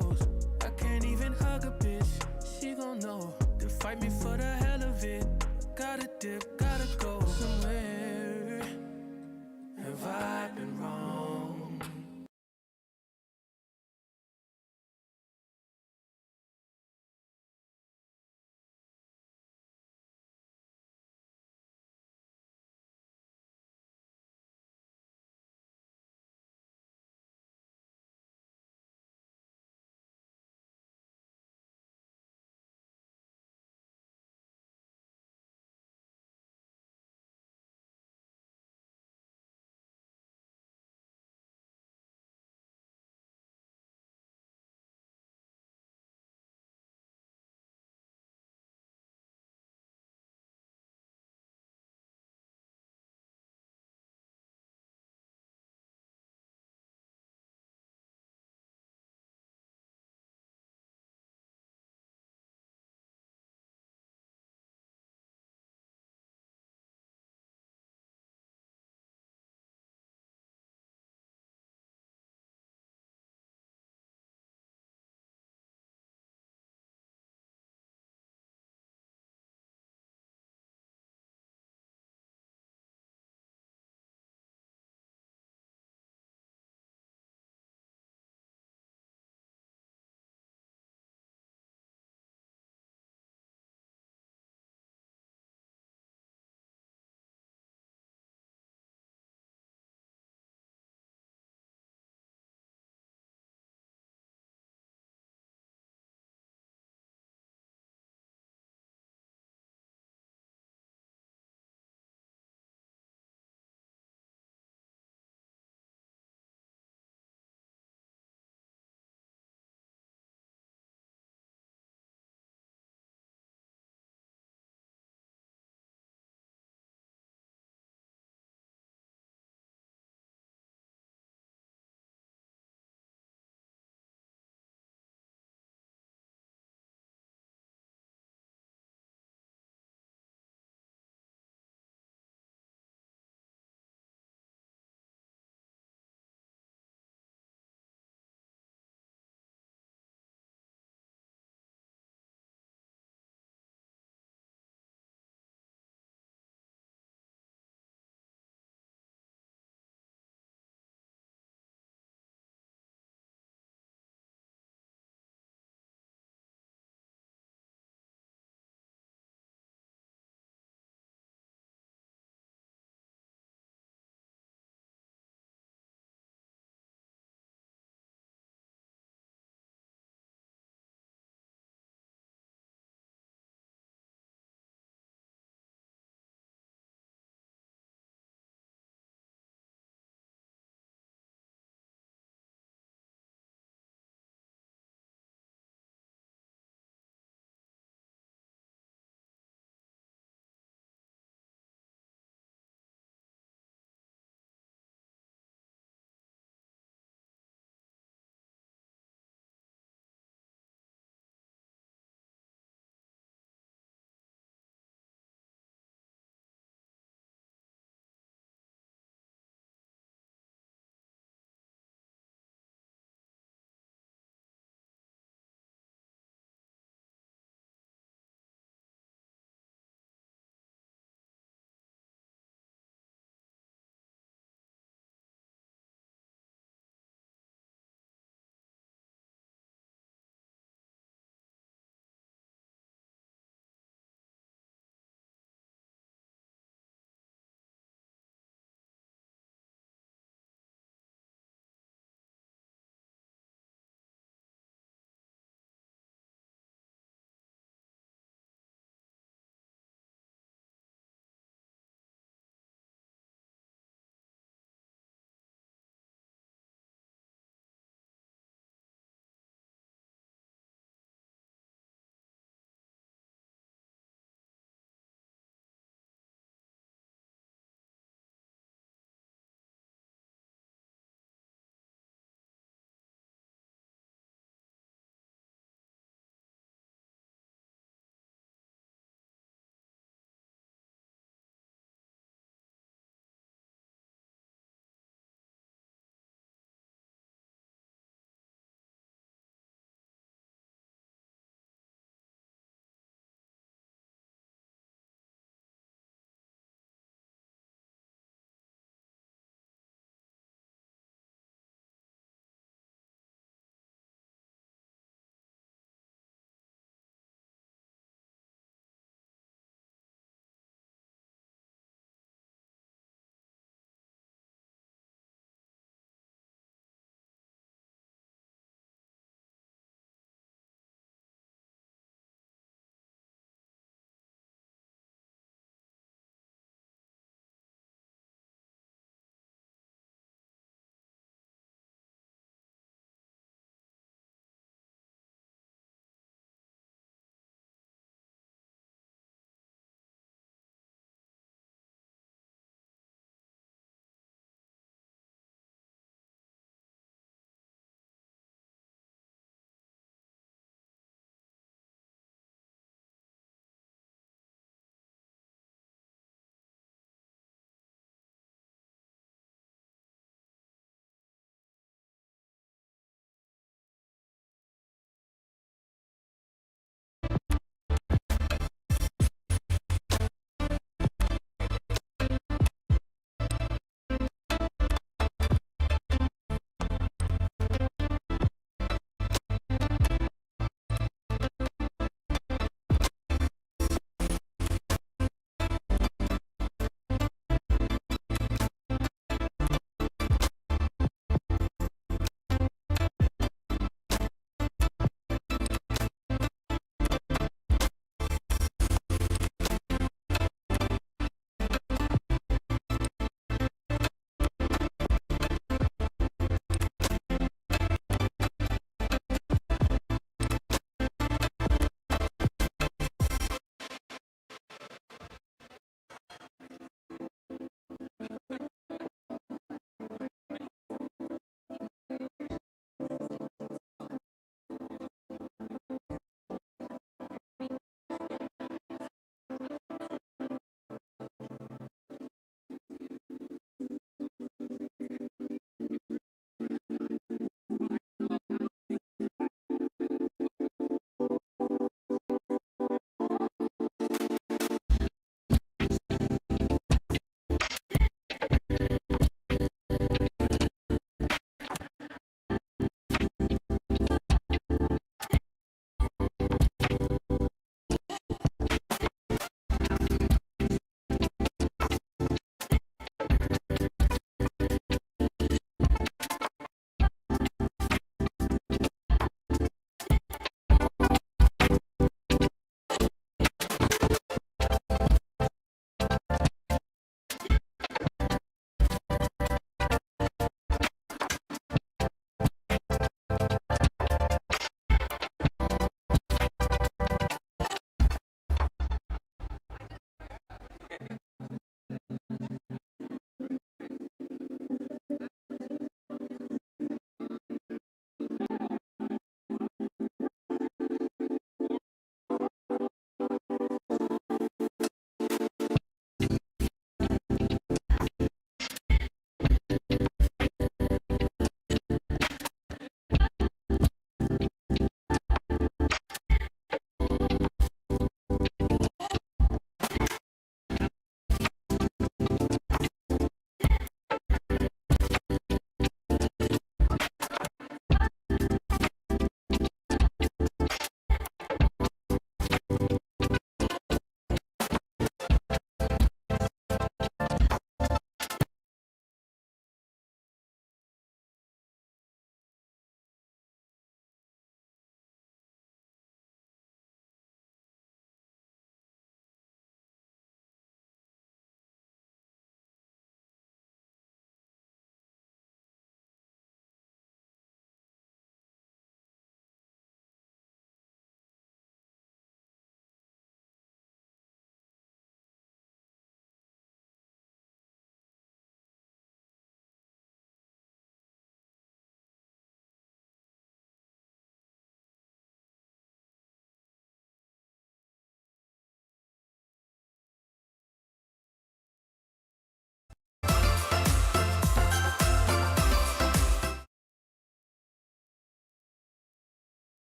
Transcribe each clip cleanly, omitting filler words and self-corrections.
goes. I can't even hug a bitch, she gon' know. To fight me for the hell of it. Gotta dip, gotta go somewhere. Have I been wrong?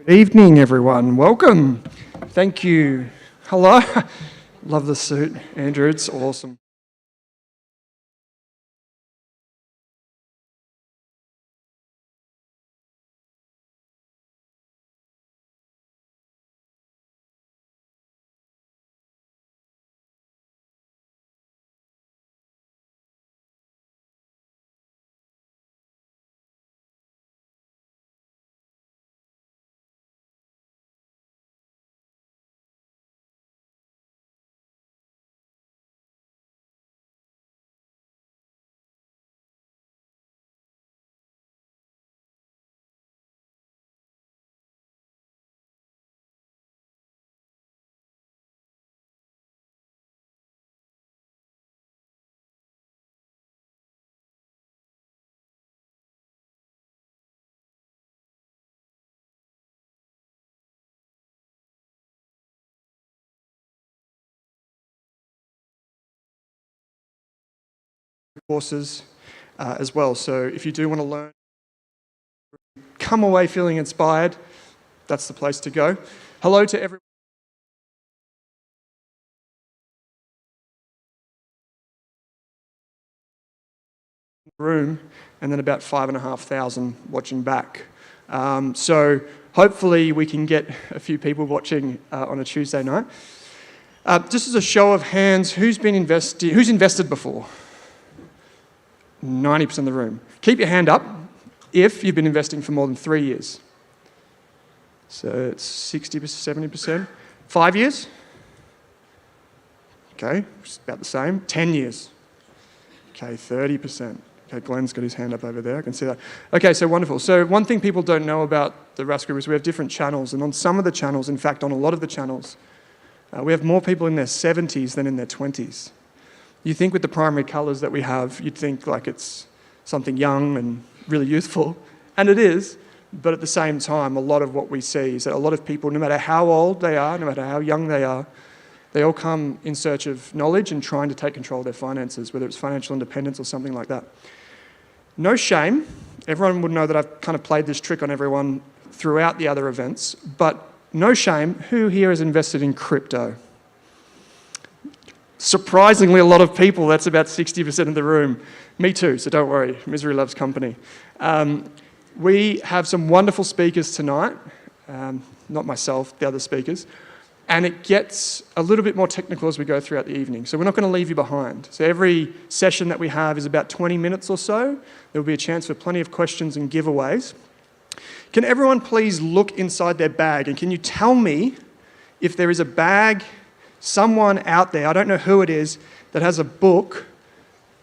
Evening, everyone. Welcome. Thank you. Hello. Love the suit, Andrew. It's awesome. Courses as well. So if you do want to learn, come away feeling inspired, that's the place to go. Hello to everyone. Room, and then about 5,500 watching back. So hopefully we can get a few people watching on a Tuesday night. Just as a show of hands, who's invested before? 90% of the room. Keep your hand up if you've been investing for more than 3 years. So it's 60%, 70%. 5 years? Okay, it's about the same. 10 years? Okay, 30%. Okay, Glenn's got his hand up over there, I can see that. Okay, so wonderful. So one thing people don't know about the Rask Group is we have different channels, and on some of the channels, in fact on a lot of the channels, we have more people in their 70s than in their 20s. You think with the primary colours that we have, you'd think like it's something young and really youthful, and it is, but at the same time, a lot of what we see is that a lot of people, no matter how old they are, no matter how young they are, they all come in search of knowledge and trying to take control of their finances, whether it's financial independence or something like that. No shame. Everyone would know that I've kind of played this trick on everyone throughout the other events, but no shame. Who here has invested in crypto? Surprisingly, a lot of people. That's about 60% of the room. Me too, so don't worry. Misery loves company. We have some wonderful speakers tonight. Not myself, the other speakers. And it gets a little bit more technical as we go throughout the evening. So we're not going to leave you behind. So every session that we have is about 20 minutes or so. There will be a chance for plenty of questions and giveaways. Can everyone please look inside their bag? And can you tell me if there is a bag, someone out there, I don't know who it is, that has a book,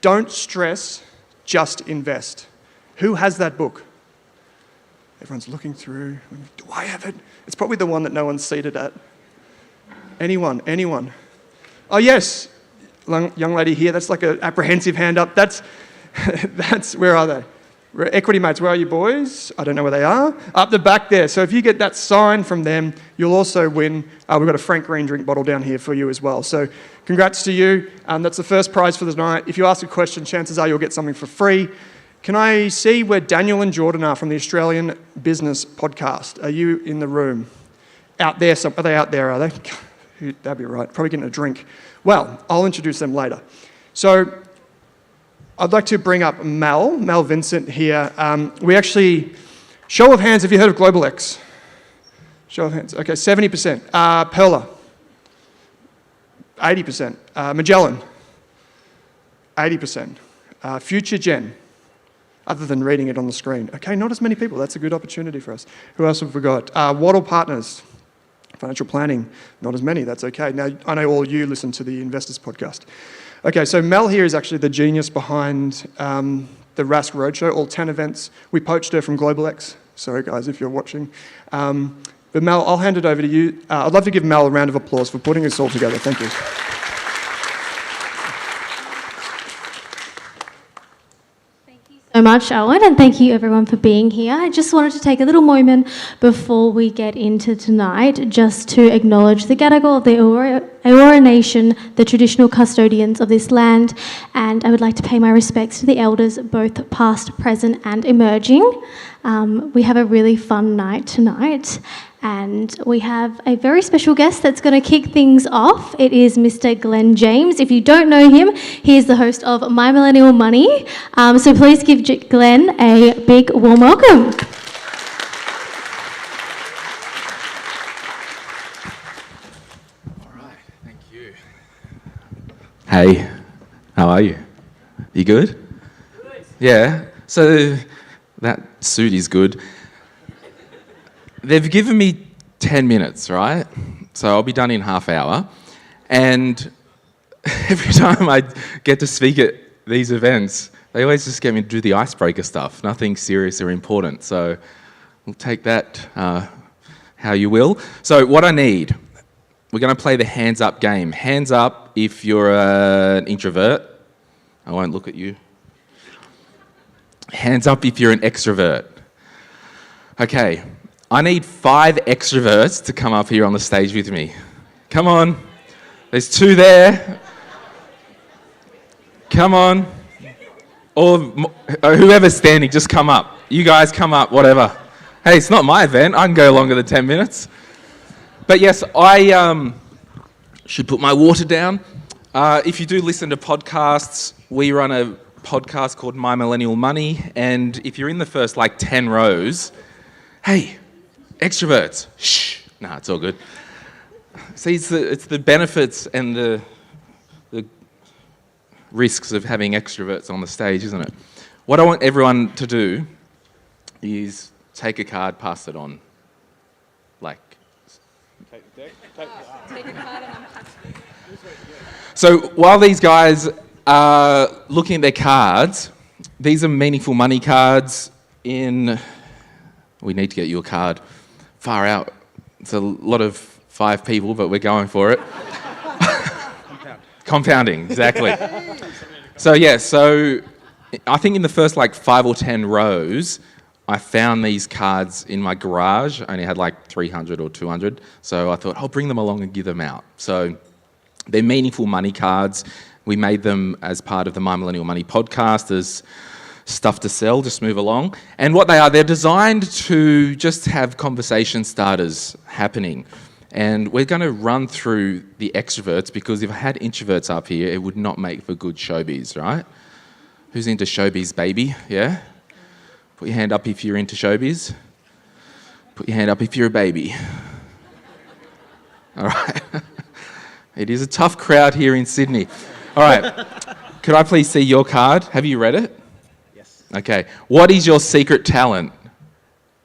Don't Stress, Just Invest? Who has that book? Everyone's looking through. Do I have it? It's probably the one that no one's seated at. Anyone? Oh yes, young lady here, that's like an apprehensive hand up. That's where are they? Equity mates, where are you boys? I don't know where they are. Up the back there. So if you get that sign from them, you'll also win. We've got a Frank Green drink bottle down here for you as well. So congrats to you. That's the first prize for the night. If you ask a question, chances are you'll get something for free. Can I see where Daniel and Jordan are from the Australian Business Podcast? Are you in the room? Out there, are they out there, are they? That'd be right, probably getting a drink. Well, I'll introduce them later. So I'd like to bring up Mel Vincent here. We actually, show of hands, have you heard of Global X? Show of hands, okay, 70%. Perla, 80%. Magellan, 80%. Future Gen, other than reading it on the screen. Okay, not as many people, that's a good opportunity for us. Who else have we got? Wattle Partners. Financial planning, not as many, that's okay. Now, I know all you listen to the Investors Podcast. Okay, so Mel here is actually the genius behind the Rask Roadshow, all 10 events. We poached her from Global X. Sorry, guys, if you're watching. But Mel, I'll hand it over to you. I'd love to give Mel a round of applause for putting this all together. Thank you. So much, Owen, and thank you everyone for being here. I just wanted to take a little moment before we get into tonight just to acknowledge the Gadigal of the Eora Nation, the traditional custodians of this land, and I would like to pay my respects to the elders, both past, present and emerging. We have a really fun night tonight, And we have a very special guest that's going to kick things off. It is Mr. Glenn James. If you don't know him, he is the host of My Millennial Money. So please give Glenn a big warm welcome. All right, thank you. Hey, how are you? You good? Good. Yeah, so that suit is good. They've given me 10 minutes, right? So I'll be done in half hour. And every time I get to speak at these events, they always just get me to do the icebreaker stuff, nothing serious or important. So we'll take that how you will. So what I need, we're going to play the hands up game. Hands up if you're an introvert. I won't look at you. Hands up if you're an extrovert. Okay. I need 5 extroverts to come up here on the stage with me. Come on. There's 2 there. Come on. Or whoever's standing, just come up. You guys come up, whatever. Hey, it's not my event. I can go longer than 10 minutes. But yes, I should put my water down. If you do listen to podcasts, we run a podcast called My Millennial Money. And if you're in the first 10 rows, hey, extroverts, shh. Nah, it's all good. See, it's the benefits and the risks of having extroverts on the stage, isn't it? What I want everyone to do is take a card, pass it on. Take a card and pass it. So while these guys are looking at their cards, these are meaningful money cards in... We need to get you a card. Far out. It's a lot of 5 people, but we're going for it. Compounding, exactly. So I think in the first 5 or 10 rows, I found these cards in my garage. I only had 300 or 200. So I thought, I'll bring them along and give them out. So they're meaningful money cards. We made them as part of the My Millennial Money podcast as stuff to sell, just move along. And what they are, they're designed to just have conversation starters happening. And we're going to run through the extroverts because if I had introverts up here, it would not make for good showbiz, right? Who's into showbiz, baby? Yeah? Put your hand up if you're into showbiz. Put your hand up if you're a baby. All right. It is a tough crowd here in Sydney. All right. Could I please see your card? Have you read it? Okay. What is your secret talent?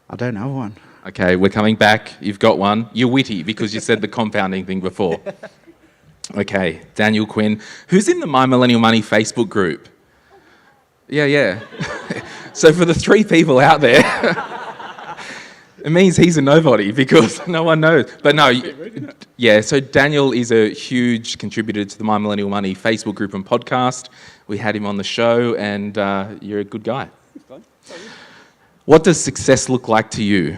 I don't know one. Okay, we're coming back. You've got one. You're witty because you said the compounding thing before. Okay, Daniel Quinn. Who's in the My Millennial Money Facebook group? Yeah. So for the 3 people out there, it means he's a nobody because no one knows. But no, yeah, so Daniel is a huge contributor to the My Millennial Money Facebook group and podcast. We had him on the show and you're a good guy. What does success look like to you?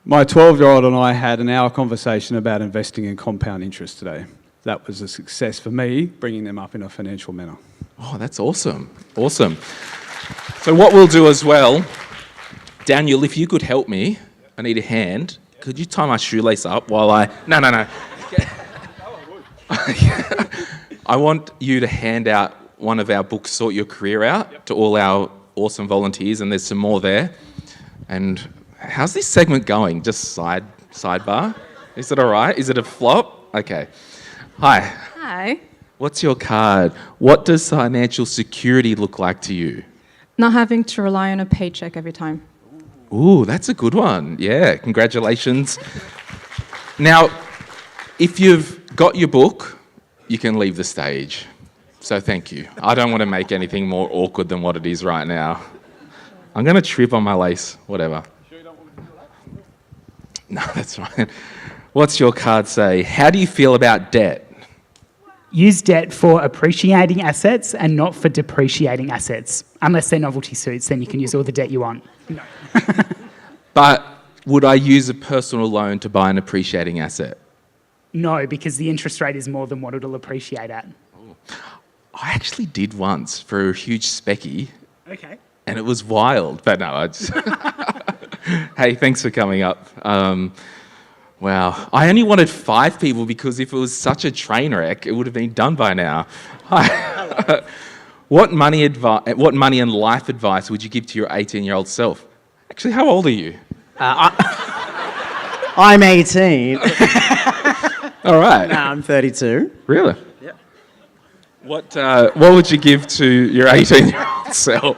My 12-year-old and I had an hour conversation about investing in compound interest today. That was a success for me, bringing them up in a financial manner. Oh, that's awesome. Awesome. So what we'll do as well, Daniel, if you could help me, I need a hand. Could you tie my shoelace up while I... No. I want you to hand out one of our books, Sort Your Career Out, to all our awesome volunteers, and there's some more there. And how's this segment going? Just sidebar? Is it all right? Is it a flop? Okay. Hi. What's your card? What does financial security look like to you? Not having to rely on a paycheck every time. Ooh, that's a good one. Yeah, congratulations. Now, if you've got your book, you can leave the stage. So thank you. I don't want to make anything more awkward than what it is right now. I'm going to trip on my lace, whatever. Sure you don't want to do that? No, that's fine. What's your card say? How do you feel about debt? Use debt for appreciating assets and not for depreciating assets. Unless they're novelty suits, then you can use all the debt you want. No. But would I use a personal loan to buy an appreciating asset? No, because the interest rate is more than what it'll appreciate at. I actually did once for a huge specky. Okay. And it was wild, but no, Hey, thanks for coming up. Wow, I only wanted 5 people because if it was such a train wreck, it would have been done by now. Hi. What money and life advice would you give to your 18-year-old self? Actually, how old are you? I'm 18. All right. No, I'm 32. Really? Yeah. What would you give to your 18-year-old self?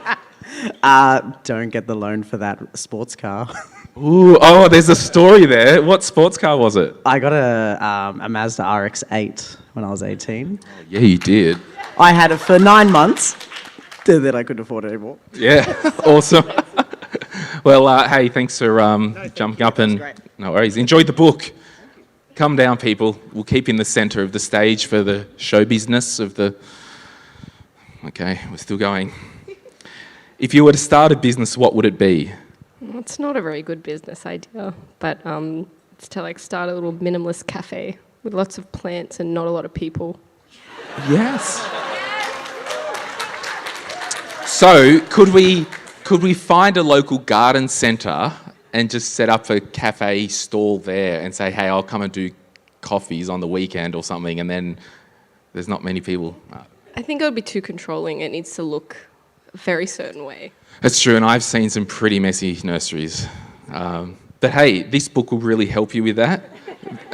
Don't get the loan for that sports car. Ooh, oh, there's a story there. What sports car was it? I got a Mazda RX-8 when I was 18. Oh, yeah, you did. I had it for 9 months. Then I couldn't afford it anymore. Yeah, awesome. Well, hey, thanks for jumping up and no worries. Enjoy the book. Come down, people. We'll keep in the centre of the stage for the show business of the... Okay, we're still going. If you were to start a business, what would it be? It's not a very good business idea, but it's to start a little minimalist cafe with lots of plants and not a lot of people. Yes. So could we find a local garden centre and just set up a cafe stall there and say, hey, I'll come and do coffees on the weekend or something, and then there's not many people. I think it would be too controlling. It needs to look a very certain way. That's true, and I've seen some pretty messy nurseries. But hey, this book will really help you with that.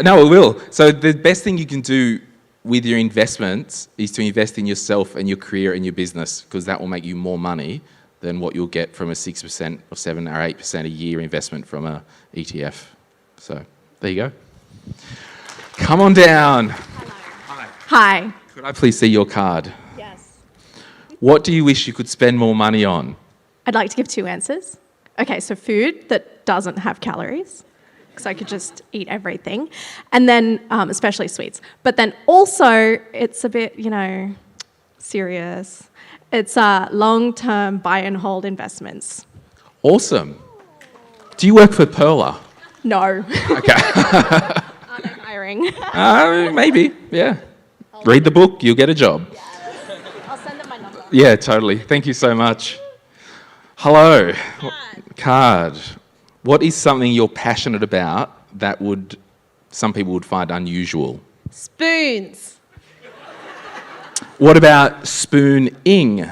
No, it will. So the best thing you can do with your investments is to invest in yourself and your career and your business, because that will make you more money than what you'll get from a 6% or 7 or 8% a year investment from a ETF. So there you go. Come on down. Hi. Could I please see your card? Yes. What do you wish you could spend more money on? I'd like to give 2 answers. Okay, so food that doesn't have calories, because I could just eat everything. And then, especially sweets. But then also, it's a bit, serious. It's long-term buy and hold investments. Awesome. Do you work for Perla? No. Okay. Aren't they hiring? Maybe, yeah. Read the book, you'll get a job. I'll send them my number. Yeah, totally. Thank you so much. Hello. Card. What is something you're passionate about that some people would find unusual? Spoons. What about spooning?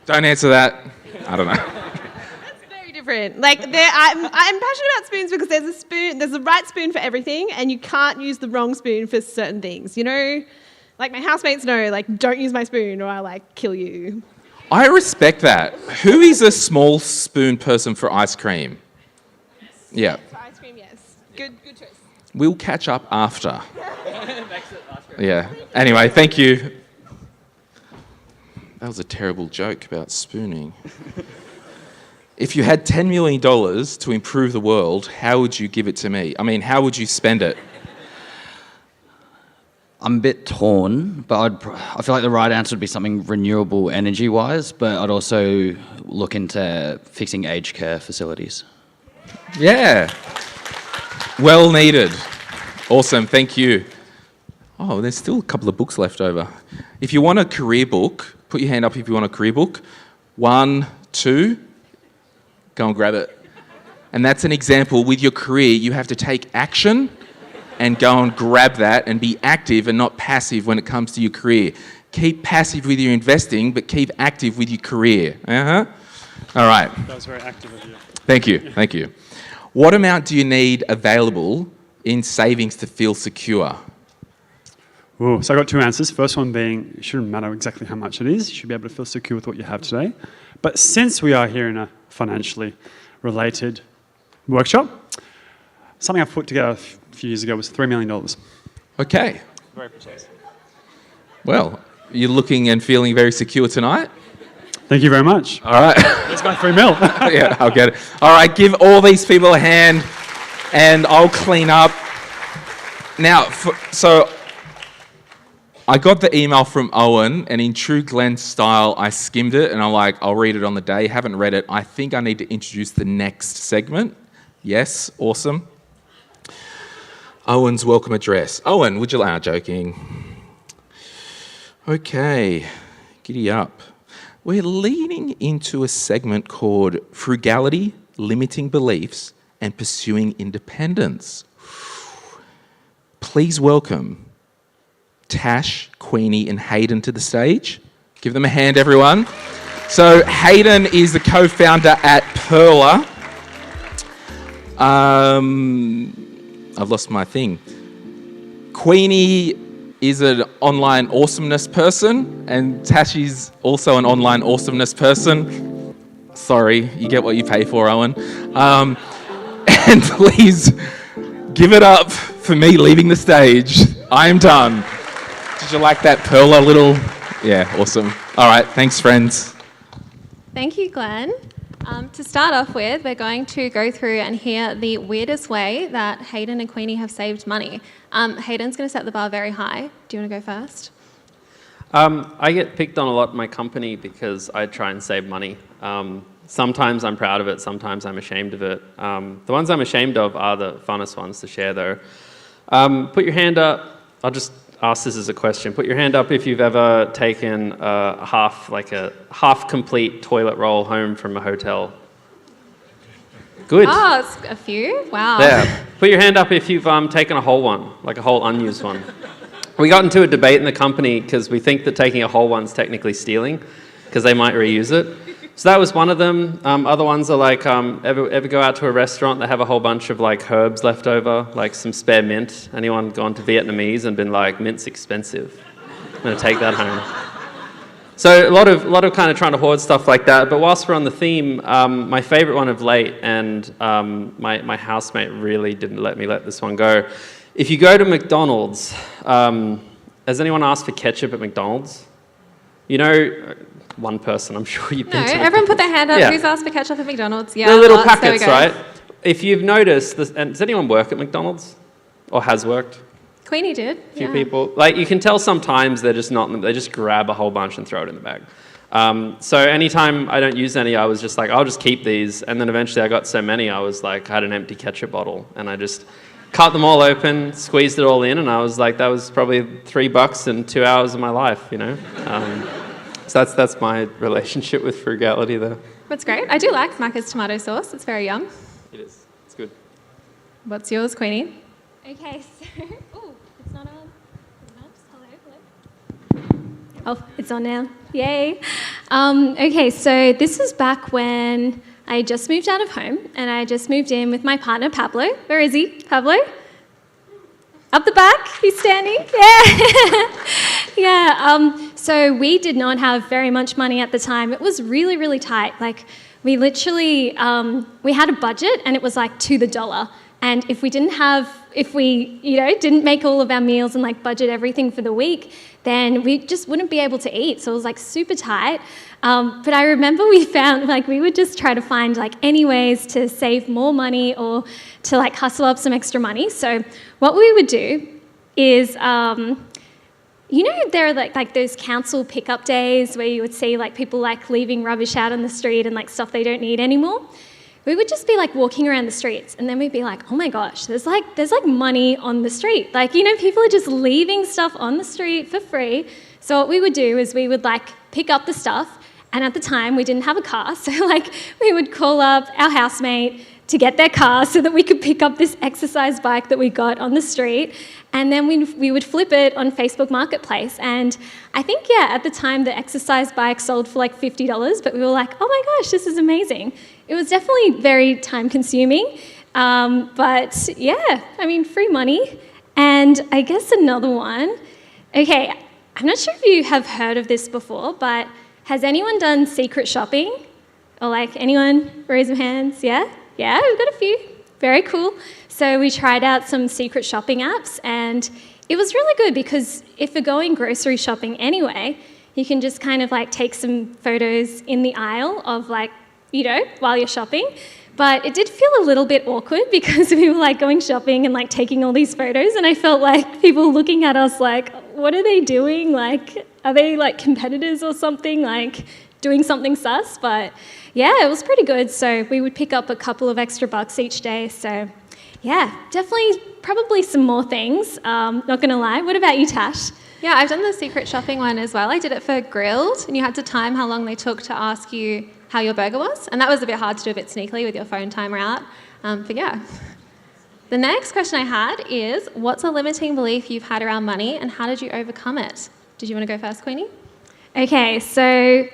Don't answer that. I don't know. That's very different. I'm passionate about spoons because there's a right spoon for everything, and you can't use the wrong spoon for certain things. My housemates know, don't use my spoon or I'll kill you. I respect that. Who is a small spoon person for ice cream? Yeah. For ice cream, yes. Good choice. We'll catch up after. Yeah. Anyway, thank you. That was a terrible joke about spooning. If you had $10 million to improve the world, how would you give it to me? I mean, how would you spend it? I'm a bit torn, but I feel like the right answer would be something renewable energy-wise, but I'd also look into fixing aged care facilities. Yeah. Well needed. Awesome, thank you. Oh, there's still a couple of books left over. If you want a career book, put your hand up if you want a career book. 1, 2, go and grab it. And that's an example. With your career, you have to take action and go and grab that and be active and not passive when it comes to your career. Keep passive with your investing, but keep active with your career. All right. That was very active of you. Thank you. What amount do you need available in savings to feel secure? Ooh, so I got 2 answers. First one being, it shouldn't matter exactly how much it is. You should be able to feel secure with what you have today. But since we are here in a financially related workshop, something I put together a few years ago was $3 million. Okay. Very precise. Well, you're looking and feeling very secure tonight? Thank you very much. All right. That's my $3 million. Yeah, I'll get it. All right, give all these people a hand and I'll clean up. Now, so I got the email from Owen, and in true Glenn style, I skimmed it, and I'm like, I'll read it on the day. Haven't read it. I think I need to introduce the next segment. Yes, awesome. Owen's welcome address. Owen, would you like... joking. Okay, giddy up. We're leading into a segment called Frugality, limiting beliefs, and pursuing independence. Please welcome Tash, Queenie, and Hayden to the stage. Give them a hand, everyone. So Hayden is the co-founder at Perla. I've lost my thing. Queenie is an online awesomeness person, and Tash is also an online awesomeness person. Sorry, you get what you pay for, Owen. And please give it up for me leaving the stage. I am done. Did you like that Perla little? Yeah, awesome. All right, thanks, friends. Thank you, Glenn. To start off with, we're going to go through and hear the weirdest way that Hayden and Queenie have saved money. Hayden's going to set the bar very high. Do you want to go first? I get picked on a lot in my company because I try and save money. Sometimes I'm proud of it, sometimes I'm ashamed of it. The ones I'm ashamed of are the funnest ones to share, though. Put your hand up. I'll just ask this as a question. Put your hand up if you've ever taken a half-complete toilet roll home from a hotel. Good. Oh, it's a few? Wow. There. Put your hand up if you've taken a whole one, like a whole unused one. We got into a debate in the company because we think that taking a whole one's technically stealing because they might reuse it. So that was one of them. Other ones are like, ever go out to a restaurant, they have a whole bunch of like herbs left over, like some spare mint. Anyone gone to Vietnamese and been like, mint's expensive? I'm going to take that home. So a lot of kind of trying to hoard stuff like that. But whilst we're on the theme, my favorite one of late, and my housemate really didn't let me let this one go. If you go to McDonald's, has anyone asked for ketchup at McDonald's? You know, one person, I'm sure you've been to. Everyone put their hand up. Yeah. Who's asked for ketchup at McDonald's? Yeah, the little lots. There we packets, go. right? If you've noticed, and does anyone work at McDonald's? Or has worked? Queenie did. A few people. Like, you can tell sometimes they're just not, they just grab a whole bunch and throw it in the bag. So anytime I don't use any, I was just like, I'll just keep these. And then eventually I got so many, I was like, I had an empty ketchup bottle. And I just cut them all open, squeezed it all in, and I was like, that was probably $3 in 2 hours of my life, you know? So that's my relationship with frugality there. That's great. I do like Macca's tomato sauce. It's very yum. It is. It's good. What's yours, Queenie? Okay, so... Oh, it's not on. Hello. Oh, it's on now. Yay. Okay, so this was back when I just moved out of home and I just moved in with my partner, Pablo. Where is he? Pablo? Up the back? He's standing? Yeah. Yeah. So we did not have very much money at the time. It was really, really tight. Like, we literally, we had a budget and it was like to the dollar. And if we didn't didn't make all of our meals and like budget everything for the week, then we just wouldn't be able to eat. So it was like super tight. But I remember we found, like, we would just try to find like any ways to save more money or to like hustle up some extra money. So what we would do is, there are like those council pickup days where you would see like people like leaving rubbish out on the street and like stuff they don't need anymore. We would just be like walking around the streets and then we'd be like, oh my gosh, there's like money on the street. Like, people are just leaving stuff on the street for free. So what we would do is we would like pick up the stuff, and at the time we didn't have a car. So like we would call up our housemate to get their car so that we could pick up this exercise bike that we got on the street. And then we would flip it on Facebook Marketplace. And I think, at the time the exercise bike sold for like $50, but we were like, oh my gosh, this is amazing. It was definitely very time consuming. But yeah, free money. And I guess another one. Okay, I'm not sure if you have heard of this before, but has anyone done secret shopping? Or like anyone raise their hands? Yeah? Yeah, we've got a few. Very cool. So we tried out some secret shopping apps, and it was really good because if you're going grocery shopping anyway, you can just kind of like take some photos in the aisle of like, while you're shopping. But it did feel a little bit awkward because we were like going shopping and like taking all these photos, and I felt like people looking at us like, what are they doing? Like, are they like competitors or something? Like doing something sus? But yeah, it was pretty good. So we would pick up a couple of extra bucks each day. So yeah, definitely, probably some more things. Not going to lie. What about you, Tash? Yeah, I've done the secret shopping one as well. I did it for Grilled, and you had to time how long they took to ask you how your burger was. And that was a bit hard to do a bit sneakily with your phone timer out. But yeah. The next question I had is, what's a limiting belief you've had around money and how did you overcome it? Did you want to go first, Queenie? Okay, so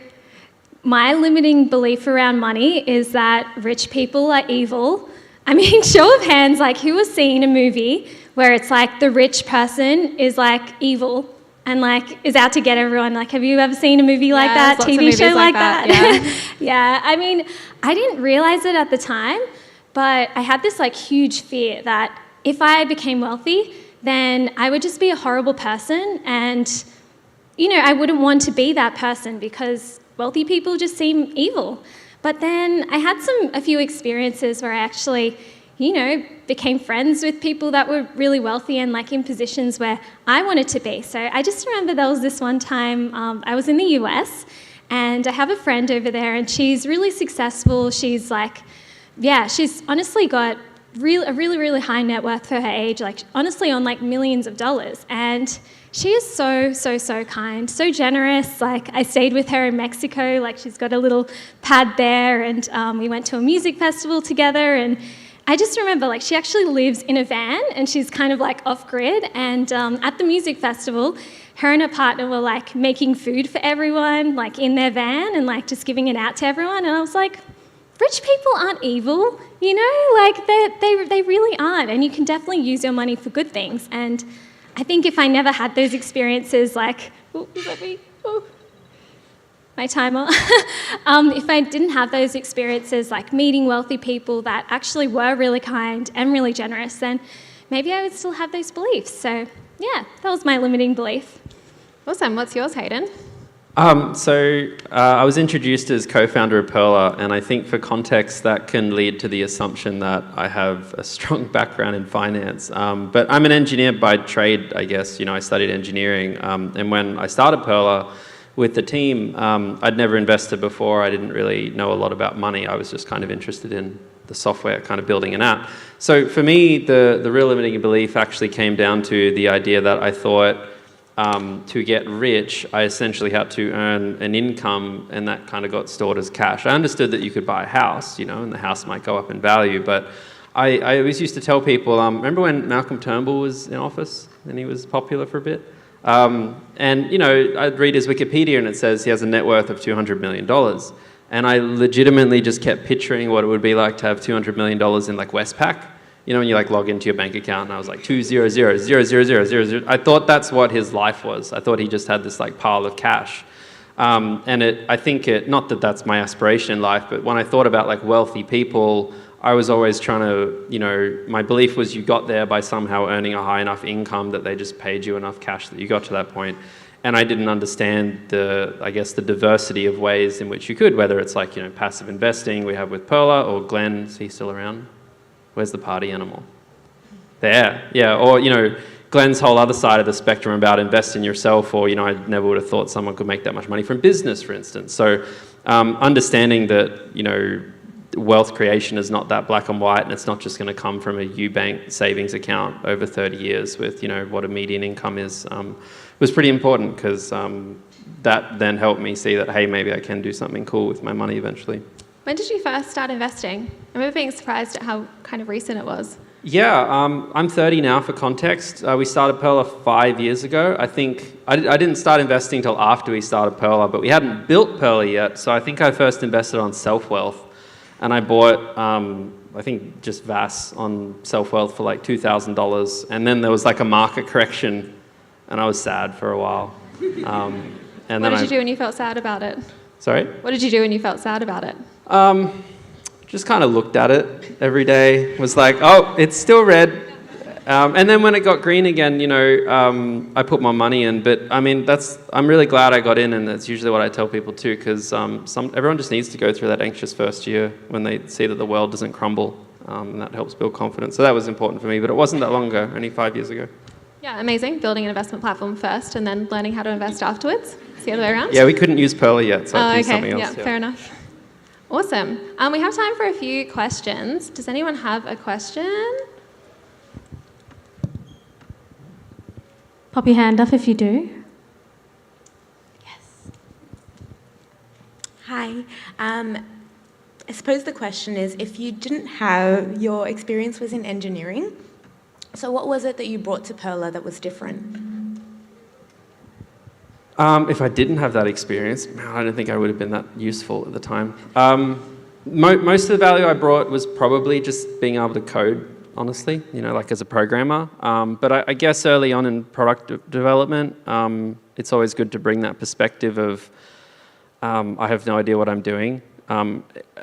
my limiting belief around money is that rich people are evil. I mean, show of hands, like who has seen a movie where it's like the rich person is like evil and like is out to get everyone? Like, have you ever seen a movie like that, TV show like that? Yeah, I mean, I didn't realize it at the time, but I had this like huge fear that if I became wealthy, then I would just be a horrible person and, you know, I wouldn't want to be that person because wealthy people just seem evil. But then I had a few experiences where I actually, you know, became friends with people that were really wealthy and like in positions where I wanted to be. So I just remember there was this one time I was in the US and I have a friend over there and she's really successful. She's like, yeah, she's honestly got a really high net worth for her age, like honestly on like millions of dollars. And she is so kind, so generous. Like I stayed with her in Mexico, like she's got a little pad there and we went to a music festival together and I just remember like she actually lives in a van and she's kind of like off grid and at the music festival, her and her partner were like making food for everyone, like in their van and like just giving it out to everyone and I was like, rich people aren't evil, you know, like they really aren't and you can definitely use your money for good things and I think if I never had those experiences like, my timer, if I didn't have those experiences like meeting wealthy people that actually were really kind and really generous, then maybe I would still have those beliefs. So yeah, that was my limiting belief. Awesome. What's yours, Hayden? I was introduced as co-founder of Pearler, and I think for context that can lead to the assumption that I have a strong background in finance. But I'm an engineer by trade, I guess. You know, I studied engineering, and when I started Pearler with the team, I'd never invested before. I didn't really know a lot about money. I was just kind of interested in the software, kind of building an app. So for me, the real limiting belief actually came down to the idea that I thought to get rich, I essentially had to earn an income and that kind of got stored as cash. I understood that you could buy a house, you know, and the house might go up in value, but I always used to tell people, remember when Malcolm Turnbull was in office and he was popular for a bit? And, you know, I'd read his Wikipedia and it says he has a net worth of $200 million. And I legitimately just kept picturing what it would be like to have $200 million in like Westpac. You know, when you like log into your bank account and I was like 200,000,000. I thought that's what his life was. I thought he just had this like pile of cash. I think not that that's my aspiration in life, but when I thought about like wealthy people, I was always trying to, you know, my belief was you got there by somehow earning a high enough income that they just paid you enough cash that you got to that point. And I didn't understand the diversity of ways in which you could, whether it's like, you know, passive investing we have with Perla or Glenn, is he still around? Where's the party animal? There, yeah. Or, you know, Glenn's whole other side of the spectrum about invest in yourself, or, you know, I never would have thought someone could make that much money from business, for instance. So understanding that, you know, wealth creation is not that black and white, and it's not just going to come from a Ubank savings account over 30 years with, you know, what a median income is, was pretty important because that then helped me see that, hey, maybe I can do something cool with my money eventually. When did you first start investing? I remember being surprised at how kind of recent it was. Yeah, I'm 30 now for context. We started Pearler 5 years ago. I think I didn't start investing until after we started Pearler, but we hadn't built Pearler yet. So I think I first invested on Self-Wealth. And I bought, I think, just VAS on Self-Wealth for like $2,000. And then there was like a market correction, and I was sad for a while. And what did you do when you felt sad about it? Sorry? What did you do when you felt sad about it? Just kind of looked at it every day, was like, oh, it's still red. And then when it got green again, you know, I put my money in. But I mean, I'm really glad I got in, and that's usually what I tell people too, because everyone just needs to go through that anxious first year when they see that the world doesn't crumble, and that helps build confidence. So that was important for me, but it wasn't that long ago, only 5 years ago. Yeah, amazing. Building an investment platform first and then learning how to invest afterwards. It's the other way around. Yeah, we couldn't use Pearler yet, so I'd use something else. Yeah, fair enough. Awesome. We have time for a few questions. Does anyone have a question? Pop your hand up if you do. Hi, Hi. I suppose the question is, if you didn't have, your experience was in engineering, so what was it that you brought to Perla that was different? If I didn't have that experience, I don't think I would have been that useful at the time. Most of the value I brought was probably just being able to code, honestly, like as a programmer. But I guess early on in product development, it's always good to bring that perspective of, I have no idea what I'm doing.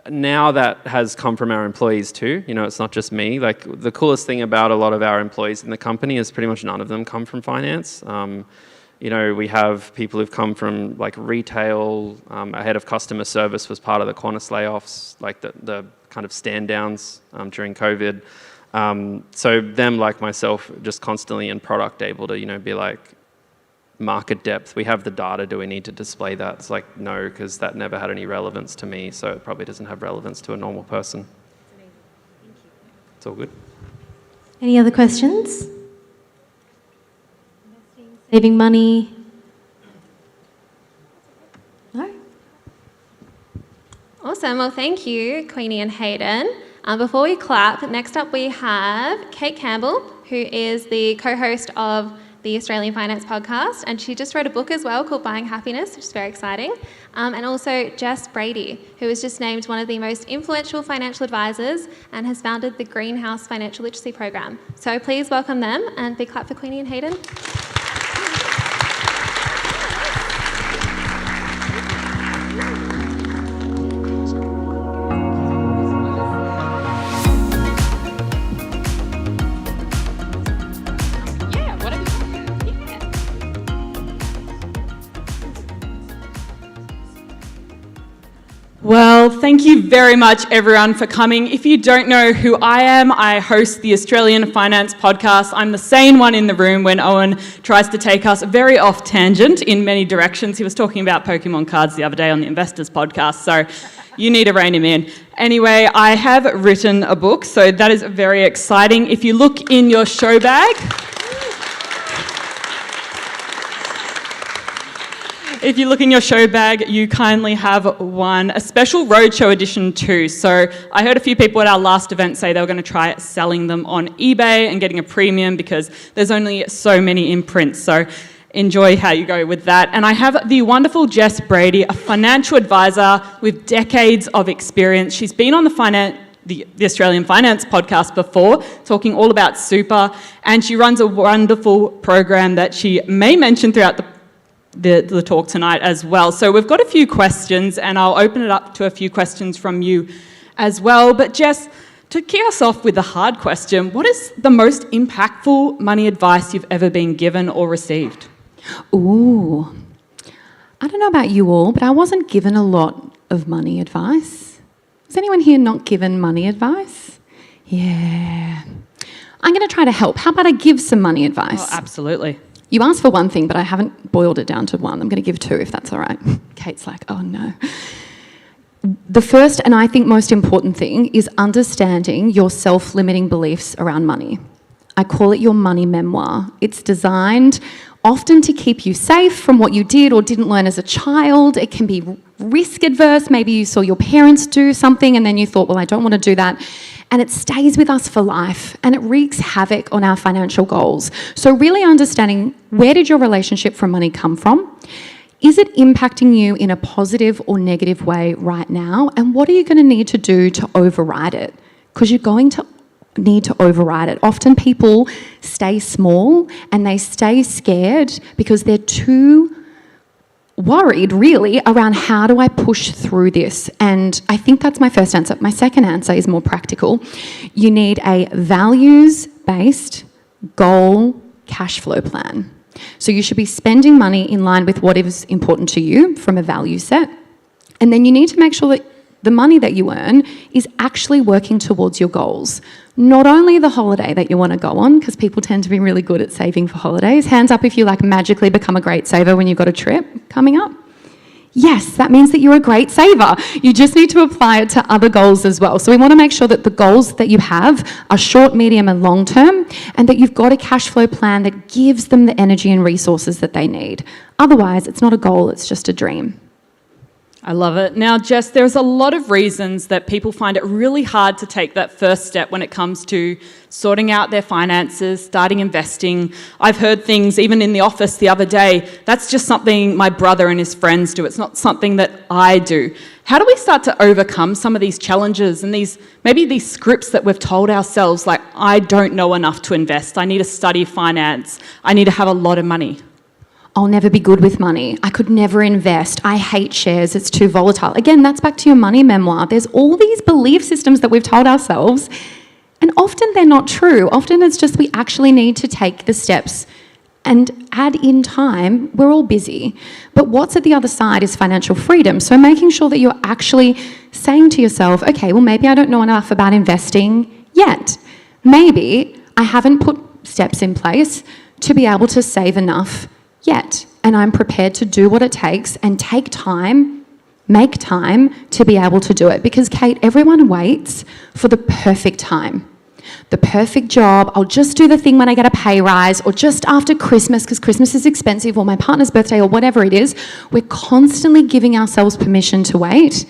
Now that has come from our employees too. It's not just me. Like, the coolest thing about a lot of our employees in the company is pretty much none of them come from finance. We have people who've come from like retail. Our head of customer service was part of the Qantas layoffs, like the kind of stand downs during COVID. So them, like myself, just constantly in product able to, be like, market depth. We have the data. Do we need to display that? It's like, no, because that never had any relevance to me, so it probably doesn't have relevance to a normal person. It's all good. Any other questions? Saving money? No? Awesome. Well, thank you, Queenie and Hayden. Before we clap, next up we have Kate Campbell, who is the co-host of the Australian Finance Podcast, and she just wrote a book as well called Buying Happiness, which is very exciting. And also Jess Brady, who was just named one of the most influential financial advisors and has founded the Greenhouse Financial Literacy Program. So please welcome them, and big clap for Queenie and Hayden. Well, thank you very much, everyone, for coming. If you don't know who I am, I host the Australian Finance Podcast. I'm the sane one in the room when Owen tries to take us very off tangent in many directions. He was talking about Pokemon cards the other day on the Investors Podcast, so you need to rein him in. Anyway, I have written a book, so that is very exciting. If you look in your show bag... If you look in your show bag, you kindly have a special Roadshow edition too. So I heard a few people at our last event say they were going to try selling them on eBay and getting a premium because there's only so many in print. So enjoy how you go with that. And I have the wonderful Jess Brady, a financial advisor with decades of experience. She's been on the Australian Finance Podcast before, talking all about super, and she runs a wonderful program that she may mention throughout the talk tonight as well. So we've got a few questions, and I'll open it up to a few questions from you as well. But Jess, to kick us off with a hard question, what is the most impactful money advice you've ever been given or received? Ooh, I don't know about you all, but I wasn't given a lot of money advice. Is anyone here not given money advice? Yeah. I'm going to try to help. How about I give some money advice? Oh, absolutely. You asked for one thing, but I haven't boiled it down to one. I'm going to give two, if that's all right. Kate's like, oh no. The first and I think most important thing is understanding your self-limiting beliefs around money. I call it your money memoir. It's designed often to keep you safe from what you did or didn't learn as a child. It can be risk adverse. Maybe you saw your parents do something and then you thought, well, I don't want to do that. And it stays with us for life, and it wreaks havoc on our financial goals. So really understanding, where did your relationship from money come from? Is it impacting you in a positive or negative way right now? And what are you going to need to do to override it? Because you're going to need to override it. Often people stay small and they stay scared because they're too worried really around how do I push through this. And I think that's my first answer. My second answer is more practical. You need a values-based goal cash flow plan. So you should be spending money in line with what is important to you from a value set. And then you need to make sure that the money that you earn is actually working towards your goals. Not only the holiday that you want to go on, because people tend to be really good at saving for holidays. Hands up if you magically become a great saver when you've got a trip coming up. Yes, that means that you're a great saver. You just need to apply it to other goals as well. So we want to make sure that the goals that you have are short, medium and long term, and that you've got a cash flow plan that gives them the energy and resources that they need. Otherwise, it's not a goal, it's just a dream. I love it. Now, Jess, there's a lot of reasons that people find it really hard to take that first step when it comes to sorting out their finances, starting investing. I've heard things, even in the office the other day, that's just something my brother and his friends do. It's not something that I do. How do we start to overcome some of these challenges and maybe these scripts that we've told ourselves, like, I don't know enough to invest, I need to study finance, I need to have a lot of money? I'll never be good with money. I could never invest. I hate shares. It's too volatile. Again, that's back to your money memoir. There's all these belief systems that we've told ourselves, and often they're not true. Often it's just we actually need to take the steps and add in time. We're all busy. But what's at the other side is financial freedom. So making sure that you're actually saying to yourself, okay, well, maybe I don't know enough about investing yet. Maybe I haven't put steps in place to be able to save enough yet, and I'm prepared to do what it takes and make time to be able to do it. Because, Kate, everyone waits for the perfect time, the perfect job. I'll just do the thing when I get a pay rise, or just after Christmas because Christmas is expensive, or my partner's birthday, or whatever it is. We're constantly giving ourselves permission to wait.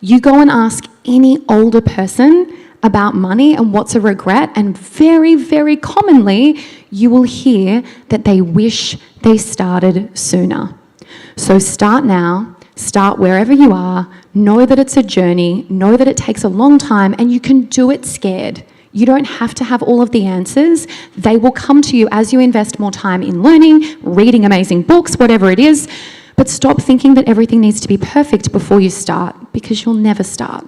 You go and ask any older person about money and what's a regret, and very, very commonly you will hear that they wish they started sooner. So start now, start wherever you are, know that it's a journey, know that it takes a long time, and you can do it scared. You don't have to have all of the answers. They will come to you as you invest more time in learning, reading amazing books, whatever it is. But stop thinking that everything needs to be perfect before you start, because you'll never start.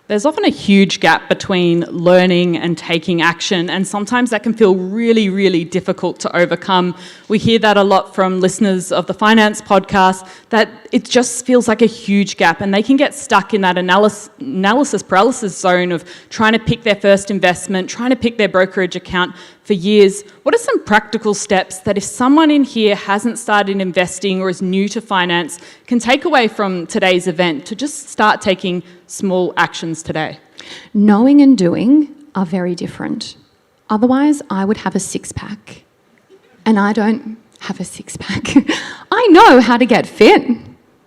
There's often a huge gap between learning and taking action, and sometimes that can feel really, really difficult to overcome. We hear that a lot from listeners of the Finance Podcast, that it just feels like a huge gap, and they can get stuck in that analysis paralysis zone of trying to pick their first investment, trying to pick their brokerage account for years. What are some practical steps that if someone in here hasn't started investing or is new to finance can take away from today's event to just start taking small actions today? Knowing and doing are very different. Otherwise, I would have a six-pack. And I don't have a six-pack. I know how to get fit.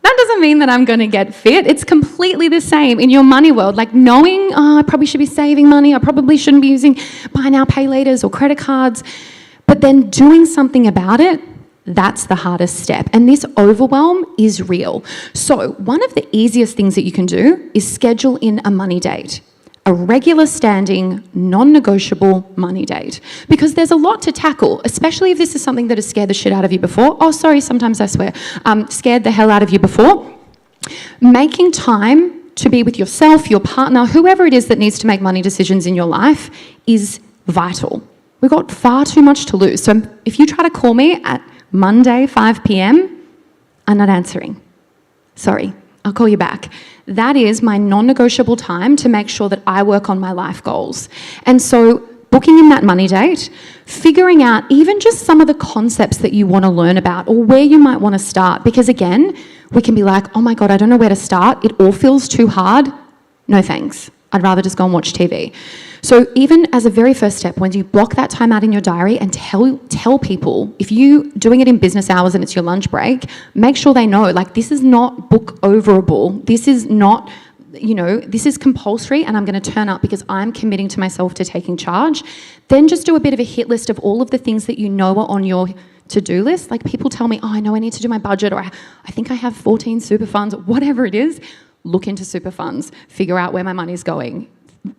That doesn't mean that I'm going to get fit. It's completely the same in your money world. Like knowing, I probably should be saving money. I probably shouldn't be using buy now, pay laters or credit cards. But then doing something about it, that's the hardest step. And this overwhelm is real. So one of the easiest things that you can do is schedule in a money date. A regular standing, non-negotiable money date. Because there's a lot to tackle, especially if this is something that has scared the shit out of you before. Oh, sorry, sometimes I swear. Scared the hell out of you before. Making time to be with yourself, your partner, whoever it is that needs to make money decisions in your life is vital. We've got far too much to lose. So if you try to call me at Monday, 5 p.m, I'm not answering. Sorry, I'll call you back. That is my non-negotiable time to make sure that I work on my life goals. And so booking in that money date, figuring out even just some of the concepts that you want to learn about or where you might want to start. Because again, we can be like, oh my God, I don't know where to start. It all feels too hard. No thanks. I'd rather just go and watch TV. So even as a very first step, when you block that time out in your diary and tell people, if you're doing it in business hours and it's your lunch break, make sure they know, like, this is not book overable. This is not, this is compulsory, and I'm going to turn up because I'm committing to myself to taking charge. Then just do a bit of a hit list of all of the things that you know are on your to-do list. Like people tell me, oh, I know I need to do my budget, or I think I have 14 super funds, whatever it is. Look into super funds, figure out where my money's going,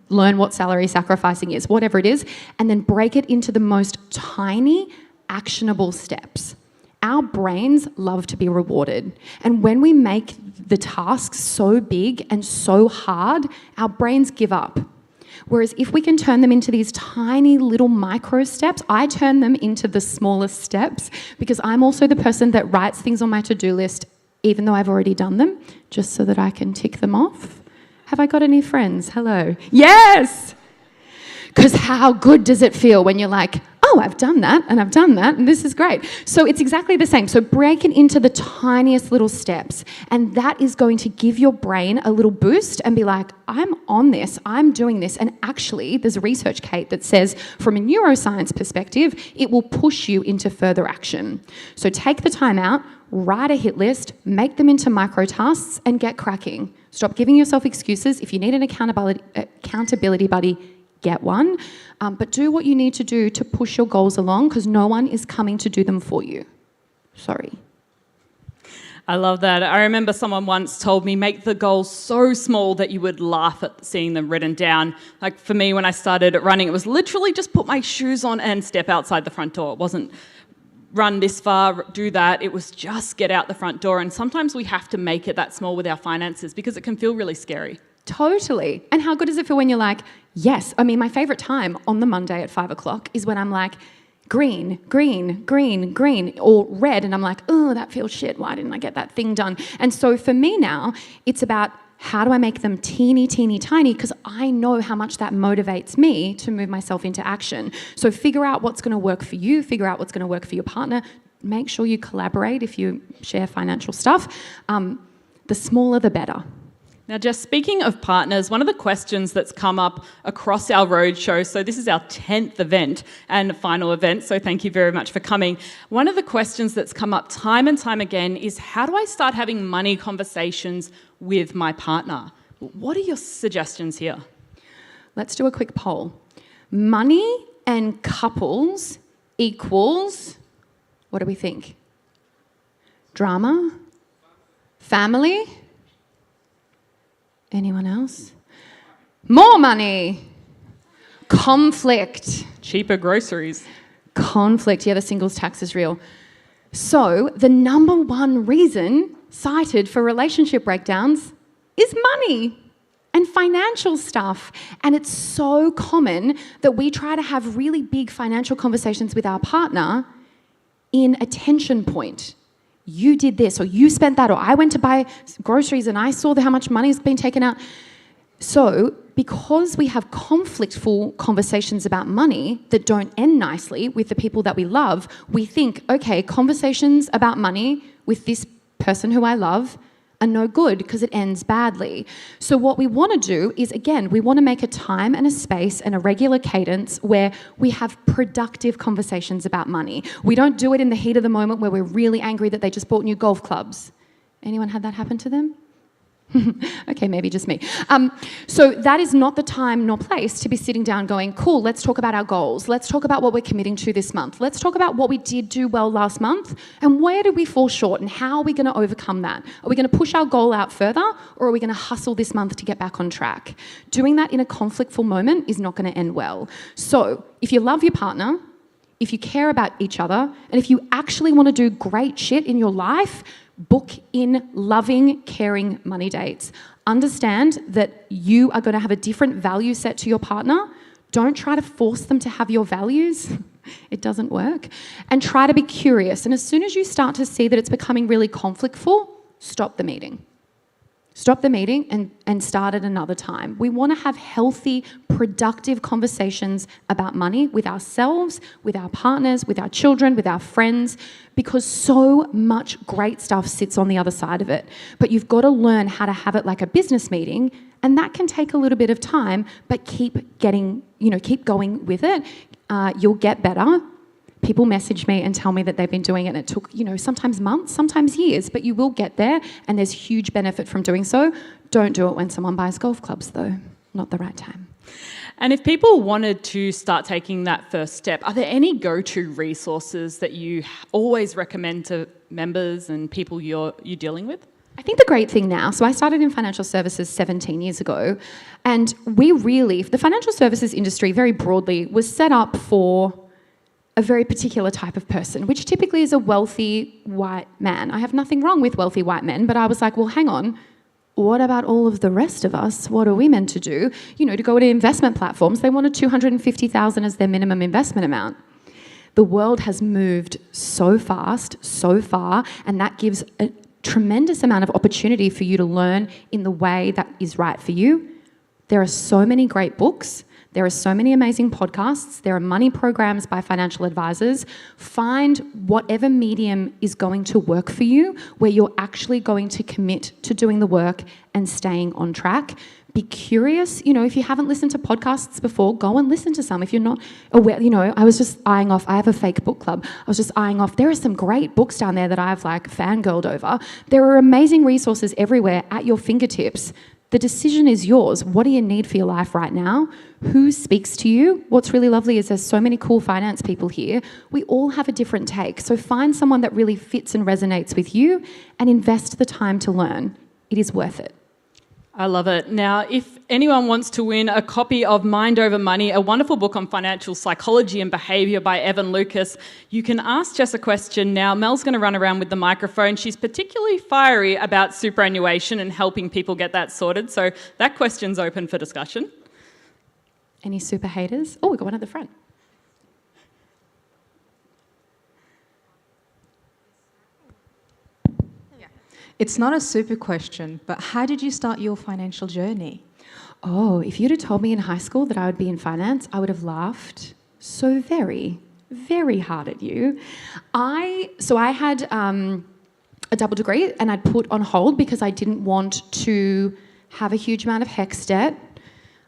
learn what salary sacrificing is, whatever it is, and then break it into the most tiny, actionable steps. Our brains love to be rewarded. And when we make the tasks so big and so hard, our brains give up. Whereas if we can turn them into these tiny little micro steps, I turn them into the smallest steps because I'm also the person that writes things on my to-do list even though I've already done them, just so that I can tick them off. Have I got any friends? Hello. Yes! Because how good does it feel when you're like, oh, I've done that and I've done that and this is great. So it's exactly the same. So break it into the tiniest little steps, and that is going to give your brain a little boost and be like, I'm on this, I'm doing this. And actually, there's research, Kate, that says from a neuroscience perspective, it will push you into further action. So take the time out, write a hit list, make them into micro tasks and get cracking. Stop giving yourself excuses. If you need an accountability buddy, get one. But do what you need to do to push your goals along, because no one is coming to do them for you. Sorry. I love that. I remember someone once told me, make the goals so small that you would laugh at seeing them written down. Like for me, when I started running, it was literally just put my shoes on and step outside the front door. It wasn't run this far, do that. It was just get out the front door. And sometimes we have to make it that small with our finances because it can feel really scary. Totally. And how good does it feel when you're like, yes. I mean, my favourite time on the Monday at 5 o'clock is when I'm like, green, green, green, green, or red. And I'm like, oh, that feels shit. Why didn't I get that thing done? And so for me now, it's about how do I make them teeny, teeny, tiny? Because I know how much that motivates me to move myself into action. So figure out what's going to work for you. Figure out what's going to work for your partner. Make sure you collaborate if you share financial stuff. The smaller, the better. Now, just speaking of partners, one of the questions that's come up across our roadshow, so this is our 10th event and final event, so thank you very much for coming. One of the questions that's come up time and time again is, how do I start having money conversations with my partner? What are your suggestions here? Let's do a quick poll. Money and couples equals, what do we think? Drama? Family? Anyone else? More money. Conflict. Cheaper groceries. Conflict. Yeah, the singles tax is real. So the number one reason cited for relationship breakdowns is money and financial stuff. And it's so common that we try to have really big financial conversations with our partner in a tension point. You did this, or you spent that, or I went to buy groceries and I saw how much money has been taken out. So because we have conflictful conversations about money that don't end nicely with the people that we love, we think, okay, conversations about money with this person who I love are no good because it ends badly. So what we want to do is, again, we want to make a time and a space and a regular cadence where we have productive conversations about money. We don't do it in the heat of the moment where we're really angry that they just bought new golf clubs. Anyone had that happen to them? Okay, maybe just me. So that is not the time nor place to be sitting down going, cool, let's talk about our goals. Let's talk about what we're committing to this month. Let's talk about what we did do well last month and where did we fall short and how are we going to overcome that? Are we going to push our goal out further or are we going to hustle this month to get back on track? Doing that in a conflictful moment is not going to end well. So if you love your partner, if you care about each other, and if you actually want to do great shit in your life, book in loving, caring money dates. Understand that you are going to have a different value set to your partner. Don't try to force them to have your values. It doesn't work. And try to be curious. And as soon as you start to see that it's becoming really conflictful, stop the meeting. Stop the meeting and start at another time. We want to have healthy, productive conversations about money with ourselves, with our partners, with our children, with our friends, because so much great stuff sits on the other side of it. But you've got to learn how to have it like a business meeting, and that can take a little bit of time, but keep going with it. You'll get better. People message me and tell me that they've been doing it and it took, sometimes months, sometimes years, but you will get there and there's huge benefit from doing so. Don't do it when someone buys golf clubs though. Not the right time. And if people wanted to start taking that first step, are there any go-to resources that you always recommend to members and people you're dealing with? I think the great thing now, so I started in financial services 17 years ago, and the financial services industry very broadly was set up for a very particular type of person, which typically is a wealthy white man. I have nothing wrong with wealthy white men, but I was like, well, hang on, what about all of the rest of us? What are we meant to do? To go to investment platforms, they wanted $250,000 as their minimum investment amount. The world has moved so fast, so far, and that gives a tremendous amount of opportunity for you to learn in the way that is right for you. There are so many great books There are so many amazing podcasts. There are money programs by financial advisors. Find whatever medium is going to work for you, where you're actually going to commit to doing the work and staying on track. Be curious. If you haven't listened to podcasts before, go and listen to some. If you're not aware, I was just eyeing off, I have a fake book club. I was just eyeing off, there are some great books down there that I've fangirled over. There are amazing resources everywhere at your fingertips. The decision is yours. What do you need for your life right now? Who speaks to you? What's really lovely is there's so many cool finance people here. We all have a different take. So find someone that really fits and resonates with you and invest the time to learn. It is worth it. I love it. Now, if anyone wants to win a copy of Mind Over Money, a wonderful book on financial psychology and behaviour by Evan Lucas, you can ask Jess a question now. Mel's going to run around with the microphone. She's particularly fiery about superannuation and helping people get that sorted. So that question's open for discussion. Any super haters? Oh, we've got one at the front. It's not a super question, but how did you start your financial journey? Oh, if you'd have told me in high school that I would be in finance, I would have laughed so very, very hard at you. So I had a double degree and I'd put on hold because I didn't want to have a huge amount of HECS debt.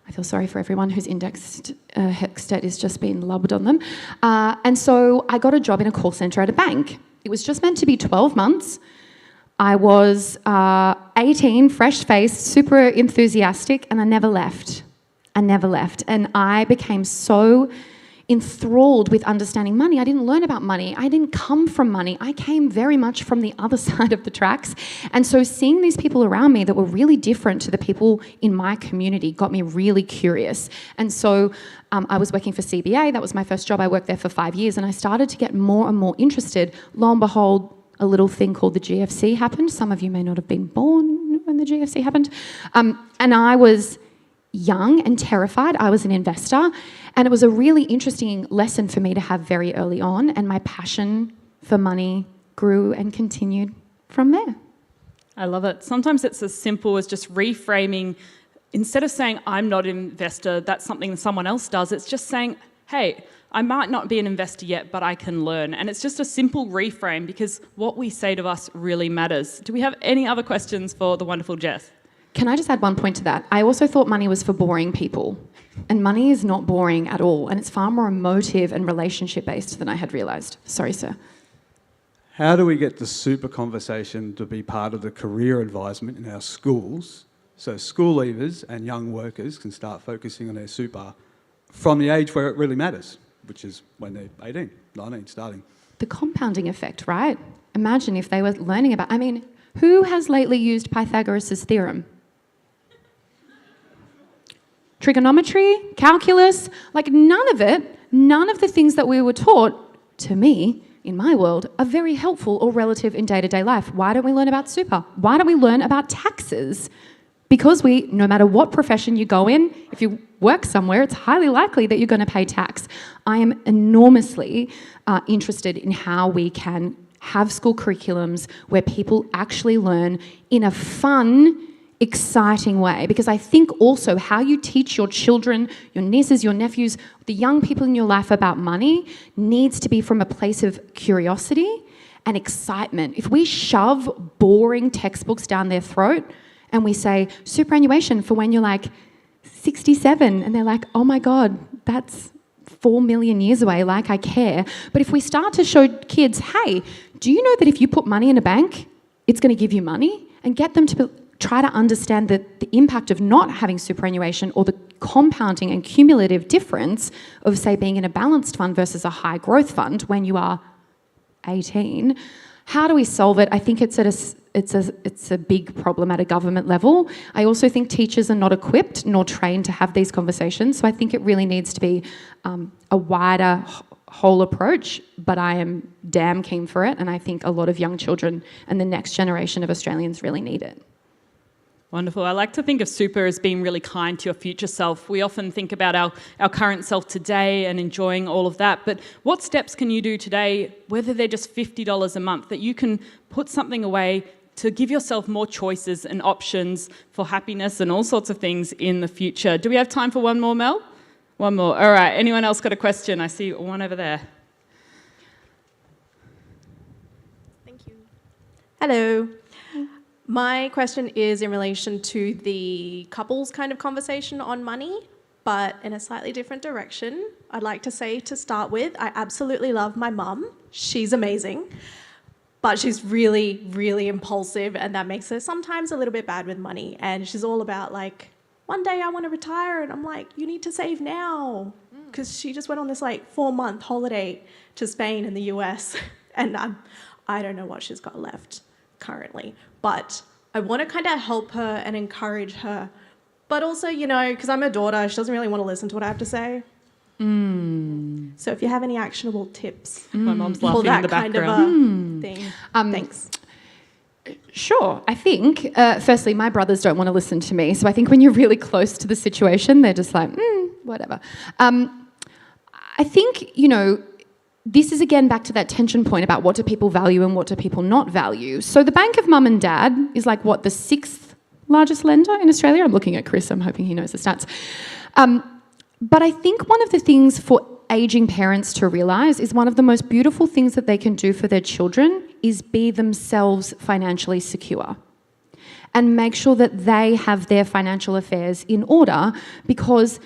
I feel sorry for everyone whose indexed HECS debt is just being lobbed on them. And so I got a job in a call centre at a bank. It was just meant to be 12 months. I was 18, fresh-faced, super enthusiastic, and I never left. And I became so enthralled with understanding money. I didn't learn about money. I didn't come from money. I came very much from the other side of the tracks. And so seeing these people around me that were really different to the people in my community got me really curious. And so I was working for CBA. That was my first job. I worked there for 5 years, and I started to get more and more interested. Lo and behold, a little thing called the GFC happened. Some of you may not have been born when the GFC happened. And I was young and terrified. I was an investor. And it was a really interesting lesson for me to have very early on. And my passion for money grew and continued from there. I love it. Sometimes it's as simple as just reframing. Instead of saying, I'm not an investor, that's something someone else does, it's just saying, hey, I might not be an investor yet, but I can learn. And it's just a simple reframe because what we say to us really matters. Do we have any other questions for the wonderful Jess? Can I just add one point to that? I also thought money was for boring people. And money is not boring at all. And it's far more emotive and relationship-based than I had realised. Sorry, sir. How do we get the super conversation to be part of the career advisement in our schools so school leavers and young workers can start focusing on their super from the age where it really matters, which is when they're 18, 19, starting? The compounding effect, right? Imagine if they were learning about... who has lately used Pythagoras' theorem? Trigonometry, calculus, none of it, none of the things that we were taught, to me, in my world, are very helpful or relative in day-to-day life. Why don't we learn about super? Why don't we learn about taxes? Because no matter what profession you go in, if you work somewhere, it's highly likely that you're going to pay tax. I am enormously interested in how we can have school curriculums where people actually learn in a fun, exciting way. Because I think also how you teach your children, your nieces, your nephews, the young people in your life about money needs to be from a place of curiosity and excitement. If we shove boring textbooks down their throat and we say superannuation for when you're 67 and they're like, oh my God, that's 4 million years away, I care. But if we start to show kids, hey, do you know that if you put money in a bank, it's going to give you money? And get them to try to understand the impact of not having superannuation or the compounding and cumulative difference of, say, being in a balanced fund versus a high growth fund when you are 18. How do we solve it? I think it's a big problem at a government level. I also think teachers are not equipped nor trained to have these conversations. So I think it really needs to be a wider whole approach, but I am damn keen for it. And I think a lot of young children and the next generation of Australians really need it. Wonderful. I like to think of super as being really kind to your future self. We often think about our current self today and enjoying all of that, but what steps can you do today, whether they're just $50 a month, that you can put something away to give yourself more choices and options for happiness and all sorts of things in the future? Do we have time for one more, Mel? One more. All right. Anyone else got a question? I see one over there. Hello. My question is in relation to the couples kind of conversation on money, but in a slightly different direction. I'd like to say, to start with, I absolutely love my mum. She's amazing, but she's really, really impulsive, and that makes her sometimes a little bit bad with money. And she's all about like, one day I want to retire, and I'm like, you need to save now. Because she just went on this like 4-month holiday to Spain and the US, and I don't know what she's got left currently, but I want to kind of help her and encourage her, but also, you know, because I'm her daughter, she doesn't really want to listen to what I have to say. So if you have any actionable tips My mom's for laughing that in the kind of background. thing, thanks. Sure. I think, firstly, my brothers don't want to listen to me. So I think when you're really close to the situation, they're just like, whatever. I think, you know, this is again back to that tension point about what do people value and what do people not value. So the Bank of Mum and Dad is like, what, the 6th largest lender in Australia? I'm looking at Chris. I'm hoping he knows the stats. But I think one of the things for ageing parents to realise is one of the most beautiful things that they can do for their children is be themselves financially secure and make sure that they have their financial affairs in order, because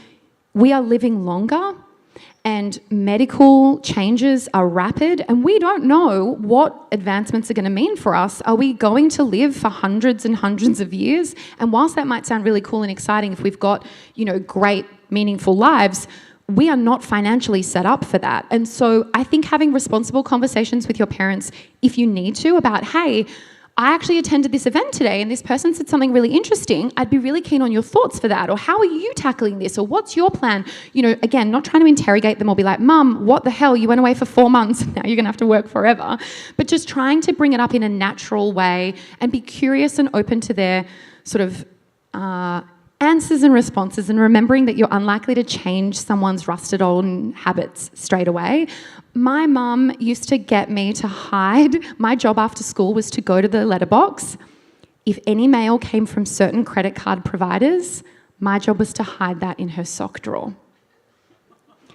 we are living longer and medical changes are rapid, and we don't know what advancements are going to mean for us. Are we going to live for hundreds and hundreds of years? And whilst that might sound really cool and exciting, if we've got, you know, great, meaningful lives, we are not financially set up for that. And so I think having responsible conversations with your parents, if you need to, about, hey, I actually attended this event today and this person said something really interesting. I'd be really keen on your thoughts for that. Or how are you tackling this? Or what's your plan? You know, again, not trying to interrogate them or be like, Mum, what the hell? You went away for 4 months and now you're going to have to work forever. But just trying to bring it up in a natural way and be curious and open to their sort of answers and responses, and remembering that you're unlikely to change someone's rusted old habits straight away. My mum used to get me to hide. My job after school was to go to the letterbox. If any mail came from certain credit card providers, my job was to hide that in her sock drawer.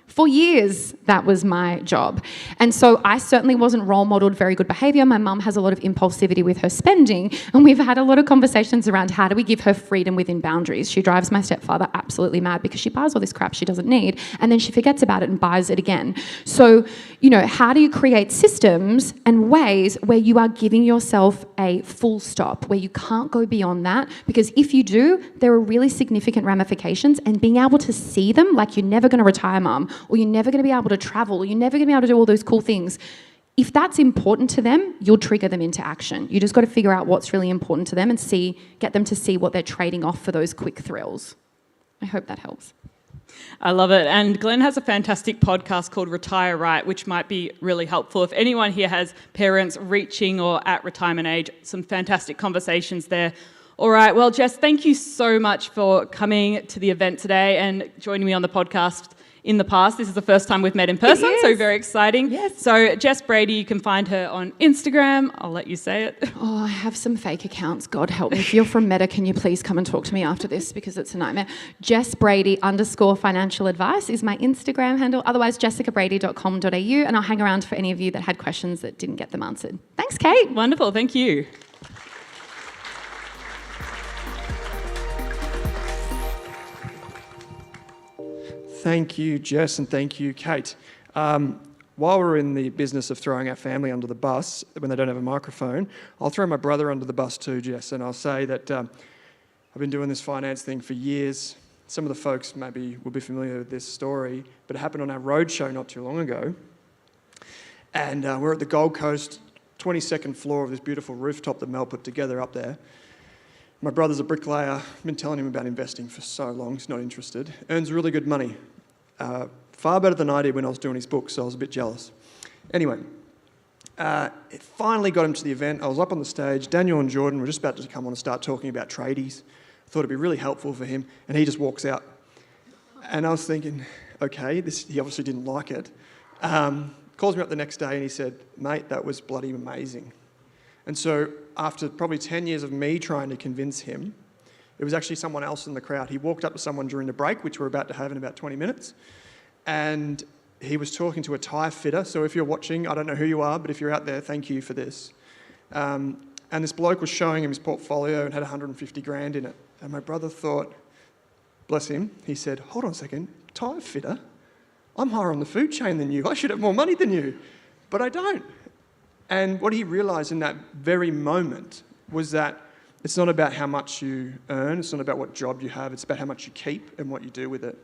For years, that was my job. And so I certainly wasn't role modelled very good behaviour. My mum has a lot of impulsivity with her spending, and we've had a lot of conversations around how do we give her freedom within boundaries. She drives my stepfather absolutely mad because she buys all this crap she doesn't need, and then she forgets about it and buys it again. So, you know, how do you create systems and ways where you are giving yourself a full stop, where you can't go beyond that? Because if you do, there are really significant ramifications, and being able to see them, like you're never going to retire, Mum, or you're never going to be able to travel, or you're never going to be able to do all those cool things. If that's important to them, you'll trigger them into action. You just got to figure out what's really important to them and get them to see what they're trading off for those quick thrills. I hope that helps. I love it. And Glenn has a fantastic podcast called Retire Right, which might be really helpful. If anyone here has parents reaching or at retirement age, some fantastic conversations there. All right. Well, Jess, thank you so much for coming to the event today and joining me on the podcast. In the past, this is the first time we've met in person, so very exciting. Yes. So Jess Brady, you can find her on Instagram. I'll let you say it. Oh, I have some fake accounts. God help me. If you're from Meta, can you please come and talk to me after this, because it's a nightmare. Jess Brady _financial advice is my Instagram handle. Otherwise, jessicabrady.com.au, and I'll hang around for any of you that had questions that didn't get them answered. Thanks, Kate. Wonderful. Thank you. Thank you, Jess, and thank you, Kate. While we're in the business of throwing our family under the bus when they don't have a microphone, I'll throw my brother under the bus too, Jess, and I'll say that I've been doing this finance thing for years. Some of the folks maybe will be familiar with this story, but it happened on our Roadshow not too long ago. And we're at the Gold Coast, 22nd floor of this beautiful rooftop that Mel put together up there. My brother's a bricklayer. I've been telling him about investing for so long. He's not interested. Earns really good money. Far better than I did when I was doing his book, so I was a bit jealous. Anyway, it finally got him to the event. I was up on the stage. Daniel and Jordan were just about to come on and start talking about tradies. I thought it'd be really helpful for him, and he just walks out. And I was thinking, okay, he obviously didn't like it. Calls me up the next day and he said, mate, that was bloody amazing. And so after probably 10 years of me trying to convince him, It was actually someone else in the crowd. He walked up to someone during the break, which we're about to have in about 20 minutes, and he was talking to a tyre fitter. So if you're watching, I don't know who you are, but if you're out there, thank you for this. And this bloke was showing him his portfolio and had 150 grand in it. And my brother thought, bless him, he said, hold on a second, tyre fitter? I'm higher on the food chain than you. I should have more money than you, but I don't. And what he realised in that very moment was that it's not about how much you earn, it's not about what job you have, it's about how much you keep and what you do with it.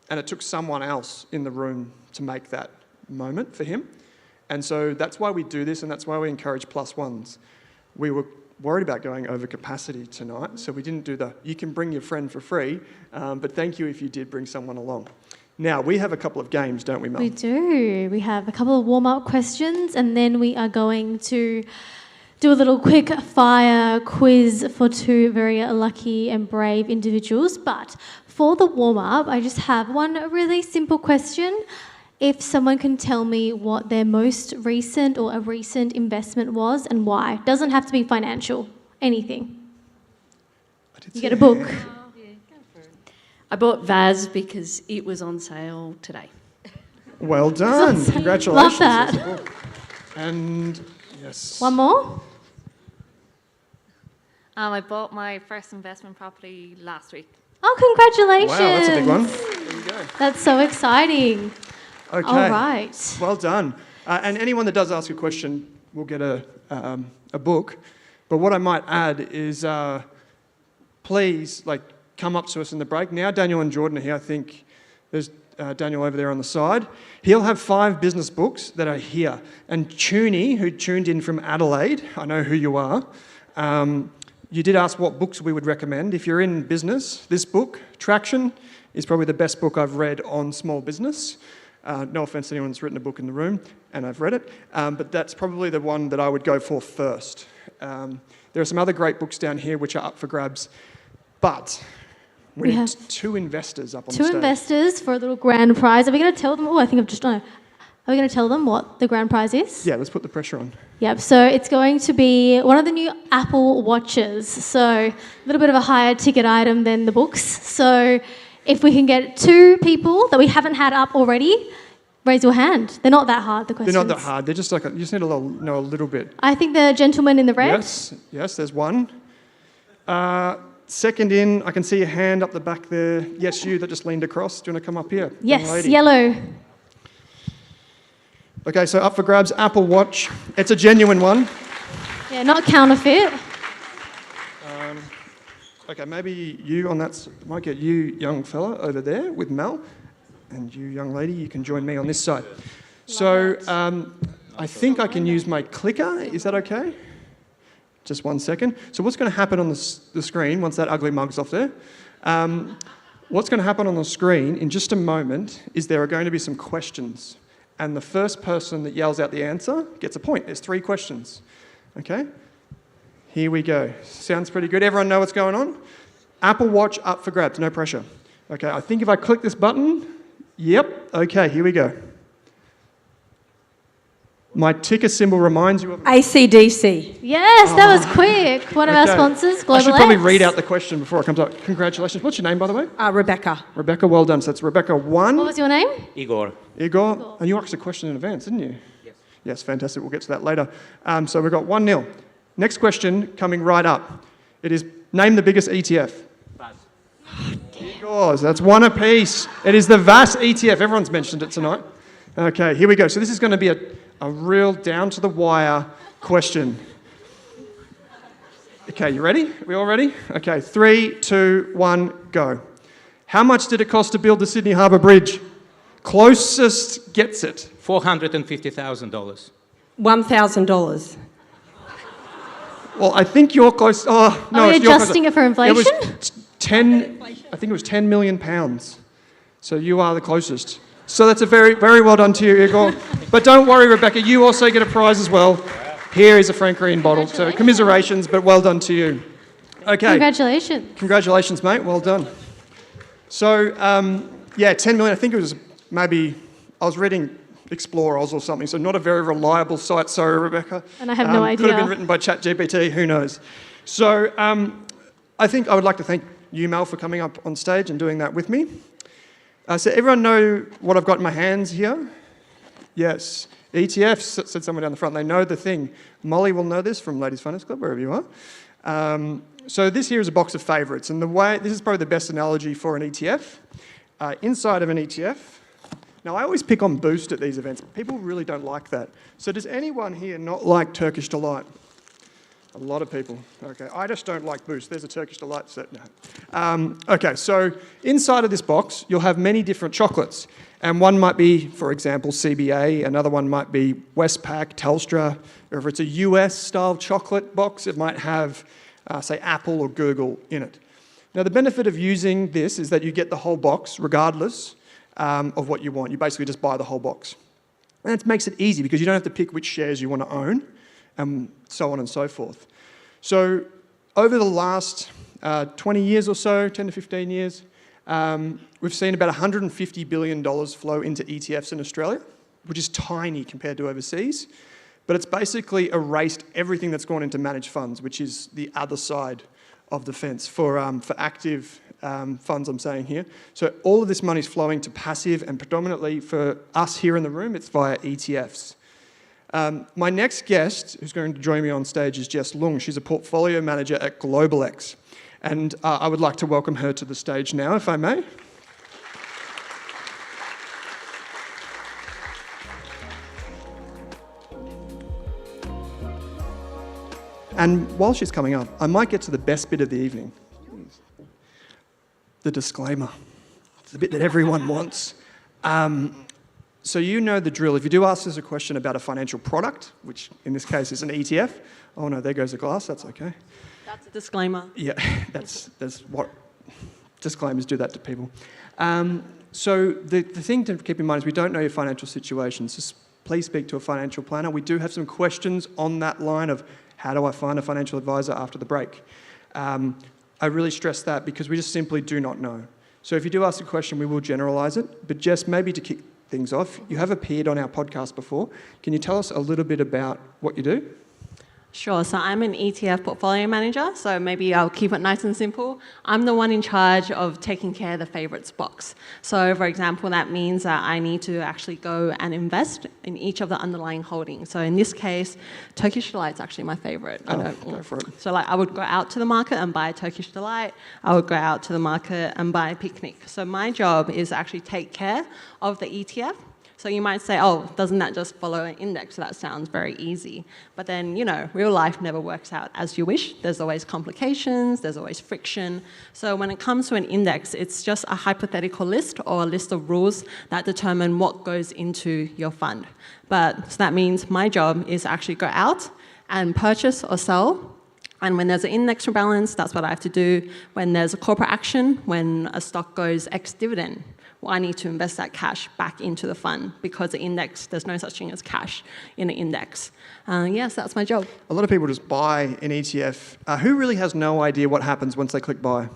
And it took someone else in the room to make that moment for him. And so that's why we do this, and that's why we encourage plus ones. We were worried about going over capacity tonight, so we didn't do you can bring your friend for free, but thank you if you did bring someone along. Now, we have a couple of games, don't we, Mel? We do. We have a couple of warm-up questions, and then we are going to do a little quick fire quiz for two very lucky and brave individuals. But for the warm-up, I just have one really simple question. If someone can tell me what their most recent or a recent investment was and why. Doesn't have to be financial, anything. You get a book. I bought Vaz because it was on sale today. Well done. Congratulations. Love that. And yes. One more. I bought my first investment property last week. Oh, congratulations. Wow, that's a big one. There you go. That's so exciting. Okay. All right. Well done. And anyone that does ask a question will get a book. But what I might add is please, come up to us in the break. Now Daniel and Jordan are here. I think there's Daniel over there on the side. He'll have 5 business books that are here. And Queenie, who tuned in from Adelaide, I know who you are, you did ask what books we would recommend. If you're in business, this book, Traction, is probably the best book I've read on small business. No offence to anyone that's written a book in the room, and I've read it, but that's probably the one that I would go for first. There are some other great books down here which are up for grabs, but we need 2 investors up on the stage. 2 investors for a little grand prize. Are we going to tell them? Oh, I think I've just done it. Are we going to tell them what the grand prize is? Yeah, let's put the pressure on. Yep, so it's going to be one of the new Apple Watches. So a little bit of a higher ticket item than the books. So if we can get 2 people that we haven't had up already, raise your hand. They're not that hard, the questions. They're not that hard. They're just you just need to know a little bit. I think the gentleman in the red. Yes, there's one. Second in, I can see a hand up the back there. Yes, you that just leaned across. Do you want to come up here? Yes, yellow. Okay, so up for grabs, Apple Watch. It's a genuine one. Yeah, not counterfeit. Okay, maybe you on that, might get you, young fella, over there with Mel. And you, young lady, you can join me on this side. So I think I can use my clicker. Is that okay? Just one second. So what's going to happen on the screen once that ugly mug's off there? What's going to happen on the screen in just a moment is there are going to be some questions. And the first person that yells out the answer gets a point. There's 3 questions. Okay? Here we go. Sounds pretty good. Everyone know what's going on? Apple Watch up for grabs. No pressure. Okay, I think if I click this button, yep. Okay, here we go. My ticker symbol reminds you of... AC/DC. Yes, that was quick. One of our sponsors, Global I should probably X. read out the question before it comes up. Congratulations. What's your name, by the way? Rebecca. Rebecca, well done. So it's Rebecca 1. What was your name? Igor. Igor. And you asked a question in advance, didn't you? Yes. Yes, fantastic. We'll get to that later. So we've got 1-0. Next question coming right up. It is, name the biggest ETF. Igor's. That's 1 apiece. It is the VAS ETF. Everyone's mentioned it tonight. Okay, here we go. So this is going to be a real down-to-the-wire question. Okay, you ready? We all ready? Okay, 3, 2, 1, go. How much did it cost to build the Sydney Harbour Bridge? Closest gets it. $450,000. $1,000. Well, I think you're close. Oh, no, Are we it's your adjusting it for inflation? It was 10. I think it was 10 million pounds. So you are the closest. So that's a very, very well done to you, Igor. But don't worry, Rebecca, you also get a prize as well. Here is a Frank Green bottle. So commiserations, but well done to you. Okay. Congratulations. Congratulations, mate. Well done. So, 10 million. I think it was maybe, I was reading Explore Oz or something, so not a very reliable site. Sorry, Rebecca. And I have no idea. Could have been written by ChatGPT, who knows. So I think I would like to thank Mel, for coming up on stage and doing that with me. So everyone know what I've got in my hands here? Yes. ETFs, said someone down the front. They know the thing. Molly will know this from Ladies Finance Club, wherever you are. So this here is a box of favourites. And this is probably the best analogy for an ETF. Inside of an ETF, now I always pick on Boost at these events. People really don't like that. So does anyone here not like Turkish Delight? A lot of people. Okay, I just don't like Boost. There's a Turkish Delight set now. Okay, so inside of this box, you'll have many different chocolates. And one might be, for example, CBA. Another one might be Westpac, Telstra. Or if it's a US-style chocolate box, it might have, say, Apple or Google in it. Now, the benefit of using this is that you get the whole box regardless of what you want. You basically just buy the whole box. And it makes it easy because you don't have to pick which shares you want to own, and so on and so forth. So over the last 20 years or so, 10 to 15 years, we've seen about $150 billion flow into ETFs in Australia, which is tiny compared to overseas. But it's basically erased everything that's gone into managed funds, which is the other side of the fence for active funds, I'm saying here. So all of this money is flowing to passive, and predominantly for us here in the room, it's via ETFs. My next guest, who's going to join me on stage, is Jess Lung. She's a portfolio manager at GlobalX. And I would like to welcome her to the stage now, if I may. And while she's coming up, I might get to the best bit of the evening. The disclaimer. It's the bit that everyone wants. So you know the drill. If you do ask us a question about a financial product, which in this case is an ETF, oh no, there goes a glass, that's okay. That's a disclaimer. Yeah, that's what disclaimers do that to people. So the thing to keep in mind is we don't know your financial situation, so please speak to a financial planner. We do have some questions on that line of how do I find a financial advisor after the break. I really stress that because we just simply do not know. So if you do ask a question, we will generalise it, but Jess, maybe to kick things off, you have appeared on our podcast before. Can you tell us a little bit about what you do? Sure. So I'm an ETF portfolio manager, so maybe I'll keep it nice and simple. I'm the one in charge of taking care of the favourites box. So, for example, that means that I need to actually go and invest in each of the underlying holdings. So in this case, Turkish Delight's actually my favourite. Go for it. So I would go out to the market and buy Turkish Delight. I would go out to the market and buy Picnic. So my job is to actually take care of the ETF. So you might say, oh, doesn't that just follow an index? That sounds very easy. But then, real life never works out as you wish. There's always complications, there's always friction. So when it comes to an index, it's just a hypothetical list or a list of rules that determine what goes into your fund. So that means my job is to actually go out and purchase or sell. And when there's an index rebalance, that's what I have to do. When there's a corporate action, when a stock goes ex-dividend, I need to invest that cash back into the fund because the index, there's no such thing as cash in an index. Yes, that's my job. A lot of people just buy an ETF. Who really has no idea what happens once they click buy?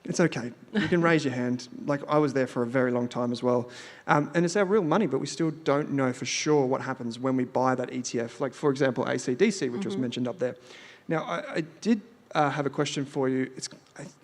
It's okay. You can raise your hand. Like, I was there for a very long time as well. And it's our real money, but we still don't know for sure what happens when we buy that ETF. Like, for example, ACDC, which was mentioned up there. Now, I did have a question for you. It's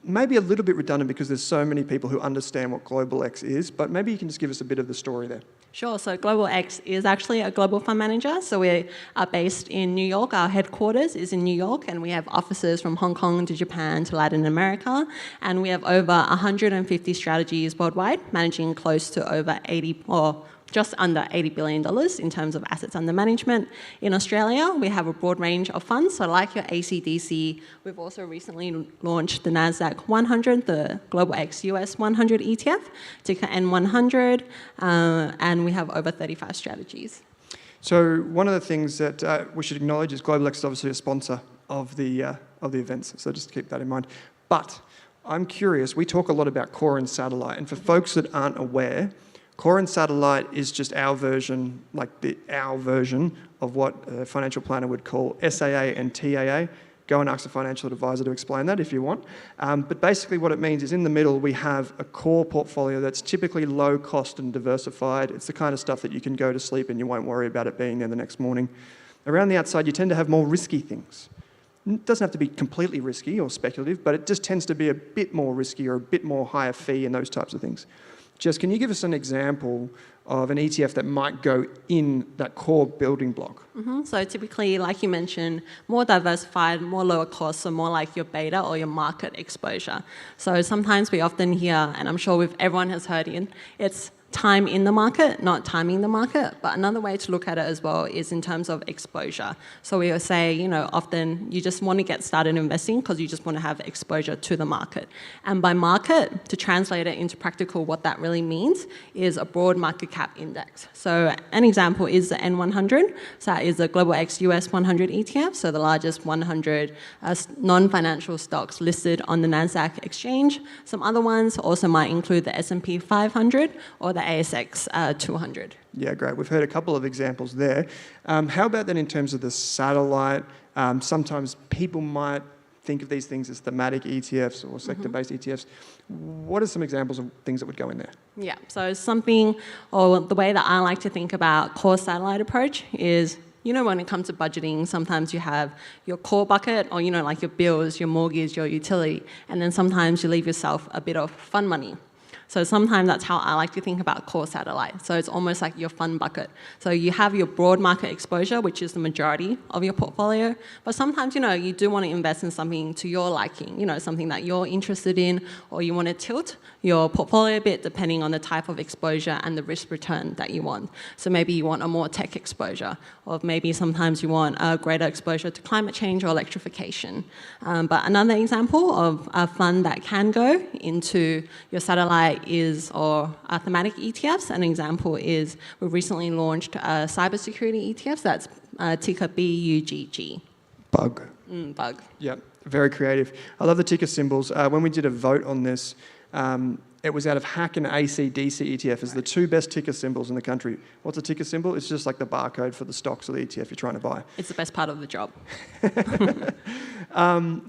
maybe a little bit redundant because there's so many people who understand what GlobalX is, but maybe you can just give us a bit of the story there. Sure. So GlobalX is actually a global fund manager. So we are based in New York. Our headquarters is in New York, and we have offices from Hong Kong to Japan to Latin America. And we have over 150 strategies worldwide, managing close to over 80 or just under $80 billion in terms of assets under management. In Australia, we have a broad range of funds. So like your ACDC, we've also recently launched the NASDAQ 100, the GlobalX US 100 ETF, ticker N100, and we have over 35 strategies. So one of the things that we should acknowledge is GlobalX is obviously a sponsor of the events, so just keep that in mind. But I'm curious, we talk a lot about core and satellite, and for folks that aren't aware, core and satellite is just our version, our version of what a financial planner would call SAA and TAA. Go and ask a financial advisor to explain that if you want. But basically what it means is in the middle we have a core portfolio that's typically low cost and diversified. It's the kind of stuff that you can go to sleep and you won't worry about it being there the next morning. Around the outside you tend to have more risky things. It doesn't have to be completely risky or speculative, but it just tends to be a bit more risky or a bit more higher fee and those types of things. Jess, can you give us an example of an ETF that might go in that core building block? So typically, like you mentioned, more diversified, more lower cost, so more like your beta or your market exposure. So sometimes we often hear, and I'm sure everyone has heard it, it's time in the market, not timing the market. But another way to look at it as well is in terms of exposure. So we will say, often you just want to get started investing because you just want to have exposure to the market. And by market, to translate it into practical, what that really means is a broad market cap index. So an example is the N100. So that is the Global X US 100 ETF, so the largest 100 non-financial stocks listed on the NASDAQ exchange. Some other ones also might include the S&P 500 or the ASX 200. Yeah, great. We've heard a couple of examples there. How about then in terms of the satellite? Sometimes people might think of these things as thematic ETFs or sector-based ETFs. What are some examples of things that would go in there? Yeah, so something, or the way that I like to think about core satellite approach is, when it comes to budgeting, sometimes you have your core bucket or, like your bills, your mortgage, your utility, and then sometimes you leave yourself a bit of fun money. So sometimes that's how I like to think about core satellite. So it's almost like your fund bucket. So you have your broad market exposure, which is the majority of your portfolio. But sometimes, you do want to invest in something to your liking, something that you're interested in, or you want to tilt your portfolio a bit depending on the type of exposure and the risk return that you want. So maybe you want a more tech exposure, or maybe sometimes you want a greater exposure to climate change or electrification. But another example of a fund that can go into your satellite or thematic ETFs. An example is we recently launched a cybersecurity ETF, that's ticker BUGG. Bug. Bug. Yeah, very creative. I love the ticker symbols. When we did a vote on this, it was out of Hack and ACDC ETF as the two best ticker symbols in the country. What's a ticker symbol? It's just like the barcode for the stocks or the ETF you're trying to buy. It's the best part of the job.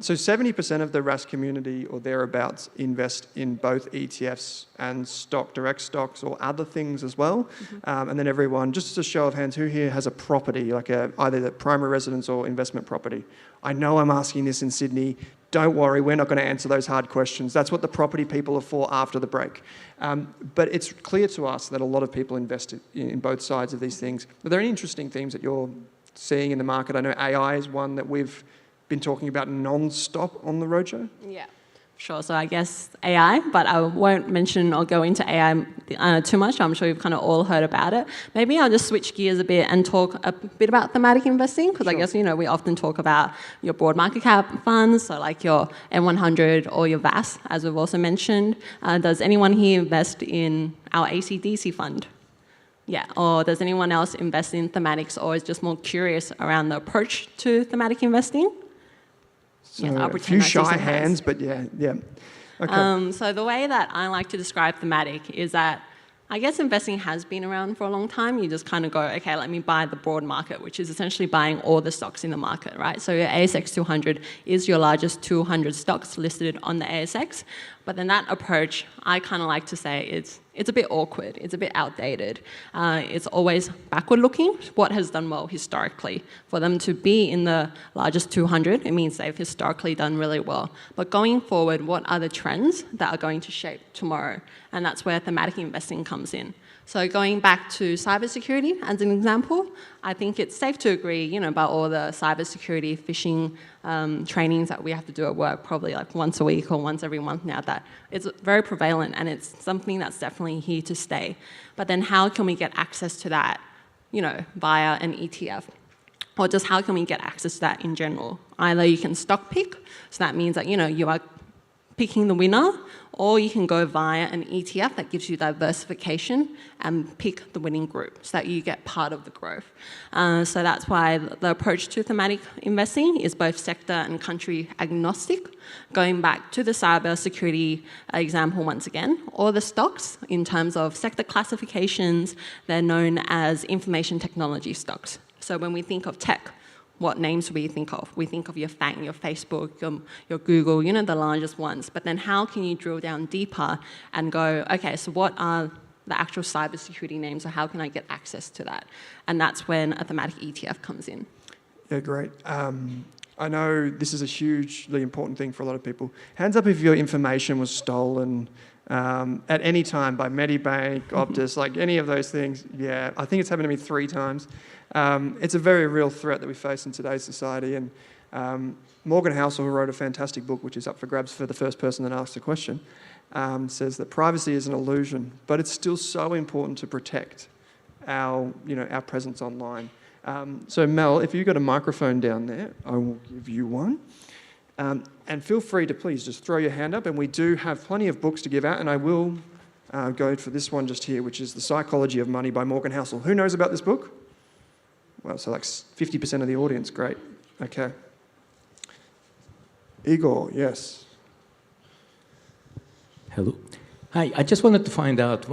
So 70% of the Rask community or thereabouts invest in both ETFs and direct stocks or other things as well. And then everyone, just a show of hands, who here has a property, like either the primary residence or investment property? I know I'm asking this in Sydney. Don't worry, we're not going to answer those hard questions. That's what the property people are for after the break. But it's clear to us that a lot of people invest in both sides of these things. Are there any interesting themes that you're seeing in the market? I know AI is one that we've been talking about non-stop on the Roadshow. Yeah. Sure, so I guess AI, but I won't mention or go into AI too much. I'm sure you've kind of all heard about it. Maybe I'll just switch gears a bit and talk a bit about thematic investing, because I guess, we often talk about your broad market cap funds, so like your N100 or your VAS, as we've also mentioned. Does anyone here invest in our ACDC fund? Yeah, or does anyone else invest in thematics or is just more curious around the approach to thematic investing? So a few shy hands, but yeah. Okay. So the way that I like to describe thematic is that I guess investing has been around for a long time. You just kind of go, okay, let me buy the broad market, which is essentially buying all the stocks in the market, right? So your ASX 200 is your largest 200 stocks listed on the ASX. But then that approach, I kind of like to say it's a bit awkward. It's a bit outdated. It's always backward looking. What has done well historically? For them to be in the largest 200, it means they've historically done really well. But going forward, what are the trends that are going to shape tomorrow? And that's where thematic investing comes in. So going back to cybersecurity as an example, I think it's safe to agree, about all the cybersecurity phishing trainings that we have to do at work, probably like once a week or once every month now, that it's very prevalent and it's something that's definitely here to stay. But then how can we get access to that, via an ETF? Or just how can we get access to that in general? Either you can stock pick, so that means that, you are picking the winner, or you can go via an ETF that gives you diversification and pick the winning group so that you get part of the growth. So that's why the approach to thematic investing is both sector and country agnostic. Going back to the cybersecurity example once again, all the stocks in terms of sector classifications, they're known as information technology stocks. So when we think of tech, what names do we think of? We think of your FANG, your Facebook, your Google, the largest ones. But then how can you drill down deeper and go, okay, so what are the actual cybersecurity names, or how can I get access to that? And that's when a thematic ETF comes in. Yeah, great. I know this is a hugely important thing for a lot of people. Hands up if your information was stolen at any time by Medibank, Optus, like any of those things. Yeah, I think it's happened to me 3 times. It's a very real threat that we face in today's society. And Morgan Housel, who wrote a fantastic book, which is up for grabs for the first person that asks the question, says that privacy is an illusion, but it's still so important to protect our presence online. So Mel, if you've got a microphone down there, I will give you one. And feel free to please just throw your hand up, and we do have plenty of books to give out, and I will go for this one just here, which is The Psychology of Money by Morgan Housel. Who knows about this book? Well, so like 50% of the audience, great. Okay. Igor, yes. Hello. Hi, I just wanted to find out,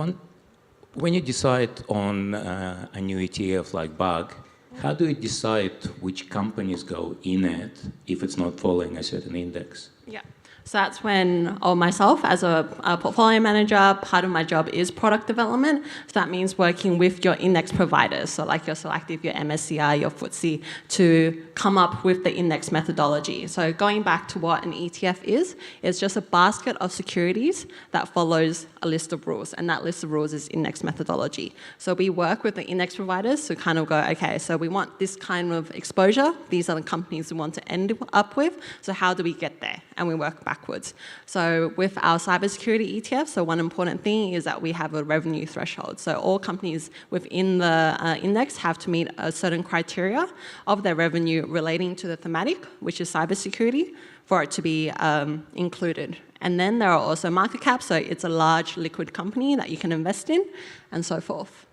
when you decide on a new ETF like BUG, how do you decide which companies go in it if it's not following a certain index? Yeah. So that's when, or myself as a portfolio manager, part of my job is product development. So that means working with your index providers, so like your Selective, your MSCI, your FTSE, to come up with the index methodology. So going back to what an ETF is, it's just a basket of securities that follows a list of rules, and that list of rules is index methodology. So we work with the index providers to kind of go, okay, so we want this kind of exposure. These are the companies we want to end up with. So how do we get there? And we work backwards. So with our cybersecurity ETF, so one important thing is that we have a revenue threshold. So all companies within the index have to meet a certain criteria of their revenue relating to the thematic, which is cybersecurity, for it to be included. And then there are also market caps, so it's a large liquid company that you can invest in, and so forth.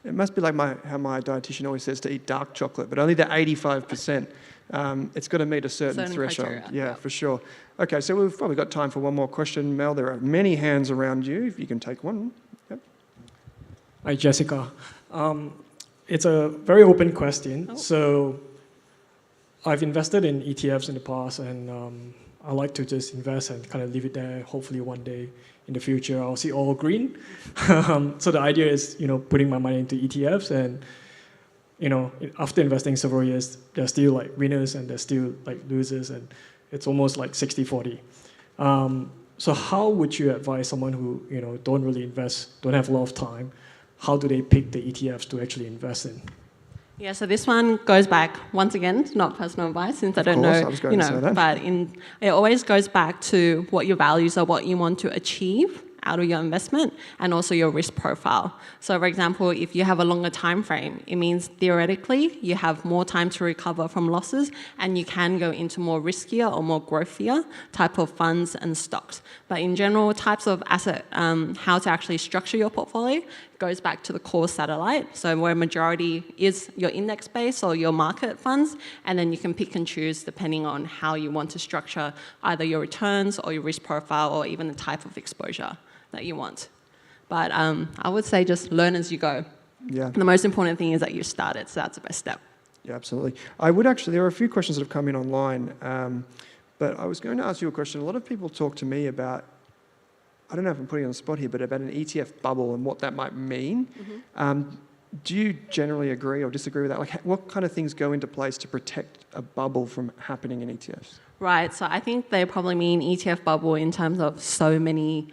It must be like how my dietitian always says to eat dark chocolate, but only the 85%. It's got to meet a certain threshold. Criteria, yeah, for sure. Okay, so we've probably got time for one more question. Mel, there are many hands around you, if you can take one. Yep. Hi, Jessica. It's a very open question. Oh. So I've invested in ETFs in the past, and I like to just invest and kind of leave it there. Hopefully one day in the future I'll see all green. So the idea is, putting my money into ETFs, and after investing several years, there's still like winners and there's still like losers, and it's almost like 60-40. So how would you advise someone who don't really invest, don't have a lot of time? How do they pick the ETFs to actually invest in? Yeah, so this one goes back, once again, not personal advice, since I don't know, but it always goes back to what your values are, what you want to achieve out of your investment, and also your risk profile. So for example, if you have a longer time frame, it means theoretically you have more time to recover from losses, and you can go into more riskier or more growthier type of funds and stocks. But in general, types of asset, how to actually structure your portfolio goes back to the core satellite. So where majority is your index base or your market funds, and then you can pick and choose depending on how you want to structure either your returns or your risk profile, or even the type of exposure that you want. But I would say just learn as you go. Yeah. And the most important thing is that you started, so that's the best step. Yeah, absolutely. I would actually, there are a few questions that have come in online, but I was going to ask you a question. A lot of people talk to me about, I don't know if I'm putting you on the spot here, but about an ETF bubble and what that might mean. Mm-hmm. Do you generally agree or disagree with that? Like, what kind of things go into place to protect a bubble from happening in ETFs? Right, so I think they probably mean ETF bubble in terms of so many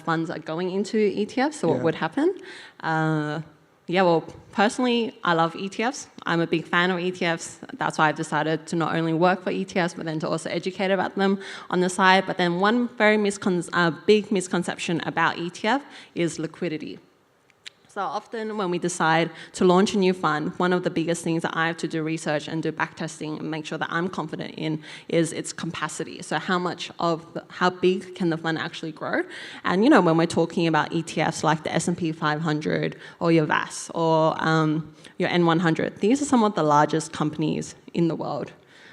funds are going into ETFs, so what would happen? Well, personally, I love ETFs. I'm a big fan of ETFs. That's why I've decided to not only work for ETFs, but then to also educate about them on the side. But then one very big misconception about ETF is liquidity. So often when we decide to launch a new fund, one of the biggest things that I have to do research and do backtesting and make sure that I'm confident in is its capacity. So how big can the fund actually grow? And when we're talking about ETFs like the S&P 500 or your VAS or your N100, these are some of the largest companies in the world.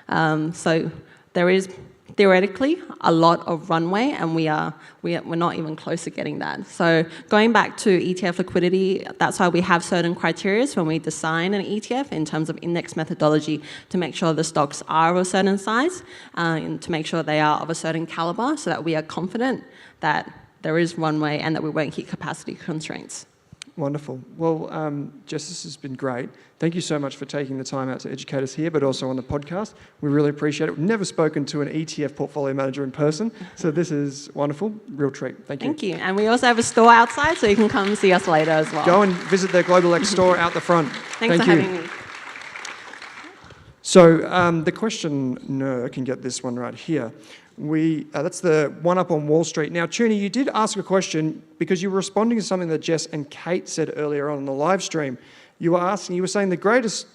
So there is theoretically a lot of runway, and we're not even close to getting that. So going back to ETF liquidity, that's why we have certain criteria when we design an ETF in terms of index methodology to make sure the stocks are of a certain size and to make sure they are of a certain caliber, so that we are confident that there is runway and that we won't hit capacity constraints. Wonderful. Well, Jess, this has been great. Thank you so much for taking the time out to educate us here, but also on the podcast. We really appreciate it. We've never spoken to an ETF portfolio manager in person, so this is wonderful. Real treat. Thank you. Thank you. And we also have a store outside, so you can come see us later as well. Go and visit the Global X store out the front. Thanks for having me. So the question, no, I can get this one right here. That's the one up on Wall Street. Now, Queenie, you did ask a question because you were responding to something that Jess and Kate said earlier on in the live stream. You were saying the greatest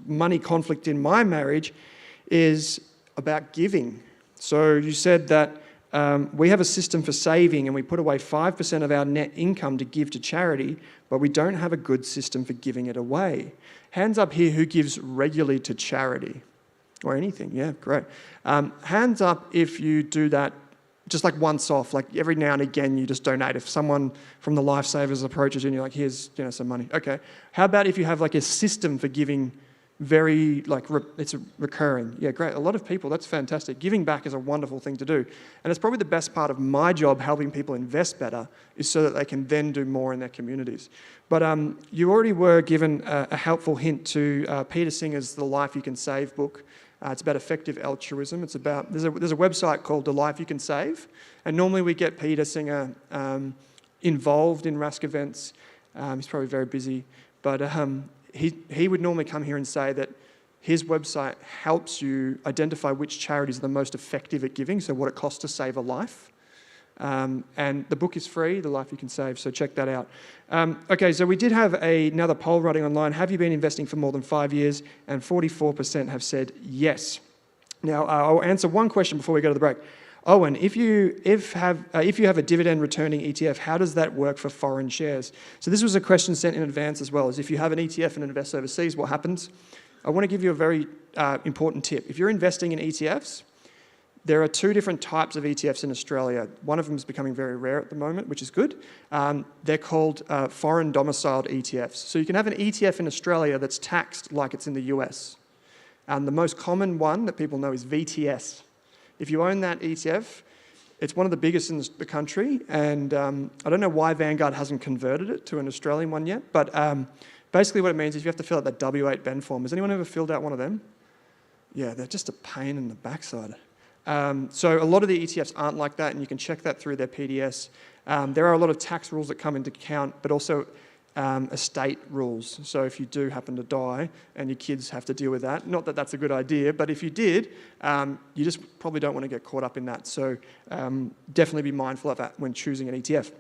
money conflict in my marriage is about giving. So you said that we have a system for saving and we put away 5% of our net income to give to charity, but we don't have a good system for giving it away. Hands up here who gives regularly to charity. Or anything, yeah, great. Hands up if you do that just like once off, like every now and again you just donate. If someone from the Lifesavers approaches you and you're like, here's some money. Okay. How about if you have like a system for giving very, it's recurring? Yeah, great. A lot of people, that's fantastic. Giving back is a wonderful thing to do. And it's probably the best part of my job, helping people invest better, is so that they can then do more in their communities. But you already were given a helpful hint to Peter Singer's The Life You Can Save book. It's about effective altruism. It's about there's a website called The Life You Can Save, and normally we get Peter Singer involved in Rask events. He's probably very busy, but he would normally come here and say that his website helps you identify which charities are the most effective at giving, so what it costs to save a life. And the book is free, The Life You Can Save, so check that out. Okay, so we did have another poll running online. Have you been investing for more than 5 years? And 44% have said yes. Now, I'll answer one question before we go to the break. Owen, if you have a dividend returning ETF, how does that work for foreign shares? So this was a question sent in advance as well, as if you have an ETF and invest overseas, what happens? I want to give you a very important tip. If you're investing in ETFs, there are two different types of ETFs in Australia. One of them is becoming very rare at the moment, which is good. They're called foreign domiciled ETFs. So you can have an ETF in Australia that's taxed like it's in the US. And the most common one that people know is VTS. If you own that ETF, it's one of the biggest in the country. And I don't know why Vanguard hasn't converted it to an Australian one yet. But basically what it means is you have to fill out that W8 Ben form. Has anyone ever filled out one of them? Yeah, they're just a pain in the backside. So a lot of the ETFs aren't like that, and you can check that through their PDS. There are a lot of tax rules that come into account, but also estate rules. So if you do happen to die and your kids have to deal with that, not that that's a good idea, but if you did, you just probably don't want to get caught up in that. So definitely be mindful of that when choosing an ETF.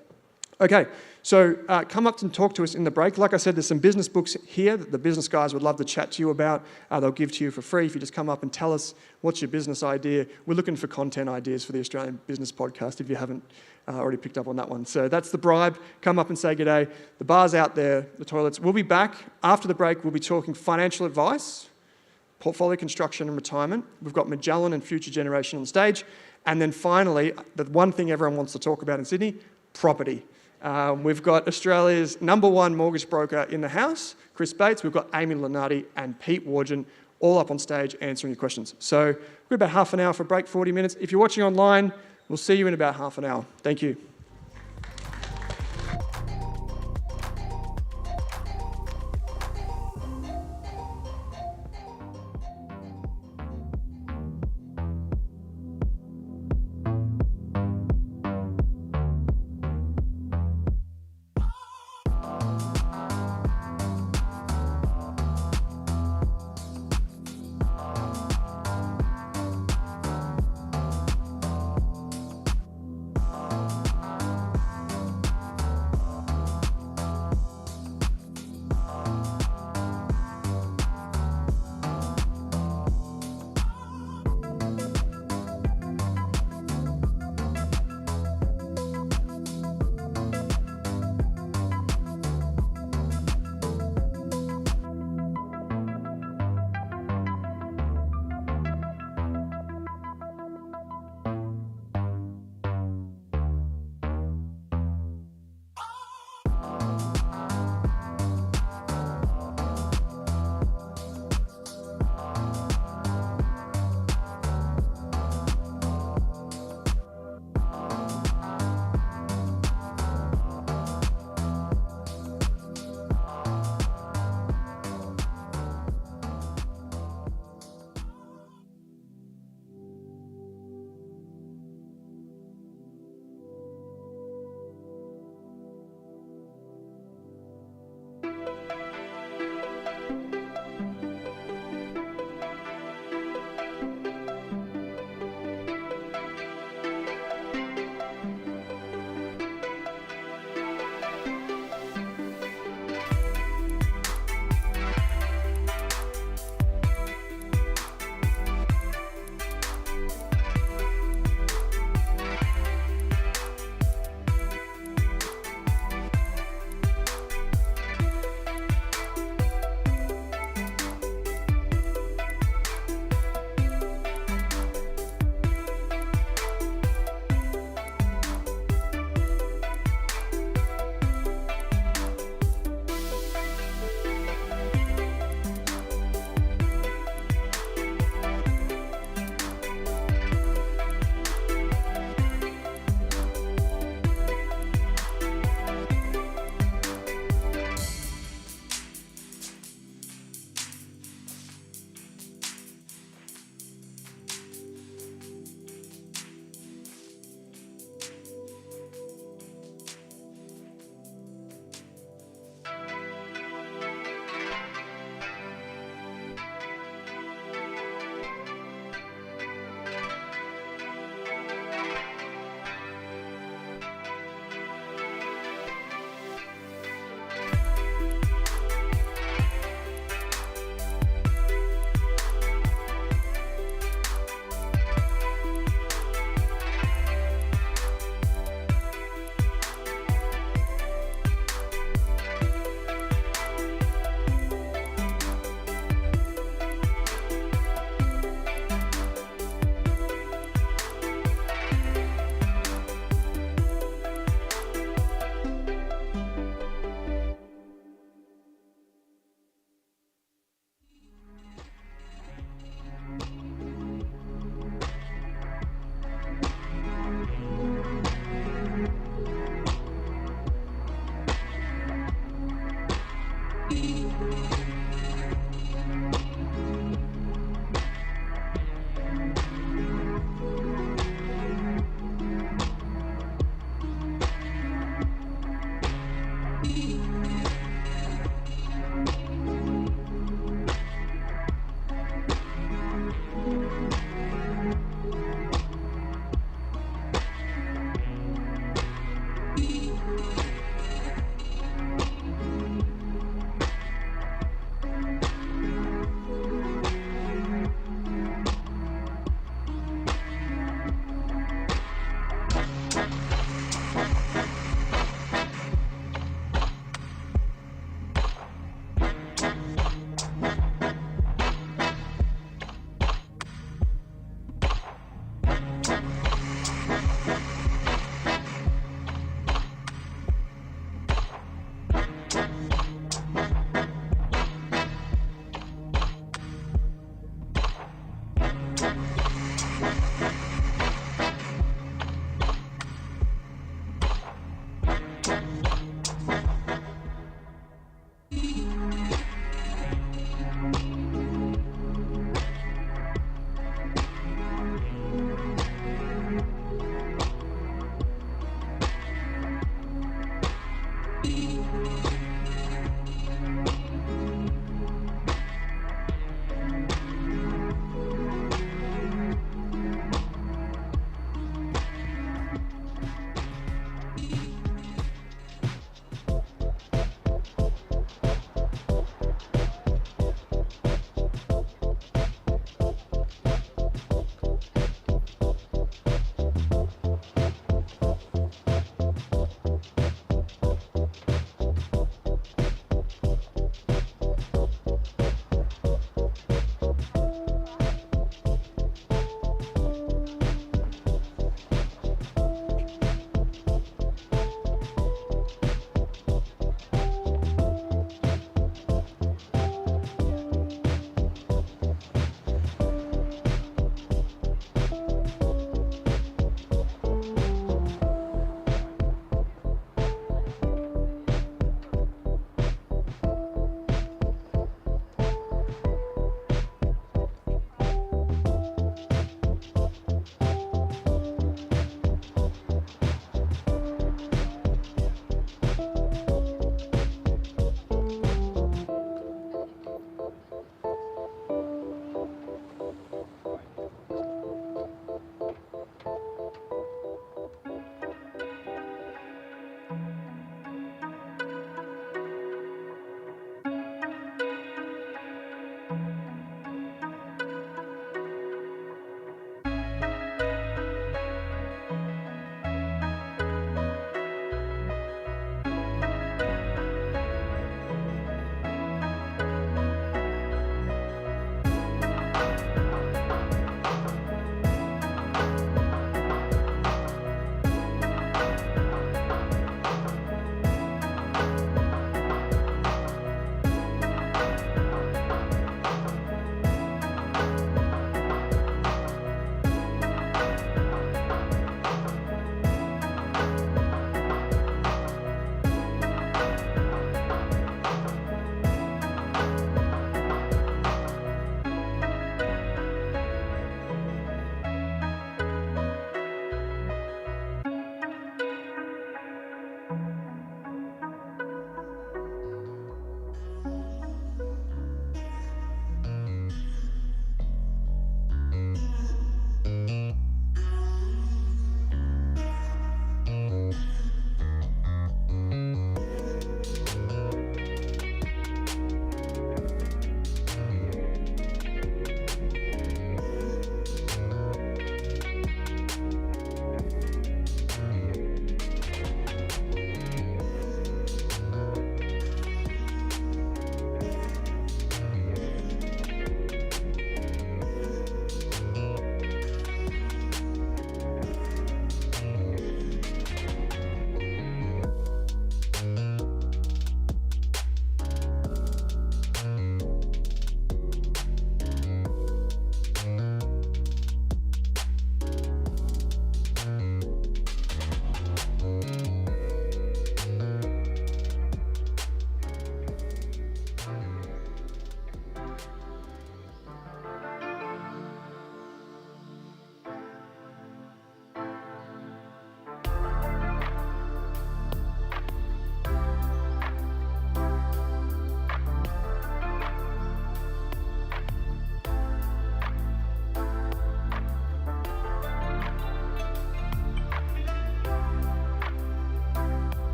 Okay, so come up and talk to us in the break. Like I said, there's some business books here that the business guys would love to chat to you about. They'll give to you for free if you just come up and tell us what's your business idea. We're looking for content ideas for the Australian Business Podcast if you haven't already picked up on that one. So that's the bribe. Come up and say g'day. The bar's out there, the toilets. We'll be back. After the break, we'll be talking financial advice, portfolio construction and retirement. We've got Magellan and Future Generation on stage. And then finally, the one thing everyone wants to talk about in Sydney, property. We've got Australia's #1 mortgage broker in the house, Chris Bates. We've got Amy Lunardi and Pete Wargent all up on stage answering your questions. So we've got about half an hour for a break, 40 minutes. If you're watching online, we'll see you in about half an hour. Thank you.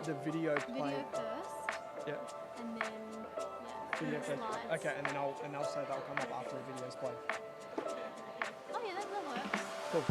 the video play. Video first. Yeah. And then Video the first. slides. Okay, and then they'll say they'll come up after the video's play. Oh yeah, that works. Cool.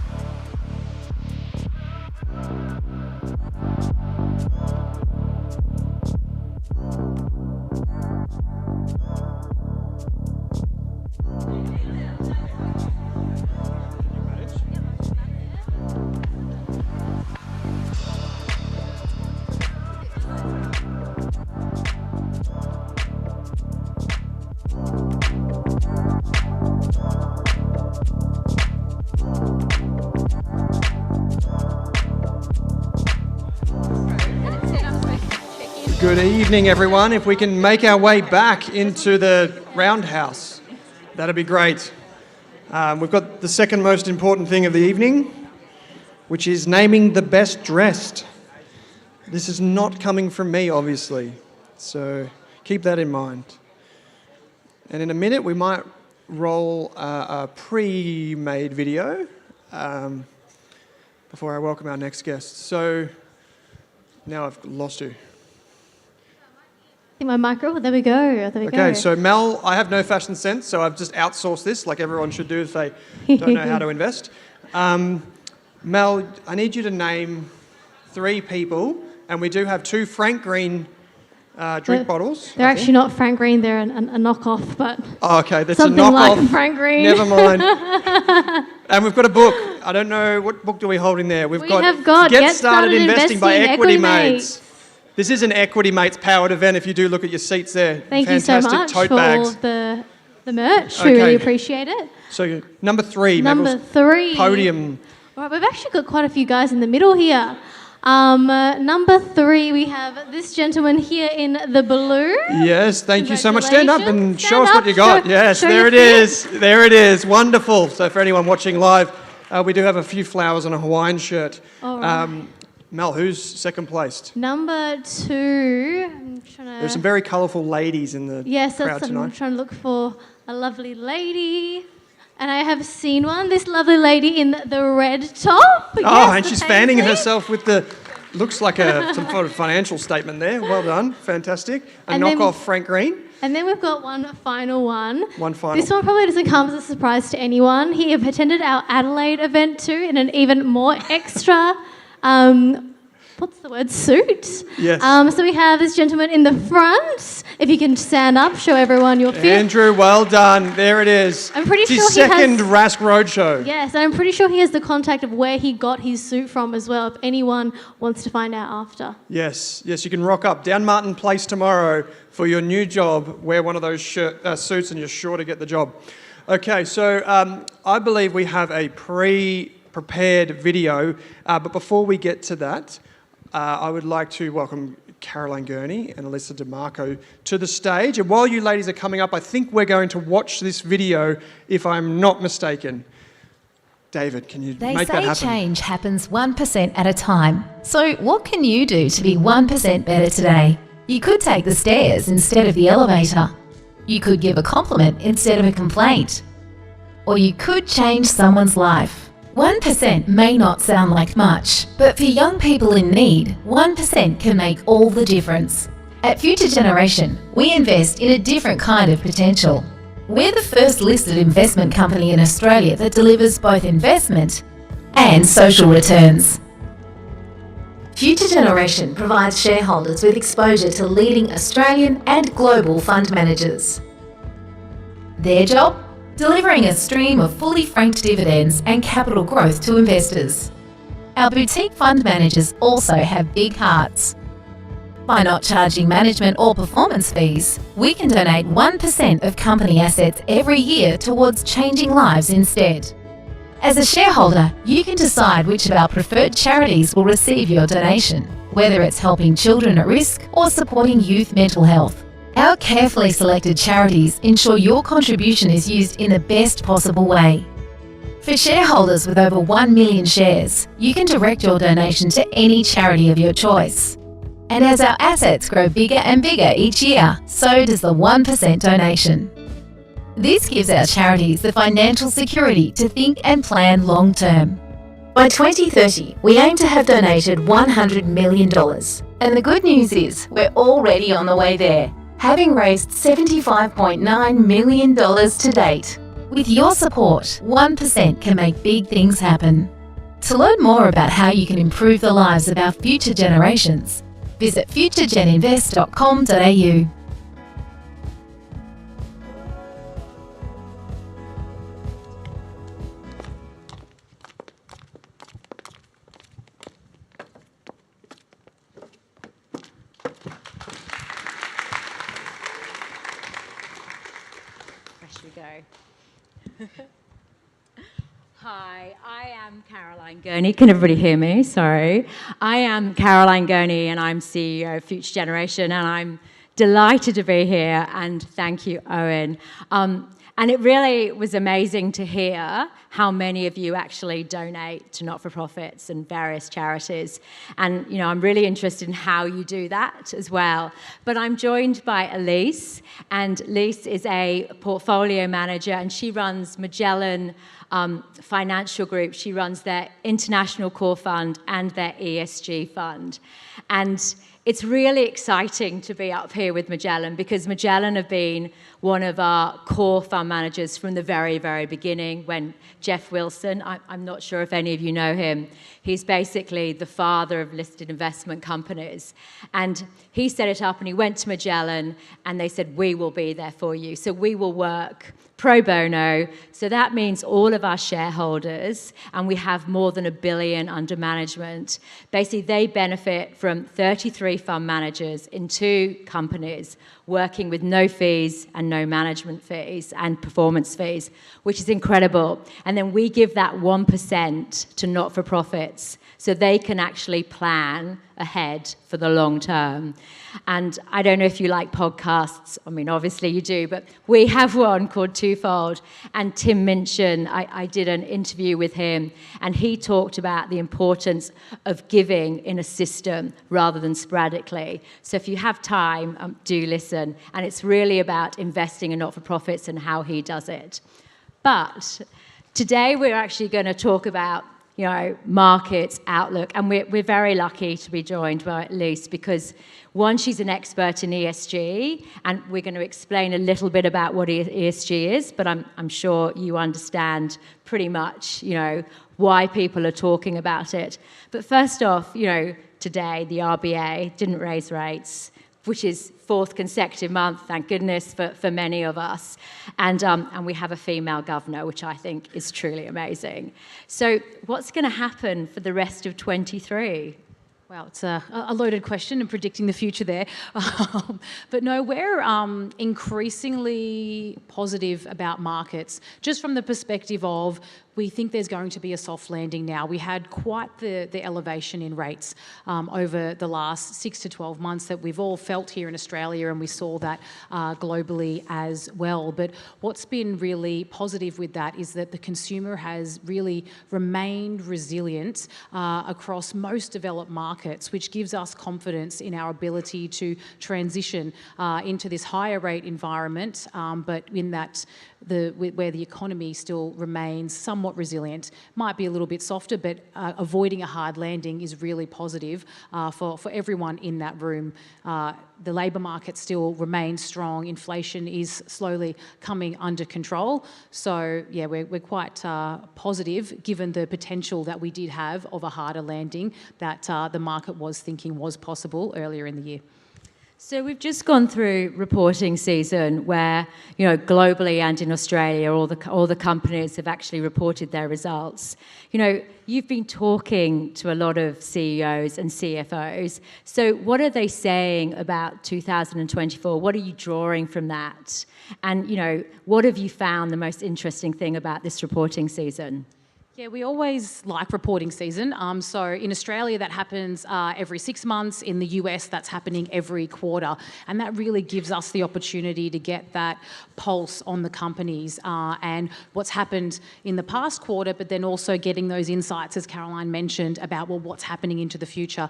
Good evening, everyone. If we can make our way back into the roundhouse, that'd be great. We've got the second most important thing of the evening, which is naming the best dressed. This is not coming from me, obviously, so keep that in mind. And in a minute, we might roll a pre-made video before I welcome our next guest. So now I've lost you. My micro, there we go. Okay, so Mel, I have no fashion sense, so I've just outsourced this like everyone should do if they don't know how to invest. Mel, I need you to name 3 people, and we do have 2 Frank Green drink bottles. They're actually not Frank Green, they're a knockoff, but oh, okay, that's something a knockoff. like Frank Green. Never mind. And we've got a book. I don't know, what book do we hold in there? We have got Get Started Investing by Equity Mates. This is an Equity Mates powered event if you do look at your seats there. Thank you so much tote for bags. the merch. We really appreciate it. So number 3. Number 3. Podium. All right, we've actually got quite a few guys in the middle here. Number 3, we have this gentleman here in the blue. Yes, thank you so much. Stand up and show us up, what you got. Yes, show there your it is. There it is. Wonderful. So for anyone watching live, we do have a few flowers on a Hawaiian shirt. All right. Mel, who's second placed? Number 2. I'm trying to... There's some very colourful ladies in the crowd tonight. I'm trying to look for a lovely lady. And I have seen one, this lovely lady in the red top. Oh, Yes, and the she's fanning paisley. herself with the... Looks like some sort of financial statement there. Well done. Fantastic. A And then knockoff Frank Green. And then we've got one final one. One final. This one probably doesn't come as a surprise to anyone. He attended our Adelaide event too in an even more extra... what's the word? Suit. Yes. So we have this gentleman in the front. If you can stand up, show everyone your fit. Andrew, well done. There it is. I'm pretty it's sure his he has- second Rask Roadshow. Yes, and I'm pretty sure he has the contact of where he got his suit from as well, if anyone wants to find out after. Yes, you can rock up down Martin Place tomorrow for your new job. Wear one of those suits and you're sure to get the job. Okay, so I believe we have a pre-prepared video, but before we get to that, I would like to welcome Caroline Gurney and Alyssa DeMarco to the stage. And while you ladies are coming up, I think we're going to watch this video, if I'm not mistaken. David, can you make that happen? They say change happens 1% at a time. So what can you do to be 1% better today? You could take the stairs instead of the elevator. You could give a compliment instead of a complaint. Or you could change someone's life. 1% may not sound like much, but for young people in need, 1% can make all the difference. At Future Generation, we invest in a different kind of potential. We're the first listed investment company in Australia that delivers both investment and social returns. Future Generation provides shareholders with exposure to leading Australian and global fund managers. Their job? Delivering a stream of fully franked dividends and capital growth to investors. Our boutique fund managers also have big hearts. By not charging management or performance fees, we can donate 1% of company assets every year towards changing lives instead. As a shareholder, you can decide which of our preferred charities will receive your donation, whether it's helping children at risk or supporting youth mental health. Our carefully selected charities ensure your contribution is used in the best possible way. For shareholders with over 1 million shares, you can direct your donation to any charity of your choice. And as our assets grow bigger and bigger each year, so does the 1% donation. This gives our charities the financial security to think and plan long term. By 2030, we aim to have donated $100 million. And the good news is, we're already on the way there, having raised $75.9 million to date. With your support, 1% can make big things happen. To learn more about how you can improve the lives of our future generations, visit futuregeninvest.com.au. Hi, I am Caroline Gurney. Can everybody hear me? Sorry. I am Caroline Gurney and I'm CEO of Future Generation, and I'm delighted to be here, and thank you, Owen. And it really was amazing to hear how many of you actually donate to not-for-profits and various charities. And, you know, I'm really interested in how you do that as well. But I'm joined by Elise, and Elise is a portfolio manager, and she runs Magellan Financial Group. She runs their International Core Fund and their ESG fund. And it's really exciting to be up here with Magellan, because Magellan have been one of our core fund managers from the very, very beginning, when Jeff Wilson, I'm not sure if any of you know him, he's basically the father of listed investment companies. And he set it up and he went to Magellan and they said, we will be there for you. So we will work pro bono. So that means all of our shareholders, and we have more than $1 billion under management. Basically, they benefit from 33 fund managers in 2 companies working with no fees and no management fees and performance fees, which is incredible. And then we give that 1% to not-for-profits so they can actually plan ahead for the long term. And I don't know if you like podcasts. I mean, obviously you do, but we have one called Twofold. And Tim Minchin, I did an interview with him, and he talked about the importance of giving in a system rather than sporadically. So if you have time, do listen. And it's really about investing in not-for-profits and how he does it. But today we're actually going to talk about, you know, markets, outlook, and we're very lucky to be joined by Elise, because one, she's an expert in ESG, and we're going to explain a little bit about what ESG is, but I'm sure you understand pretty much, you know, why people are talking about it. But first off, you know, today the RBA didn't raise rates, which is 4th consecutive month, thank goodness, for many of us. And we have a female governor, which I think is truly amazing. So what's going to happen for the rest of 23? Well, it's a loaded question and predicting the future there. But no, we're increasingly positive about markets, just from the perspective of we think there's going to be a soft landing now. We had quite the elevation in rates over the last 6 to 12 months that we've all felt here in Australia, and we saw that globally as well. But what's been really positive with that is that the consumer has really remained resilient across most developed markets, which gives us confidence in our ability to transition into this higher rate environment, but in that where the economy still remains somewhat resilient. Might be a little bit softer, but avoiding a hard landing is really positive for everyone in that room. The labour market still remains strong. Inflation is slowly coming under control. So, yeah, we're quite positive, given the potential that we did have of a harder landing that the market was thinking was possible earlier in the year. So we've just gone through reporting season where, you know, globally and in Australia, all the companies have actually reported their results. You know, you've been talking to a lot of CEOs and CFOs. So what are they saying about 2024? What are you drawing from that? And, you know, what have you found the most interesting thing about this reporting season? Yeah, we always like reporting season. So in Australia, that happens every 6 months. In the US, that's happening every quarter. And that really gives us the opportunity to get that pulse on the companies and what's happened in the past quarter, but then also getting those insights, as Caroline mentioned, about, well, what's happening into the future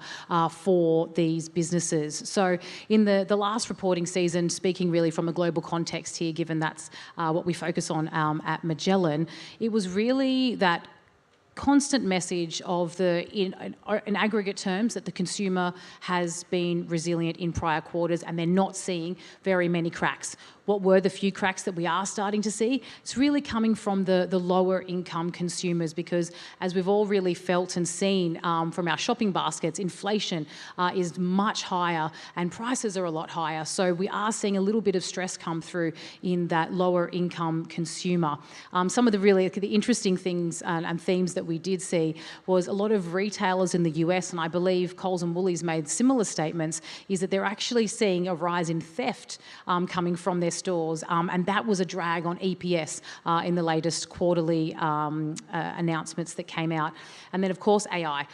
for these businesses. So in the last reporting season, speaking really from a global context here, given that's what we focus on at Magellan, it was really that constant message of in aggregate terms, that the consumer has been resilient in prior quarters and they're not seeing very many cracks. What were the few cracks that we are starting to see? It's really coming from the lower income consumers, because as we've all really felt and seen from our shopping baskets, inflation is much higher and prices are a lot higher. So we are seeing a little bit of stress come through in that lower income consumer. Some of the interesting things and themes that we did see was a lot of retailers in the US, and I believe Coles and Woolies made similar statements, is that they're actually seeing a rise in theft coming from their stores, and that was a drag on EPS in the latest quarterly announcements that came out. And then, of course, AI,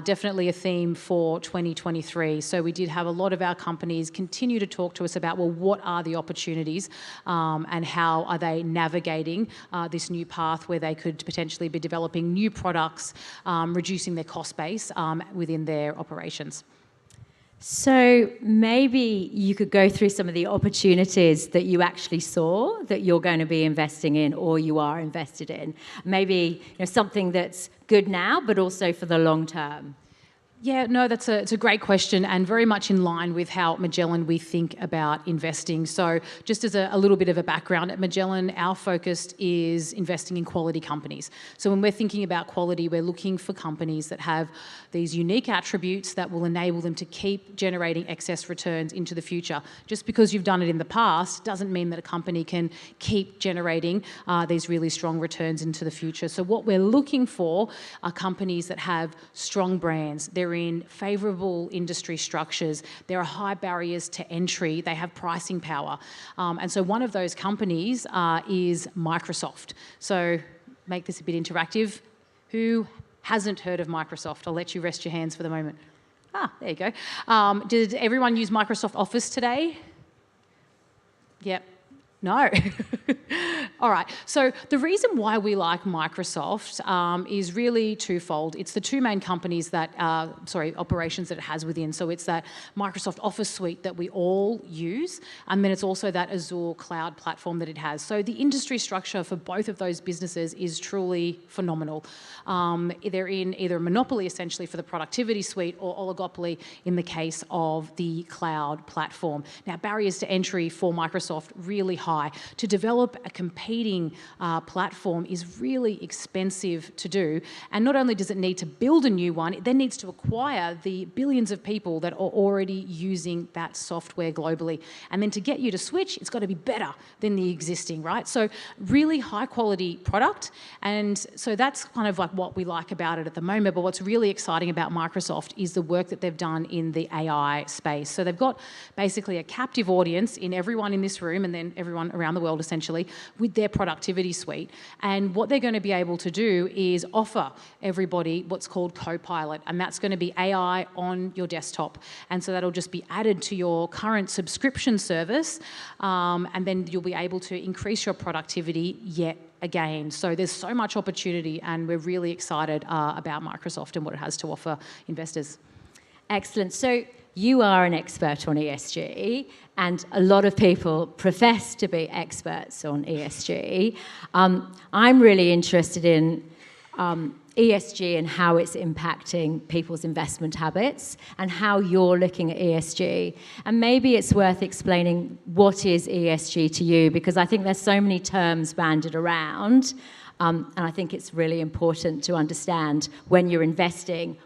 definitely a theme for 2023. So we did have a lot of our companies continue to talk to us about, well, what are the opportunities and how are they navigating this new path where they could potentially be developing new products, reducing their cost base within their operations. So maybe you could go through some of the opportunities that you actually saw that you're going to be investing in or you are invested in. Maybe something that's good now, but also for the long term. Yeah, no, it's a great question, and very much in line with how at Magellan we think about investing. So just as a little bit of a background, at Magellan, our focus is investing in quality companies. So when we're thinking about quality, we're looking for companies that have these unique attributes that will enable them to keep generating excess returns into the future. Just because you've done it in the past doesn't mean that a company can keep generating these really strong returns into the future. So what we're looking for are companies that have strong brands. They're in favourable industry structures. There are high barriers to entry. They have pricing power. And so one of those companies is Microsoft. So make this a bit interactive. Who hasn't heard of Microsoft? I'll let you rest your hands for the moment. There you go. Did everyone use Microsoft Office today? Yep. No. All right. So the reason why we like Microsoft is really twofold. It's the two main companies operations that it has within. So it's that Microsoft Office suite that we all use, and then it's also that Azure cloud platform that it has. So the industry structure for both of those businesses is truly phenomenal. They're in either a monopoly essentially for the productivity suite or oligopoly in the case of the cloud platform. Now, barriers to entry for Microsoft really high. To develop a competing platform is really expensive to do. And not only does it need to build a new one, it then needs to acquire the billions of people that are already using that software globally. And then to get you to switch, it's got to be better than the existing, right? So really high quality product. And so that's kind of like what we like about it at the moment. But what's really exciting about Microsoft is the work that they've done in the AI space. So they've got basically a captive audience in everyone in this room and then everyone around the world essentially with their productivity suite. And what they're going to be able to do is offer everybody what's called Copilot, and that's going to be AI on your desktop. And so that'll just be added to your current subscription service, and then you'll be able to increase your productivity yet again. So there's so much opportunity, and we're really excited about Microsoft and what it has to offer investors. Excellent. So you are an expert on ESG, and a lot of people profess to be experts on ESG. I'm really interested in ESG and how it's impacting people's investment habits and how you're looking at ESG. And maybe it's worth explaining what is ESG to you, because I think there's so many terms banded around. And I think it's really important to understand when you're investing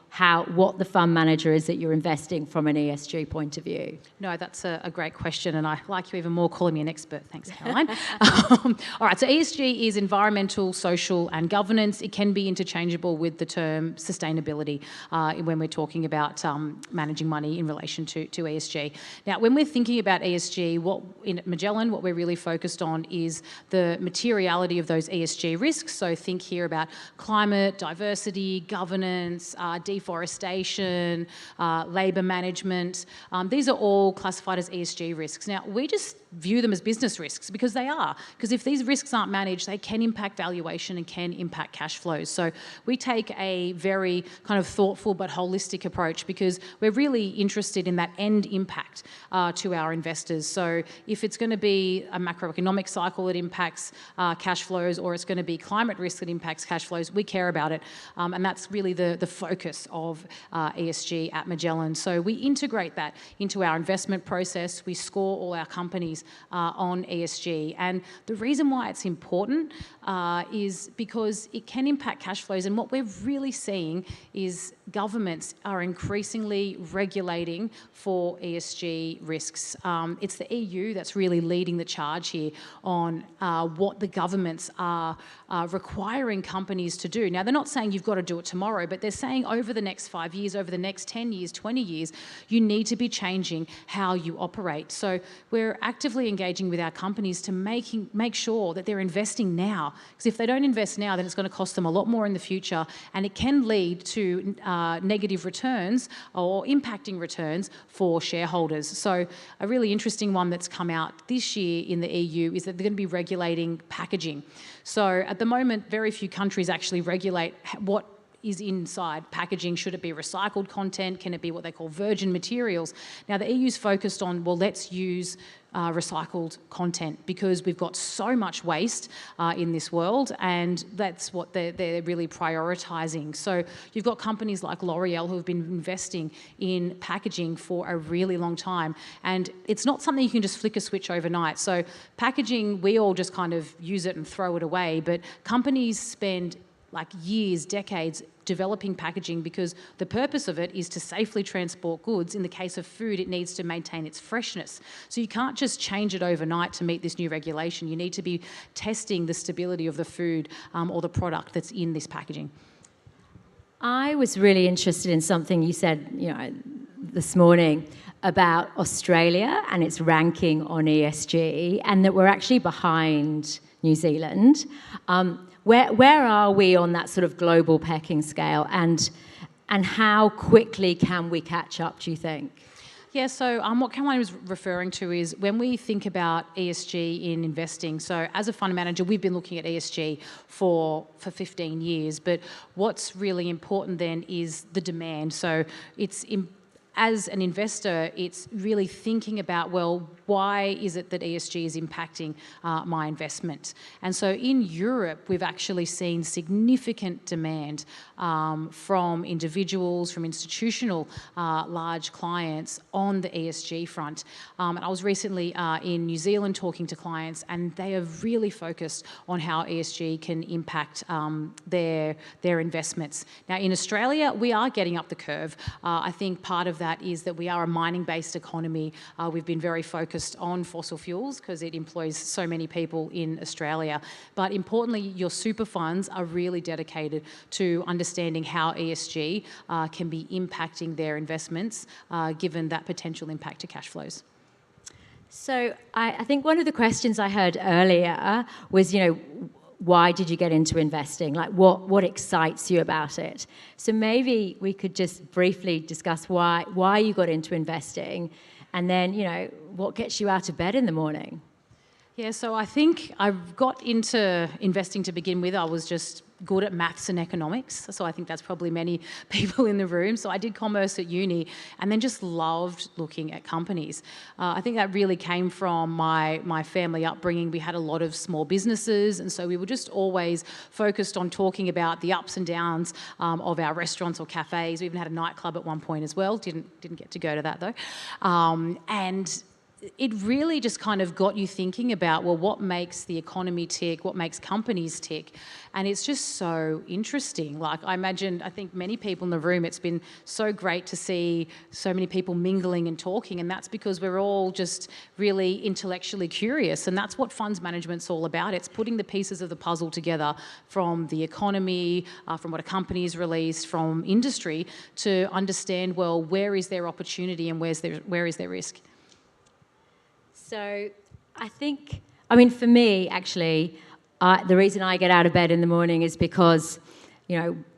what the fund manager is that you're investing from an ESG point of view. No, that's a great question, and I like you even more calling me an expert. Thanks, Caroline. All right, so ESG is environmental, social and governance. It can be interchangeable with the term sustainability when we're talking about managing money in relation to ESG. Now, when we're thinking about ESG, in Magellan, what we're really focused on is the materiality of those ESG risks. So think here about climate, diversity, governance, deforestation, labour management. These are all classified as ESG risks. Now, we just view them as business risks, because they are. Because if these risks aren't managed, they can impact valuation and can impact cash flows. So we take a very kind of thoughtful but holistic approach, because we're really interested in that end impact to our investors. So if it's going to be a macroeconomic cycle that impacts cash flows, or it's going to be climate risk that impacts cash flows, we care about it. And that's really the focus of ESG at Magellan. So we integrate that into our investment process. We score all our companies on ESG. And the reason why it's important is because it can impact cash flows. And what we're really seeing is governments are increasingly regulating for ESG risks. It's the EU that's really leading the charge here on what the governments are requiring companies to do. Now, they're not saying you've got to do it tomorrow, but they're saying over the next 5 years, over the next 10 years, 20 years, you need to be changing how you operate. So we're actively engaging with our companies to make sure that they're investing now. Because if they don't invest now, then it's going to cost them a lot more in the future, and it can lead to negative returns or impacting returns for shareholders. So a really interesting one that's come out this year in the EU is that they're going to be regulating packaging. So at the moment, very few countries actually regulate what is inside packaging. Should it be recycled content? Can it be what they call virgin materials? Now, the EU's focused on, well, let's use recycled content, because we've got so much waste in this world, and that's what they're really prioritising. So you've got companies like L'Oreal who have been investing in packaging for a really long time, and it's not something you can just flick a switch overnight. So packaging, we all just kind of use it and throw it away, but companies spend like years, decades, developing packaging, because the purpose of it is to safely transport goods. In the case of food, it needs to maintain its freshness. So you can't just change it overnight to meet this new regulation. You need to be testing the stability of the food or the product that's in this packaging. I was really interested in something you said, this morning about Australia and its ranking on ESG, and that we're actually behind New Zealand. Where are we on that sort of global pecking scale, and how quickly can we catch up, do you think? Yeah, so what Caroline was referring to is when we think about ESG in investing, so as a fund manager, we've been looking at ESG for 15 years, but what's really important then is the demand. So as an investor, it's really thinking about, well, why is it that ESG is impacting my investment? And so in Europe, we've actually seen significant demand from individuals, from institutional large clients on the ESG front. And I was recently in New Zealand talking to clients, and they are really focused on how ESG can impact their investments. Now, in Australia, we are getting up the curve. I think part of that is that we are a mining-based economy. We've been very focused on fossil fuels because it employs so many people in Australia. But importantly, your super funds are really dedicated to understanding how ESG can be impacting their investments, given that potential impact to cash flows. So I think one of the questions I heard earlier was, why did you get into investing? Like, what excites you about it? So maybe we could just briefly discuss why you got into investing, and then, what gets you out of bed in the morning? Yeah, so I think I got into investing to begin with. I was just good at maths and economics, so I think that's probably many people in the room. So I did commerce at uni and then just loved looking at companies. I think that really came from my family upbringing. We had a lot of small businesses, and so we were just always focused on talking about the ups and downs of our restaurants or cafes. We even had a nightclub at one point as well. Didn't get to go to that though. And it really just kind of got you thinking about, well, what makes the economy tick, what makes companies tick, and it's just so interesting. Like, I think many people in the room, it's been so great to see so many people mingling and talking, and that's because we're all just really intellectually curious, and that's what funds management's all about. It's putting the pieces of the puzzle together from the economy, from what a company's released, from industry, to understand, well, where is their opportunity and where is their risk? So I think, for me, actually, the reason I get out of bed in the morning is because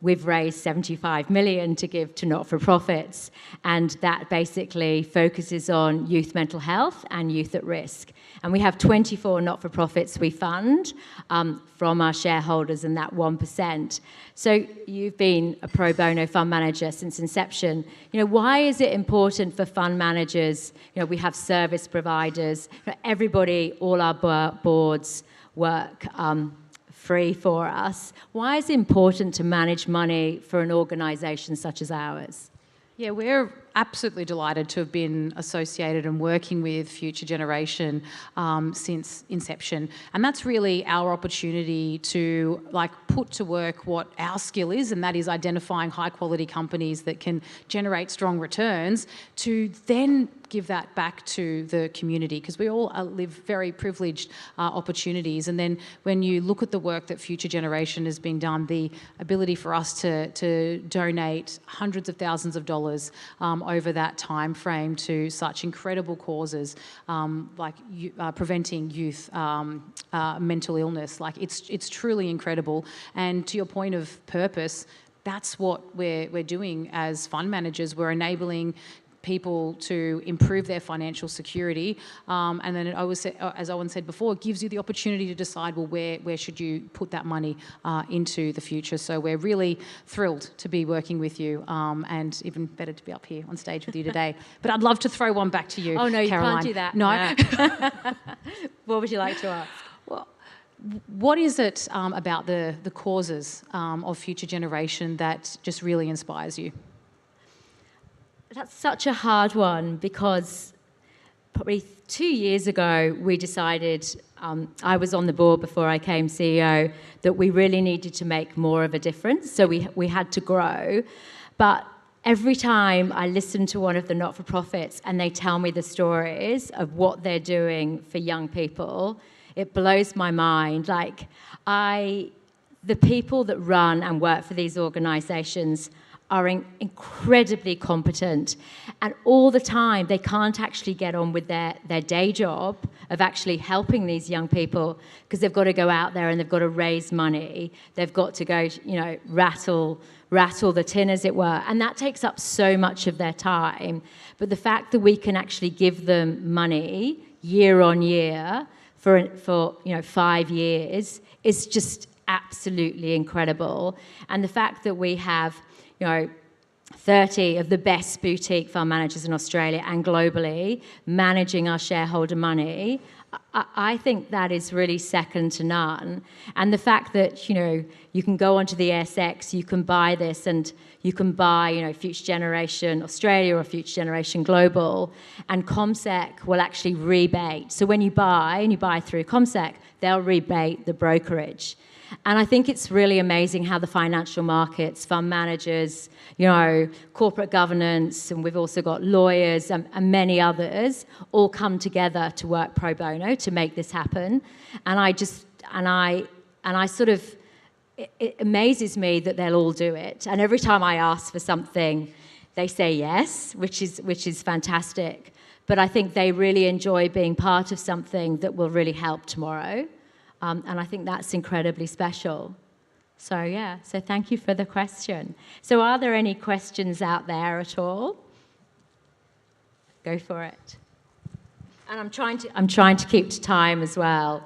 we've raised 75 million to give to not-for-profits, and that basically focuses on youth mental health and youth at risk. And we have 24 not-for-profits we fund from our shareholders and that 1%. So you've been a pro bono fund manager since inception. Why is it important for fund managers? We have service providers, everybody, all our boards work free for us. Why is it important to manage money for an organisation such as ours? Yeah, we're absolutely delighted to have been associated and working with Future Generation since inception. And that's really our opportunity to put to work what our skill is, and that is identifying high quality companies that can generate strong returns, to then give that back to the community, because we all live very privileged opportunities. And then when you look at the work that Future Generation has been done, the ability for us to donate hundreds of thousands of dollars over that time frame to such incredible causes, like preventing youth mental illness, it's truly incredible. And to your point of purpose, that's what we're doing as fund managers. We're enabling people to improve their financial security, and then as Owen said before, it gives you the opportunity to decide, well, where should you put that money into the future. So we're really thrilled to be working with you, and even better to be up here on stage with you today. But I'd love to throw one back to you, Oh no, you Caroline. can't do that. No. What would you like to ask? Well, what is it about the causes of Future Generation that just really inspires you? That's such a hard one, because probably 2 years ago we decided, I was on the board before I came CEO, that we really needed to make more of a difference. So we had to grow. But every time I listen to one of the not-for-profits and they tell me the stories of what they're doing for young people, it blows my mind. The people that run and work for these organisations are incredibly competent, and all the time they can't actually get on with their day job of actually helping these young people, because they've got to go out there and they've got to raise money, they've got to go rattle the tin, as it were, and that takes up so much of their time. But the fact that we can actually give them money year on year for 5 years is just absolutely incredible. And the fact that we have 30 of the best boutique fund managers in Australia and globally managing our shareholder money, I think that is really second to none. And the fact that, you can go onto the ASX, you can buy this, and you can buy, Future Generation Australia or Future Generation Global, and CommSec will actually rebate. So when you buy, and you buy through CommSec, they'll rebate the brokerage. And I think it's really amazing how the financial markets, fund managers, corporate governance, and we've also got lawyers and many others all come together to work pro bono to make this happen. And it amazes me that they'll all do it. And every time I ask for something, they say yes, which is fantastic. But I think they really enjoy being part of something that will really help tomorrow. And I think that's incredibly special. So thank you for the question. So are there any questions out there at all? Go for it. And I'm trying to keep to time as well.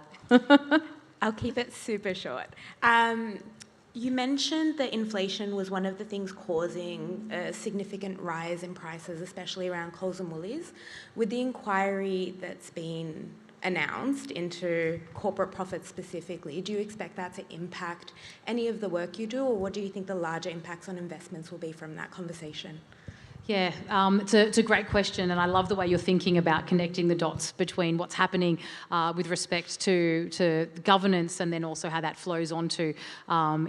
I'll keep it super short. You mentioned that inflation was one of the things causing a significant rise in prices, especially around Coles and Woolies. With the inquiry that's been announced into corporate profits specifically, do you expect that to impact any of the work you do, or what do you think the larger impacts on investments will be from that conversation? Yeah, it's a great question, and I love the way you're thinking about connecting the dots between what's happening with respect to governance, and then also how that flows on to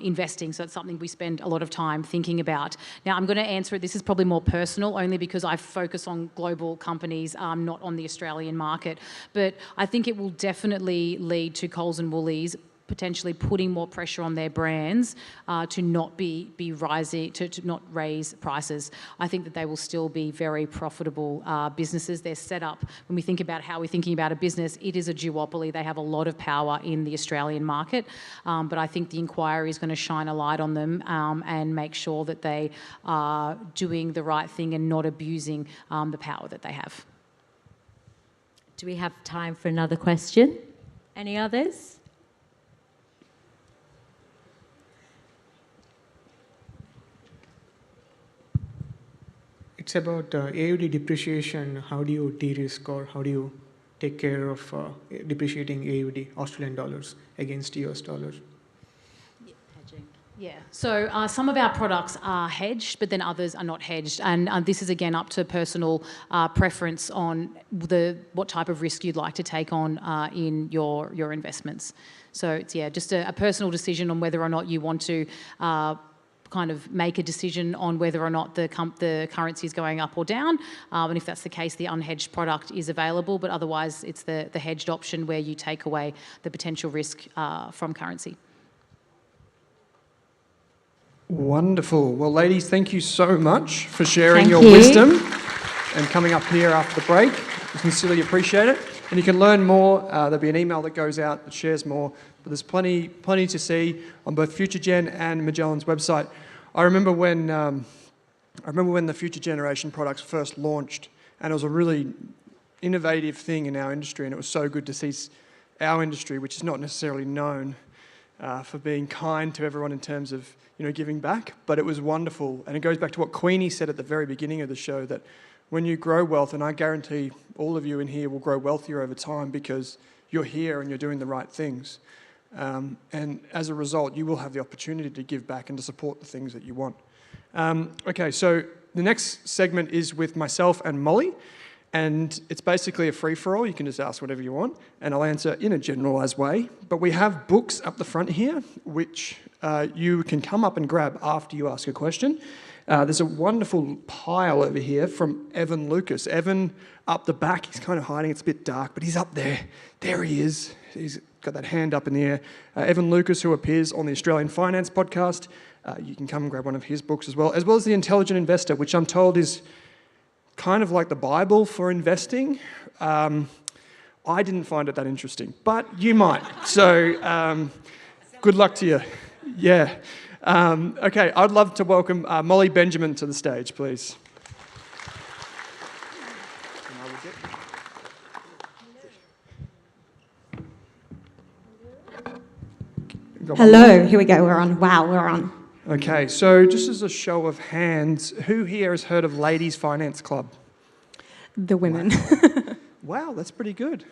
investing. So it's something we spend a lot of time thinking about. Now, I'm going to answer it. This is probably more personal, only because I focus on global companies, not on the Australian market. But I think it will definitely lead to Coles and Woolies potentially putting more pressure on their brands to not be rising, to not raise prices. I think that they will still be very profitable businesses. They're set up, when we think about how we're thinking about a business, it is a duopoly. They have a lot of power in the Australian market, but I think the inquiry is going to shine a light on them and make sure that they are doing the right thing and not abusing the power that they have. Do we have time for another question? Any others? It's about AUD depreciation. How do you de-risk, or how do you take care of depreciating AUD, Australian dollars, against US dollars? Yeah, so some of our products are hedged, but then others are not hedged. And this is, again, up to personal preference on what type of risk you'd like to take on in your investments. So it's, just a personal decision on whether or not you want to kind of make a decision on whether or not the currency is going up or down. And if that's the case, the unhedged product is available, but otherwise it's the hedged option where you take away the potential risk from currency. Wonderful. Well, ladies, thank you so much for sharing your wisdom and coming up here after the break. We sincerely appreciate it. And you can learn more. There'll be an email that goes out that shares more. But there's plenty to see on both FutureGen and Magellan's website. I remember when the Future Generation products first launched, and it was a really innovative thing in our industry, and it was so good to see our industry, which is not necessarily known for being kind to everyone in terms of giving back, but it was wonderful. And it goes back to what Queenie said at the very beginning of the show, that when you grow wealth, and I guarantee all of you in here will grow wealthier over time because you're here and you're doing the right things. And as a result, you will have the opportunity to give back and to support the things that you want. Okay, so the next segment is with myself and Molly, and it's basically a free-for-all. You can just ask whatever you want, and I'll answer in a generalised way. But we have books up the front here, which you can come up and grab after you ask a question. There's a wonderful pile over here from Evan Lucas. Evan, up the back, he's kind of hiding. It's a bit dark, but he's up there. There he is. He's got that hand up in the air. Evan Lucas, who appears on the Australian Finance podcast. You can come and grab one of his books as well as The Intelligent Investor, which I'm told is kind of like the Bible for investing. I didn't find it that interesting, but you might. So good luck to you. Yeah. Okay, I'd love to welcome Molly Benjamin to the stage, please. Hello, here we go, we're on. Wow, we're on. Okay, so just as a show of hands, who here has heard of Ladies Finance Club? The women. Wow, that's pretty good.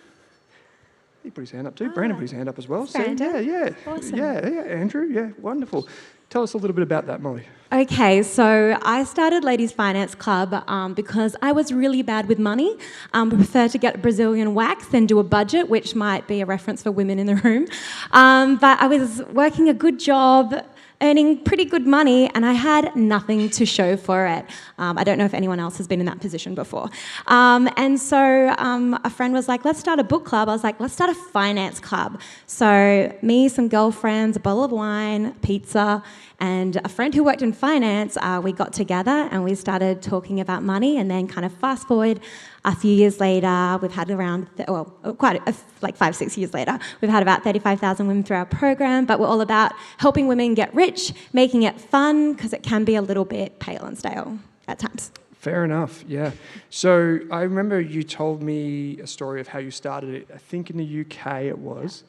He put his hand up too. Brandon put his hand up as well. So, Brandon. yeah. Awesome. Yeah, Andrew, yeah, wonderful. Tell us a little bit about that, Molly. Okay, so I started Ladies Finance Club because I was really bad with money. I prefer to get Brazilian wax than do a budget, which might be a reference for women in the room. But I was working a good job, earning pretty good money, and I had nothing to show for it. I don't know if anyone else has been in that position before. And so a friend was like, let's start a book club. I was like, let's start a finance club. So me, some girlfriends, a bottle of wine, pizza, and a friend who worked in finance, we got together and we started talking about money, and then kind of fast forward a few years later, we've had around, like 5-6 years later, we've had about 35,000 women through our program, but we're all about helping women get rich, making it fun, because it can be a little bit pale and stale at times. Fair enough, yeah. So I remember you told me a story of how you started it, I think in the UK it was,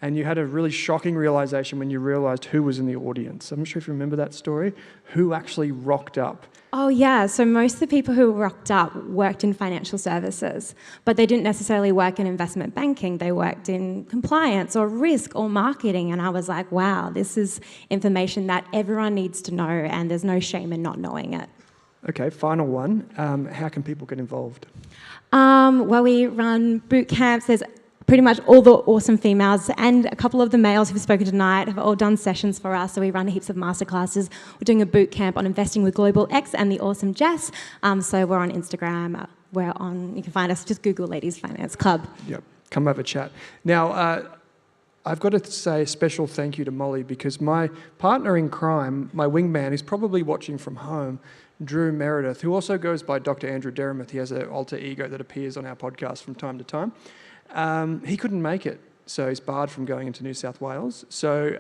and you had a really shocking realisation when you realised who was in the audience. I'm not sure if you remember that story. Who actually rocked up? Oh yeah, so most of the people who rocked up worked in financial services, but they didn't necessarily work in investment banking. They worked in compliance or risk or marketing, and I was like, wow, this is information that everyone needs to know, and there's no shame in not knowing it. Okay, final one. How can people get involved? Well, we run boot camps. There's pretty much all the awesome females and a couple of the males who've spoken tonight have all done sessions for us. So we run heaps of masterclasses. We're doing a boot camp on investing with Global X and the awesome Jess. So we're on Instagram. You can find us, just Google Ladies Finance Club. Yep, come have a chat. Now, I've got to say a special thank you to Molly, because my partner in crime, my wingman, is probably watching from home, Drew Meredith, who also goes by Dr. Andrew Derrimouth. He has an alter ego that appears on our podcast from time to time. He couldn't make it, so he's barred from going into New South Wales. So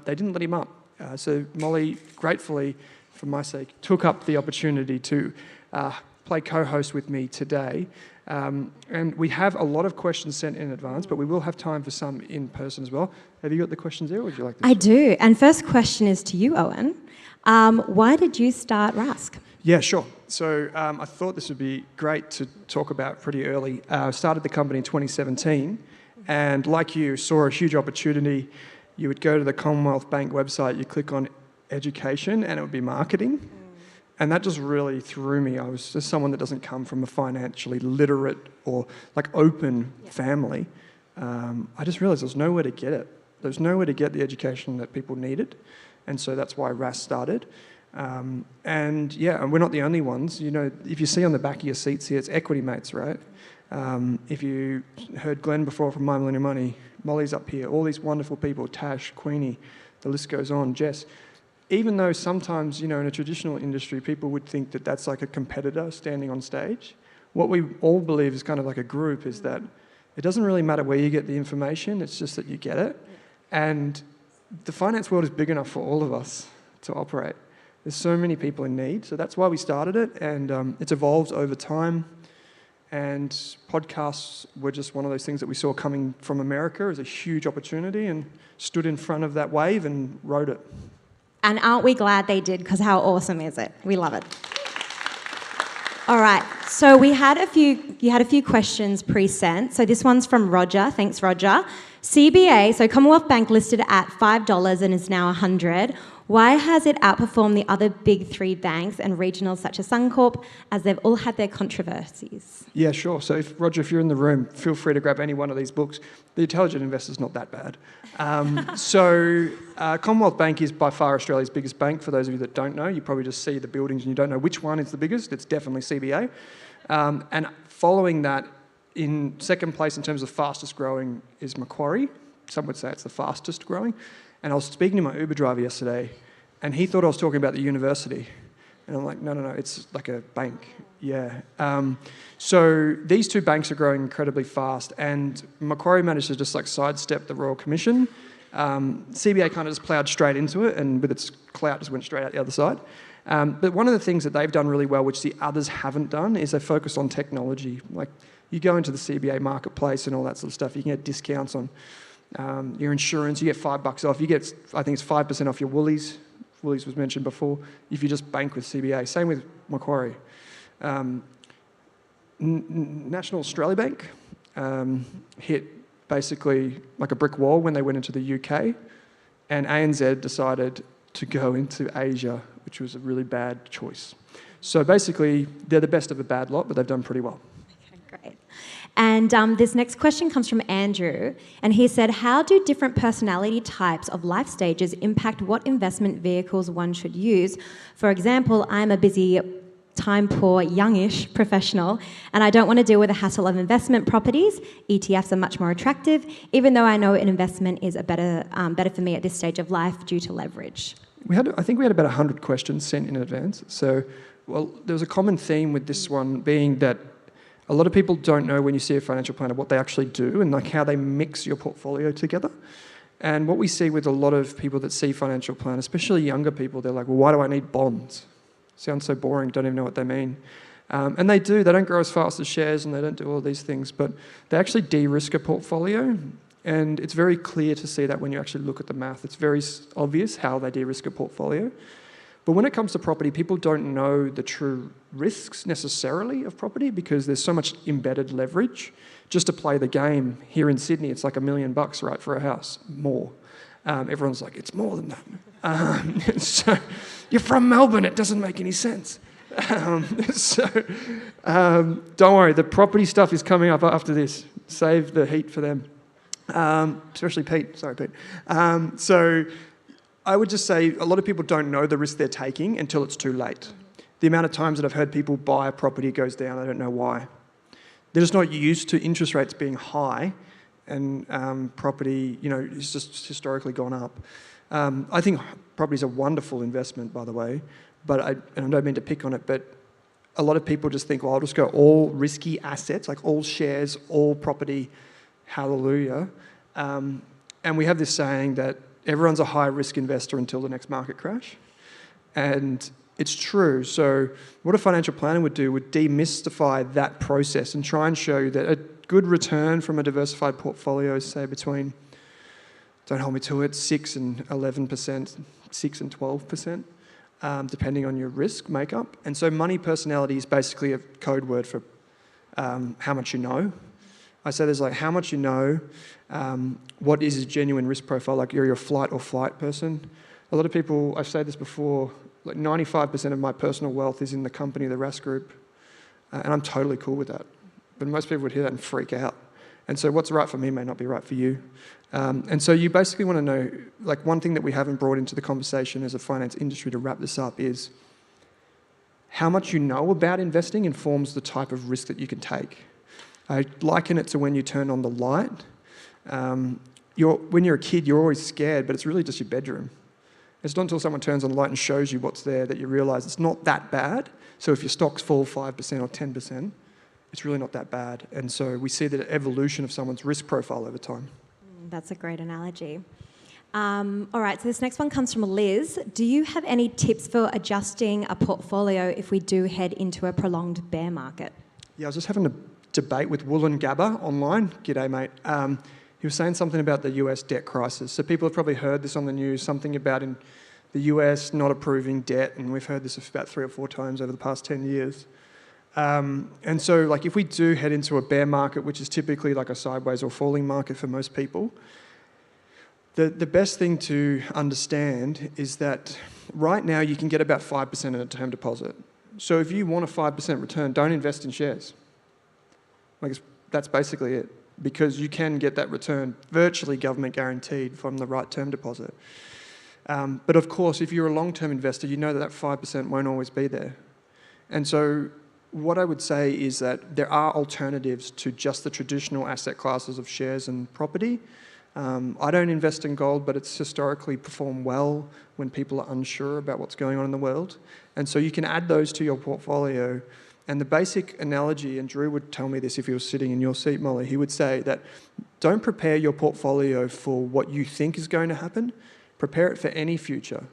they didn't let him up. So Molly, gratefully, for my sake, took up the opportunity to play co-host with me today. And we have a lot of questions sent in advance, but we will have time for some in person as well. Have you got the questions there, or would you like this? I do. And first question is to you, Owen. Why did you start Rask? Yeah, sure. So I thought this would be great to talk about pretty early. I started the company in 2017, and like you, saw a huge opportunity. You would go to the Commonwealth Bank website, you click on education, and it would be marketing. And that just really threw me. I was just someone that doesn't come from a financially literate or like open family. I just realised there was nowhere to get it. There was nowhere to get the education that people needed. And so that's why Rask started. And we're not the only ones. You know, if you see on the back of your seats here, it's equity mates, right? If you heard Glenn before from My Millennium Money, Molly's up here, all these wonderful people, Tash, Queenie, the list goes on, Jess. Even though sometimes, in a traditional industry, people would think that that's like a competitor standing on stage, what we all believe is kind of like a group is that it doesn't really matter where you get the information, it's just that you get it. And the finance world is big enough for all of us to operate. There's so many people in need, so that's why we started it, and it's evolved over time. And podcasts were just one of those things that we saw coming from America as a huge opportunity, and stood in front of that wave and rode it. And aren't we glad they did, because how awesome is it? We love it. All right, so you had a few questions pre-sent. So this one's from Roger. Thanks, Roger. CBA, so Commonwealth Bank listed at $5 and is now $100. Why has it outperformed the other big three banks and regionals such as Suncorp, as they've all had their controversies? Yeah, sure. So Roger, if you're in the room, feel free to grab any one of these books. The Intelligent Investor's not that bad. Commonwealth Bank is by far Australia's biggest bank. For those of you that don't know, you probably just see the buildings and you don't know which one is the biggest. It's definitely CBA. And following that, in second place in terms of fastest growing is Macquarie. Some would say it's the fastest growing. And I was speaking to my Uber driver yesterday, and he thought I was talking about the university. And I'm like, no, it's like a bank. Yeah. So these two banks are growing incredibly fast, and Macquarie managed to just like sidestep the Royal Commission. CBA kind of just ploughed straight into it, and with its clout just went straight out the other side. But one of the things that they've done really well, which the others haven't done, is they focus on technology. Like, you go into the CBA marketplace and all that sort of stuff, you can get discounts on your insurance, you get $5 off. You get, I think it's 5% off your Woolies. Woolies was mentioned before, if you just bank with CBA. Same with Macquarie. National Australia Bank hit basically like a brick wall when they went into the UK, and ANZ decided to go into Asia, which was a really bad choice. So basically, they're the best of a bad lot, but they've done pretty well. Great. And this next question comes from Andrew, and he said, how do different personality types of life stages impact what investment vehicles one should use? For example, I'm a busy, time-poor, youngish professional, and I don't want to deal with the hassle of investment properties. ETFs are much more attractive, even though I know an investment is better for me at this stage of life due to leverage. I think we had about 100 questions sent in advance. So, there was a common theme with this one being that a lot of people don't know when you see a financial planner what they actually do and like how they mix your portfolio together. And what we see with a lot of people that see financial planners, especially younger people, they're like, well, why do I need bonds? Sounds so boring, don't even know what they mean. And they do, they don't grow as fast as shares and they don't do all these things, but they actually de-risk a portfolio. And it's very clear to see that when you actually look at the math. It's very obvious how they de-risk a portfolio. But when it comes to property, people don't know the true risks necessarily of property because there's so much embedded leverage. Just to play the game, here in Sydney, it's like $1 million, right, for a house, more. Everyone's like, it's more than that. So you're from Melbourne, it doesn't make any sense. Don't worry, the property stuff is coming up after this. Save the heat for them. Especially Pete. Sorry, Pete. So I would just say a lot of people don't know the risk they're taking until it's too late. The amount of times that I've heard people buy a property goes down, they don't know why. They're just not used to interest rates being high and property, is just historically gone up. I think property is a wonderful investment, by the way, and I don't mean to pick on it, but a lot of people just think, well, I'll just go all risky assets, like all shares, all property, hallelujah. And we have this saying that everyone's a high-risk investor until the next market crash. And it's true. So what a financial planner would do would demystify that process and try and show you that a good return from a diversified portfolio is, say, between, don't hold me to it, 6 and 11%, 6 and 12%, depending on your risk makeup. And so money personality is basically a code word for how much you know. I say there's like how much you know, what is a genuine risk profile, like you're a flight or flight person. A lot of people, I've said this before, like 95% of my personal wealth is in the company, the Rask Group, and I'm totally cool with that. But most people would hear that and freak out. And so what's right for me may not be right for you. And so you basically want to know, like one thing that we haven't brought into the conversation as a finance industry to wrap this up is how much you know about investing informs the type of risk that you can take. I liken it to when you turn on the light. When you're a kid, you're always scared, but it's really just your bedroom. It's not until someone turns on the light and shows you what's there that you realise it's not that bad. So if your stocks fall 5% or 10%, it's really not that bad. And so we see the evolution of someone's risk profile over time. That's a great analogy. All right, so this next one comes from Liz. Do you have any tips for adjusting a portfolio if we do head into a prolonged bear market? Yeah, I was just having a debate with Woolen Gabba online. G'day, mate. He was saying something about the US debt crisis. So people have probably heard this on the news, something about in the US not approving debt, and we've heard this about 3 or 4 times over the past 10 years. And so like if we do head into a bear market, which is typically like a sideways or falling market for most people, the best thing to understand is that right now you can get about 5% in a term deposit. So if you want a 5% return, don't invest in shares. That's basically it, because you can get that return virtually government guaranteed from the right term deposit. But of course, if you're a long-term investor, you know that 5% won't always be there. And so what I would say is that there are alternatives to just the traditional asset classes of shares and property. I don't invest in gold, but it's historically performed well when people are unsure about what's going on in the world. And so you can add those to your portfolio. And the basic analogy, and Drew would tell me this if he was sitting in your seat, Molly, he would say that don't prepare your portfolio for what you think is going to happen, prepare it for any future.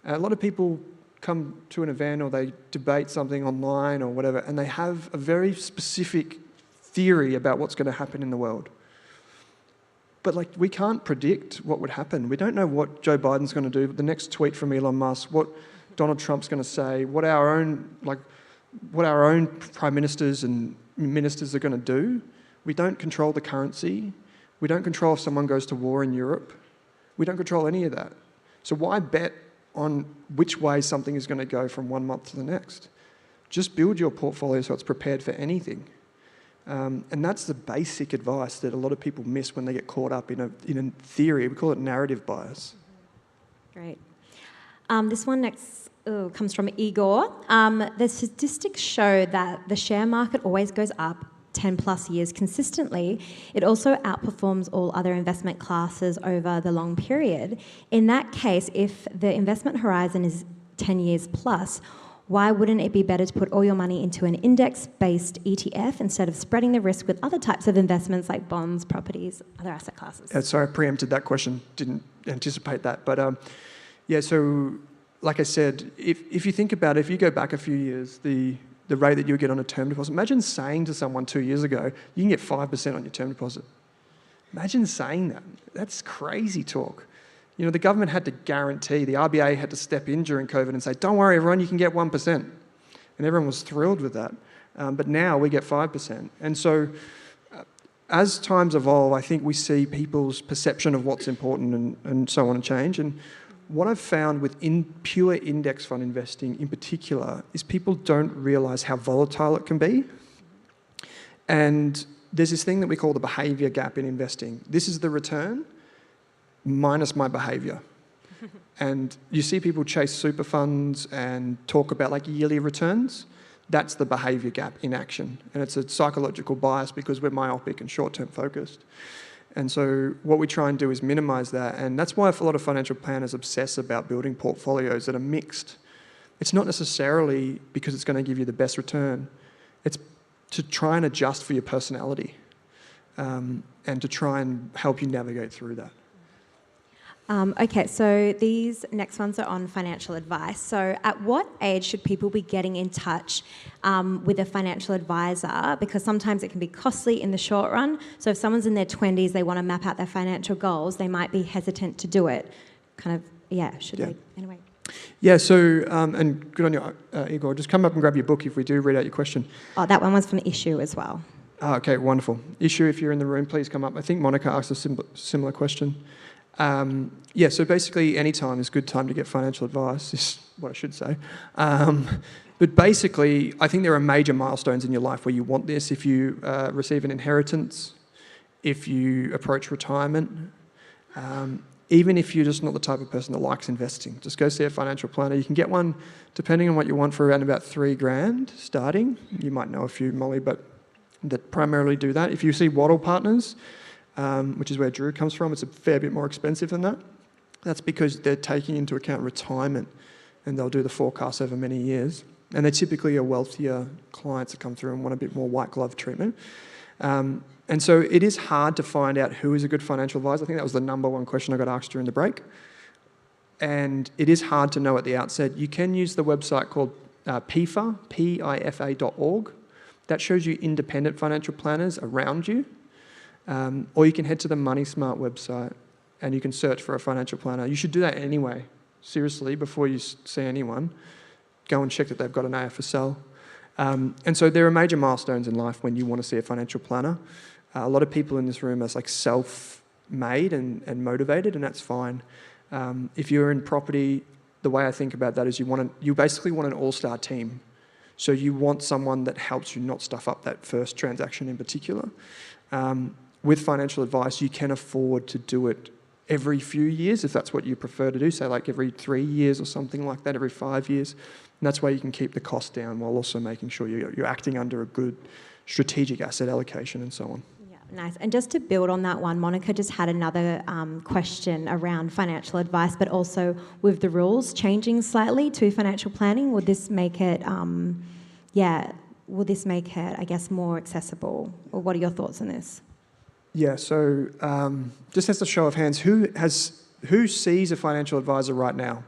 A lot of people come to an event or they debate something online or whatever, and they have a very specific theory about what's going to happen in the world. But we can't predict what would happen. We don't know what Joe Biden's going to do, the next tweet from Elon Musk, what Donald Trump's going to say, what our own prime ministers and ministers are going to do. We don't control the currency. We don't control if someone goes to war in Europe. We don't control any of that. So why bet on which way something is going to go from one month to the next? Just build your portfolio so it's prepared for anything. And that's the basic advice that a lot of people miss when they get caught up in a theory. We call it narrative bias. Great. This one next comes from Igor. The statistics show that the share market always goes up 10 plus years consistently. It also outperforms all other investment classes over the long period. In that case, if the investment horizon is 10 years plus, why wouldn't it be better to put all your money into an index-based ETF instead of spreading the risk with other types of investments like bonds, properties, other asset classes? Sorry, I preempted that question, didn't anticipate that. But yeah, so like I said, if you think about it, if you go back a few years, the rate that you would get on a term deposit, imagine saying to someone 2 years ago, you can get 5% on your term deposit. Imagine saying that. That's crazy talk. You know, the government had to guarantee, the RBA had to step in during COVID and say, don't worry, everyone, you can get 1%. And everyone was thrilled with that. But now we get 5%. And so as times evolve, I think we see people's perception of what's important and so on change. And what I've found with pure index fund investing in particular is people don't realise how volatile it can be. And there's this thing that we call the behaviour gap in investing. This is the return minus my behaviour. And you see people chase super funds and talk about like yearly returns. That's the behaviour gap in action. And it's a psychological bias because we're myopic and short-term focused. And so what we try and do is minimize that. And that's why a lot of financial planners obsess about building portfolios that are mixed. It's not necessarily because it's going to give you the best return. It's to try and adjust for your personality and to try and help you navigate through that. Okay, so these next ones are on financial advice. So at what age should people be getting in touch with a financial advisor? Because sometimes it can be costly in the short run. So if someone's in their 20s, they want to map out their financial goals, they might be hesitant to do it. Should they? Anyway. Yeah, so, and good on you, Igor. Just come up and grab your book if we do read out your question. Oh, that one was from Issue as well. Oh, okay, wonderful. Issue, if you're in the room, please come up. I think Monica asked a similar question. So basically any time is a good time to get financial advice, is what I should say. But basically, I think there are major milestones in your life where you want this. If you receive an inheritance, if you approach retirement, even if you're just not the type of person that likes investing, just go see a financial planner. You can get one, depending on what you want, for around about $3,000 starting. You might know a few, Molly, but that primarily do that. If you see Wattle partners, which is where Drew comes from, it's a fair bit more expensive than that. That's because they're taking into account retirement, and they'll do the forecast over many years. And they typically are wealthier clients that come through and want a bit more white glove treatment. And so it is hard to find out who is a good financial advisor. I think that was the number one question I got asked during the break. And it is hard to know at the outset. You can use the website called PIFA, PIFA.org. That shows you independent financial planners around you. Or you can head to the Money Smart website and you can search for a financial planner. You should do that anyway, seriously, before you see anyone. Go and check that they've got an AFSL. And so there are major milestones in life when you want to see a financial planner. A lot of people in this room are like self-made and motivated, and that's fine. If you're in property, the way I think about that is you basically want an all-star team. So you want someone that helps you not stuff up that first transaction in particular. With financial advice, you can afford to do it every few years, if that's what you prefer to do, say like every 3 years or something like that, every 5 years. And that's why you can keep the cost down while also making sure you're acting under a good strategic asset allocation and so on. Yeah, nice. And just to build on that one, Monica just had another question around financial advice, but also with the rules changing slightly to financial planning, would this make it, I guess, more accessible? Or what are your thoughts on this? Yeah, so just as a show of hands, who sees a financial advisor right now?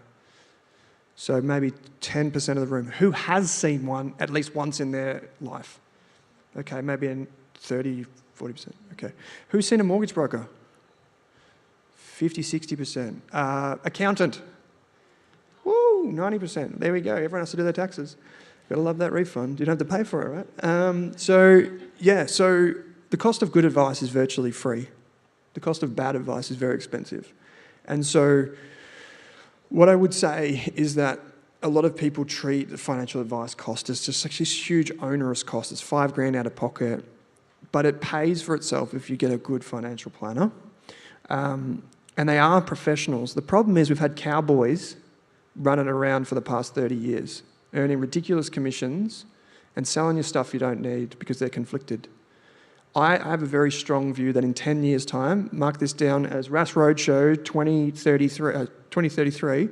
So maybe 10% of the room. Who has seen one at least once in their life? Okay, maybe in 30, 40%. Okay. Who's seen a mortgage broker? 50, 60%. Accountant? Woo, 90%. There we go. Everyone has to do their taxes. Gotta love that refund. You don't have to pay for it, right? So the cost of good advice is virtually free. The cost of bad advice is very expensive. And so what I would say is that a lot of people treat the financial advice cost as just like this huge onerous cost. It's $5,000 out of pocket, but it pays for itself if you get a good financial planner. And they are professionals. The problem is we've had cowboys running around for the past 30 years, earning ridiculous commissions and selling you stuff you don't need because they're conflicted. I have a very strong view that in 10 years' time, mark this down as Rask Roadshow 2033,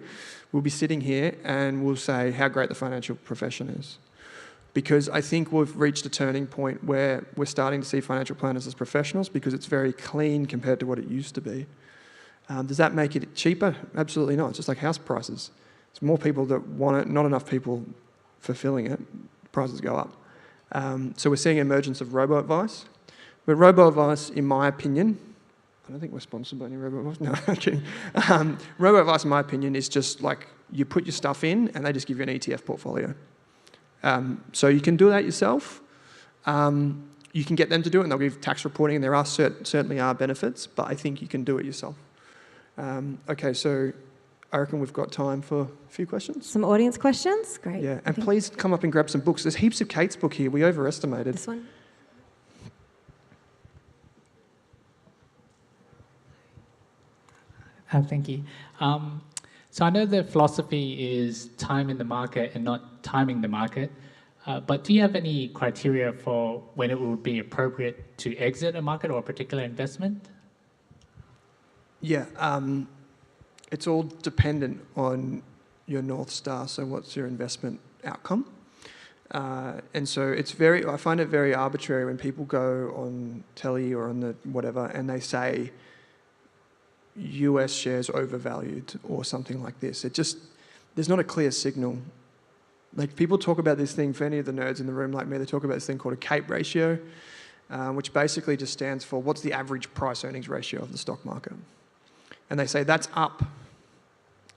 we'll be sitting here and we'll say how great the financial profession is. Because I think we've reached a turning point where we're starting to see financial planners as professionals because it's very clean compared to what it used to be. Does that make it cheaper? Absolutely not. It's just like house prices. There's more people that want it, not enough people fulfilling it, prices go up. So we're seeing an emergence of robo-advice. But robo-advice, in my opinion, I don't think we're sponsored by any robo-advice. No, I'm kidding. Robo-advice, in my opinion, is just like you put your stuff in and they just give you an ETF portfolio. So you can do that yourself. You can get them to do it and they'll give tax reporting and there are certainly are benefits, but I think you can do it yourself. Okay, so I reckon we've got time for a few questions. Some audience questions? Great. Yeah, and please come up and grab some books. There's heaps of Kate's book here. We overestimated. This one? Thank you. So I know the philosophy is time in the market and not timing the market, but do you have any criteria for when it would be appropriate to exit a market or a particular investment? Yeah, it's all dependent on your North Star, so what's your investment outcome? And so I find it very arbitrary when people go on telly or on the whatever and they say US shares overvalued or something like this. There's not a clear signal. Like people talk about this thing, for any of the nerds in the room like me, they talk about this thing called a CAPE ratio, which basically just stands for what's the average price earnings ratio of the stock market. And they say that's up.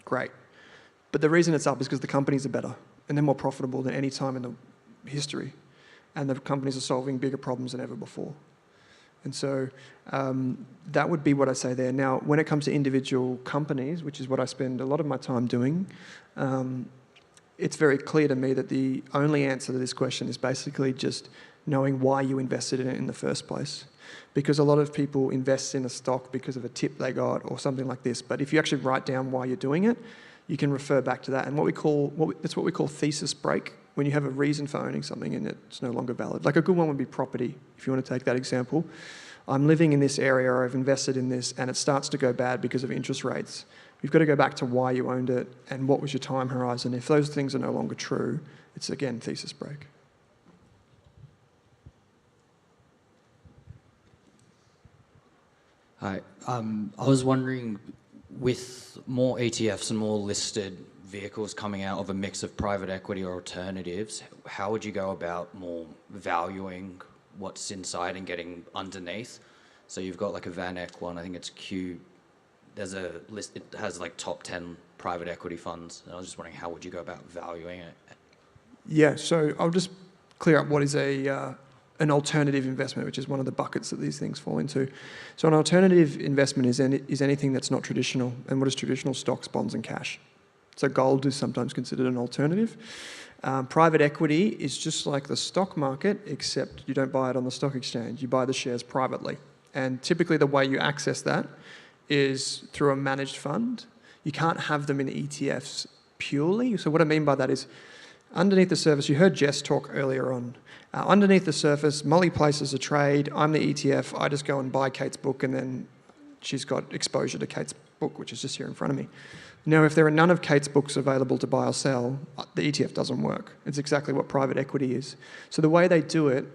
Great. But the reason it's up is because the companies are better and they're more profitable than any time in the history. And the companies are solving bigger problems than ever before. And so that would be what I say there. Now, when it comes to individual companies, which is what I spend a lot of my time doing, it's very clear to me that the only answer to this question is basically just knowing why you invested in it in the first place. Because a lot of people invest in a stock because of a tip they got or something like this. But if you actually write down why you're doing it, you can refer back to that. And that's what we call thesis break, when you have a reason for owning something and it's no longer valid. Like a good one would be property, if you want to take that example. I'm living in this area, or I've invested in this, and it starts to go bad because of interest rates. You've got to go back to why you owned it and what was your time horizon. If those things are no longer true, it's again thesis break. Hi. I was wondering, with more ETFs and more listed vehicles coming out of a mix of private equity or alternatives, how would you go about more valuing what's inside and getting underneath? So you've got like a Van Eck one, I think it's Q. There's a list, it has like top 10 private equity funds. And I was just wondering, how would you go about valuing it? Yeah, so I'll just clear up what is an alternative investment, which is one of the buckets that these things fall into. So an alternative investment is anything that's not traditional. And what is traditional? Stocks, bonds, and cash. So gold is sometimes considered an alternative. Private equity is just like the stock market, except you don't buy it on the stock exchange. You buy the shares privately. And typically the way you access that is through a managed fund. You can't have them in ETFs purely. So what I mean by that is, underneath the surface, you heard Jess talk earlier on. Underneath the surface, Molly places a trade. I'm the ETF. I just go and buy Kate's book, and then she's got exposure to Kate's book, which is just here in front of me. Now, if there are none of Kate's books available to buy or sell, the ETF doesn't work. It's exactly what private equity is. So the way they do it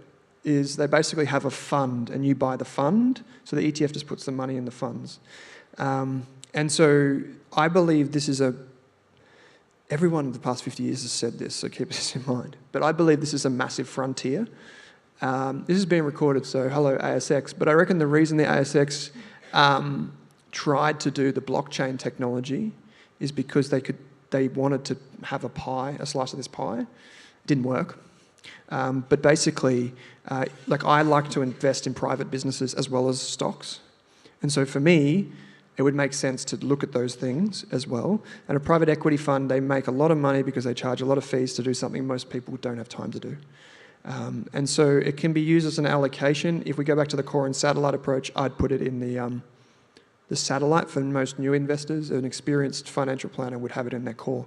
is they basically have a fund, and you buy the fund, so the ETF just puts the money in the funds. And so I believe this is everyone in the past 50 years has said this, so keep this in mind. But I believe this is a massive frontier. This is being recorded, so hello ASX. But I reckon the reason the ASX tried to do the blockchain technology is because they wanted to have a slice of this pie. It didn't work. But basically, I like to invest in private businesses as well as stocks. And so for me, it would make sense to look at those things as well. And a private equity fund, they make a lot of money because they charge a lot of fees to do something most people don't have time to do. And so it can be used as an allocation. If we go back to the core and satellite approach, I'd put it in the satellite for most new investors. An experienced financial planner would have it in their core.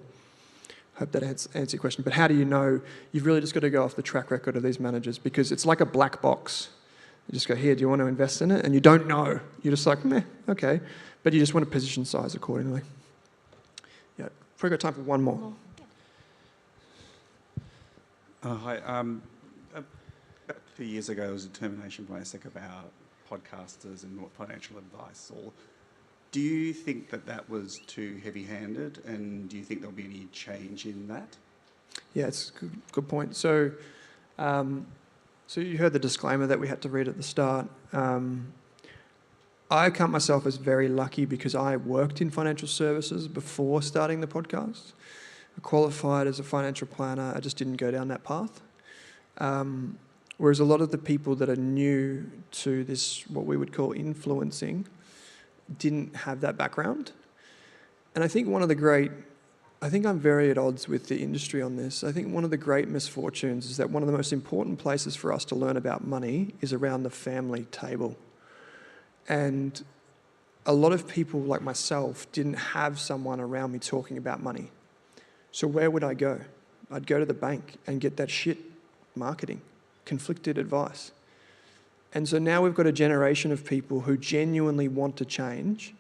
Hope that answers your question. But how do you know? You've really just got to go off the track record of these managers, because it's like a black box. You just go, here, do you want to invest in it? And you don't know. You're just like, meh, okay. But you just want to position size accordingly. Yeah, probably got time for one more. Hi. About 2 years ago, there was a determination by ASIC about podcasters and what financial advice. Or do you think that was too heavy-handed, and do you think there'll be any change in that? Yeah, it's a good point. So you heard the disclaimer that we had to read at the start. I count myself as very lucky because I worked in financial services before starting the podcast. I qualified as a financial planner. I just didn't go down that path. Whereas a lot of the people that are new to this, what we would call influencing, didn't have that background. And I think I'm very at odds with the industry on this. I think one of the great misfortunes is that one of the most important places for us to learn about money is around the family table. And a lot of people like myself didn't have someone around me talking about money. So where would I go? I'd go to the bank and get that shit marketing, conflicted advice. And so now we've got a generation of people who genuinely want to change,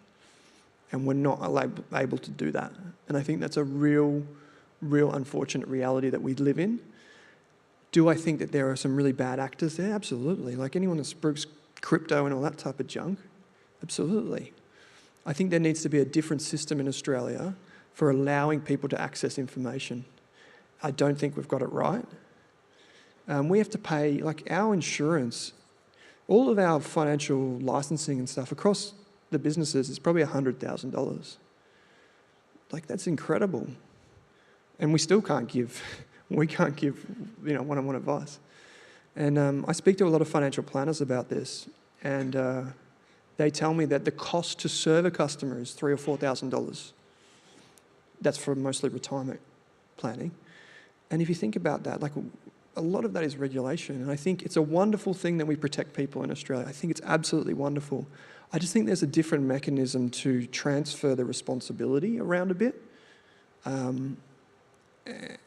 and we're not able to do that. And I think that's a real unfortunate reality that we live in. Do I think that there are some really bad actors there? Absolutely. Like anyone that spruiks crypto and all that type of junk? Absolutely. I think there needs to be a different system in Australia for allowing people to access information. I don't think we've got it right. We have to pay, like our insurance, all of our financial licensing and stuff across the businesses is probably $100,000. Like that's incredible. And we still can't give, one-on-one advice. And I speak to a lot of financial planners about this, and they tell me that the cost to serve a customer is $3,000 or $4,000. That's for mostly retirement planning. And if you think about that, like a lot of that is regulation. And I think it's a wonderful thing that we protect people in Australia. I think it's absolutely wonderful. I just think there's a different mechanism to transfer the responsibility around a bit. And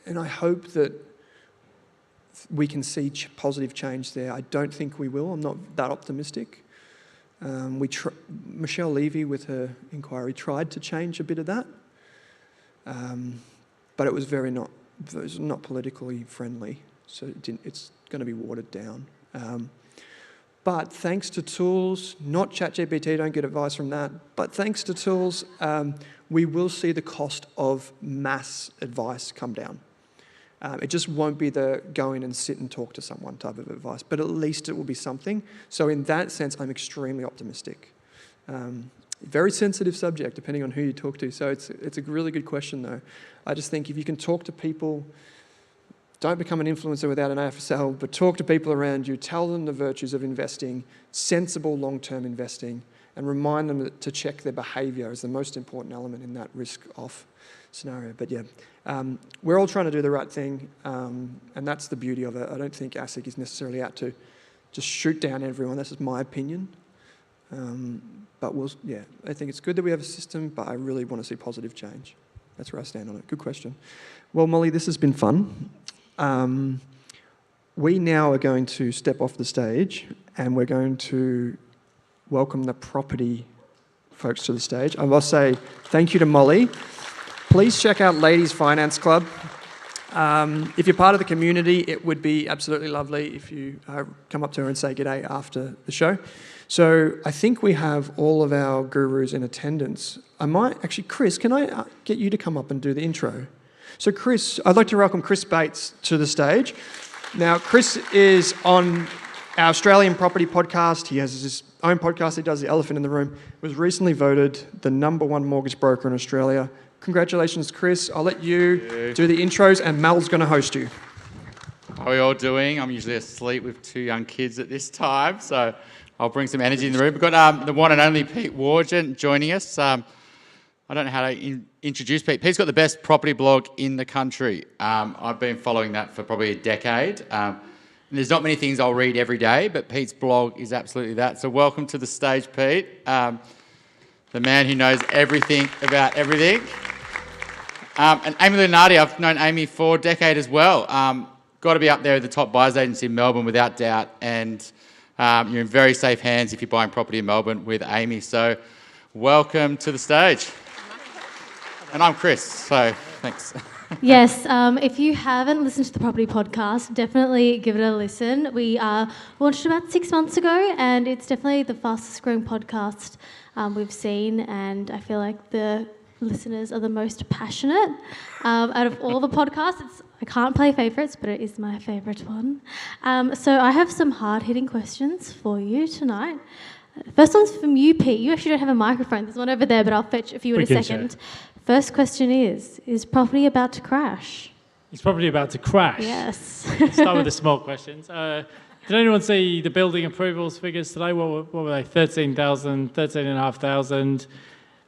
I hope that we can see positive change there. I don't think we will. I'm not that optimistic. Michelle Levy, with her inquiry, tried to change a bit of that, but it was not politically friendly, so it's going to be watered down. But thanks to tools, not ChatGPT, don't get advice from that, but thanks to tools, we will see the cost of mass advice come down. It just won't be the go in and sit and talk to someone type of advice, but at least it will be something. So in that sense, I'm extremely optimistic. Very sensitive subject, depending on who you talk to. So it's a really good question, though. I just think if you can talk to people, don't become an influencer without an AFSL, but talk to people around you, tell them the virtues of investing, sensible long-term investing, and remind them to check their behaviour is the most important element in that risk-off scenario. But yeah, we're all trying to do the right thing, and that's the beauty of it. I don't think ASIC is necessarily out to just shoot down everyone. That's just my opinion. But I think it's good that we have a system, but I really want to see positive change. That's where I stand on it. Good question. Well, Molly, this has been fun. We now are going to step off the stage, and we're going to welcome the property folks to the stage. I must say thank you to Molly. Please check out Ladies Finance Club. If you're part of the community, it would be absolutely lovely if you come up to her and say g'day after the show. So I think we have all of our gurus in attendance. Chris, can I get you to come up and do the intro? So Chris, I'd like to welcome Chris Bates to the stage. Now, Chris is on our Australian property podcast. He has his own podcast. He does The Elephant in the Room. Was recently voted the #1 mortgage broker in Australia. Congratulations, Chris. I'll let you do the intros, and Mel's going to host you. How are we all doing? I'm usually asleep with 2 young kids at this time, so I'll bring some energy in the room. We've got the one and only Pete Wargent joining us. I don't know how to introduce Pete. Pete's got the best property blog in the country. I've been following that for probably a decade. And there's not many things I'll read every day, but Pete's blog is absolutely that. So welcome to the stage, Pete. The man who knows everything about everything. And Amy Lunardi, I've known Amy for a decade as well. Got to be up there with the top buyers agency in Melbourne without doubt. And you're in very safe hands if you're buying property in Melbourne with Amy. So welcome to the stage. And I'm Chris, so thanks. Yes, if you haven't listened to the Property Podcast, definitely give it a listen. We launched about 6 months ago, and it's definitely the fastest growing podcast we've seen, and I feel like the listeners are the most passionate out of all the podcasts. I can't play favourites, but it is my favourite one. So I have some hard-hitting questions for you tonight. First one's from you, Pete. You actually don't have a microphone. There's one over there, but I'll fetch a few in a second. First question is property about to crash? Is property about to crash? Yes. Let's start with the small questions. Did anyone see the building approvals figures today? What were they? 13,000, 13,500.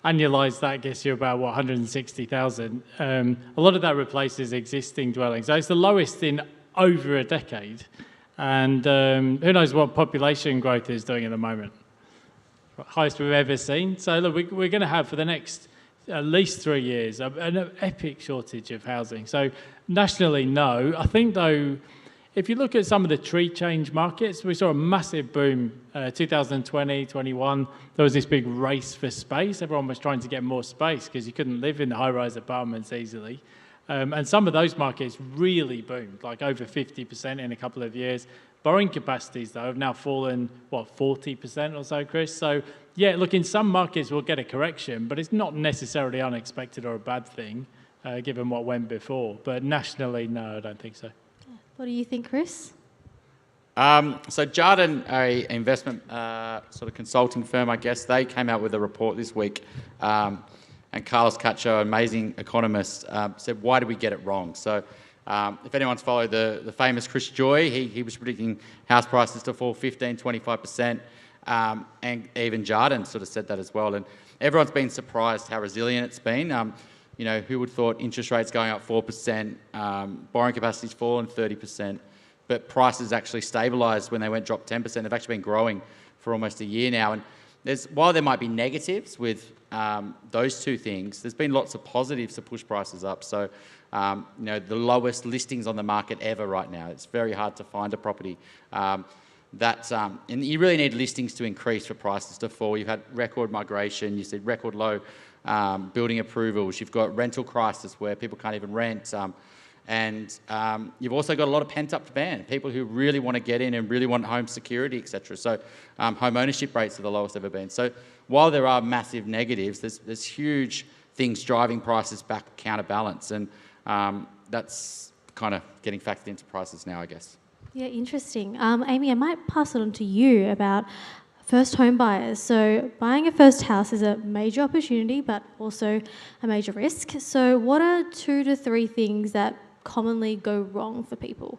Annualised, that gets you about, 160,000. A lot of that replaces existing dwellings. So it's the lowest in over a decade. And who knows what population growth is doing at the moment. Highest we've ever seen. So look, we're going to have for the next at least 3 years an epic shortage of housing. So nationally, no. I think, though, if you look at some of the tree change markets, we saw a massive boom 2020, 21. There was this big race for space. Everyone was trying to get more space because you couldn't live in the high-rise apartments easily. And some of those markets really boomed, like over 50% in a couple of years. Borrowing capacities, though, have now fallen, 40% or so, Chris? So, yeah, look, in some markets we'll get a correction, but it's not necessarily unexpected or a bad thing, given what went before. But nationally, no, I don't think so. What do you think, Chris? So Jarden, a investment sort of consulting firm, I guess, they came out with a report this week, and Carlos Cacho, an amazing economist, said, why did we get it wrong? So if anyone's followed the famous Chris Joy, he was predicting house prices to fall 15, 25%, and even Jarden sort of said that as well. And everyone's been surprised how resilient it's been. You know, who would have thought interest rates going up 4%, borrowing capacity's fallen 30%, but prices actually stabilised when they dropped 10%. They've actually been growing for almost a year now. And while there might be negatives with those two things, there's been lots of positives to push prices up. So, you know, the lowest listings on the market ever right now. It's very hard to find a property. And you really need listings to increase for prices to fall. You've had record migration, you said record low building approvals, you've got rental crisis where people can't even rent, and you've also got a lot of pent-up demand, people who really want to get in and really want home security, etc. So home ownership rates are the lowest ever been. So while there are massive negatives, there's huge things driving prices back counterbalance, and that's kind of getting factored into prices now, I guess. Yeah, interesting. Amy, I might pass it on to you about first home buyers. So buying a first house is a major opportunity, but also a major risk. So what are 2 to 3 things that commonly go wrong for people?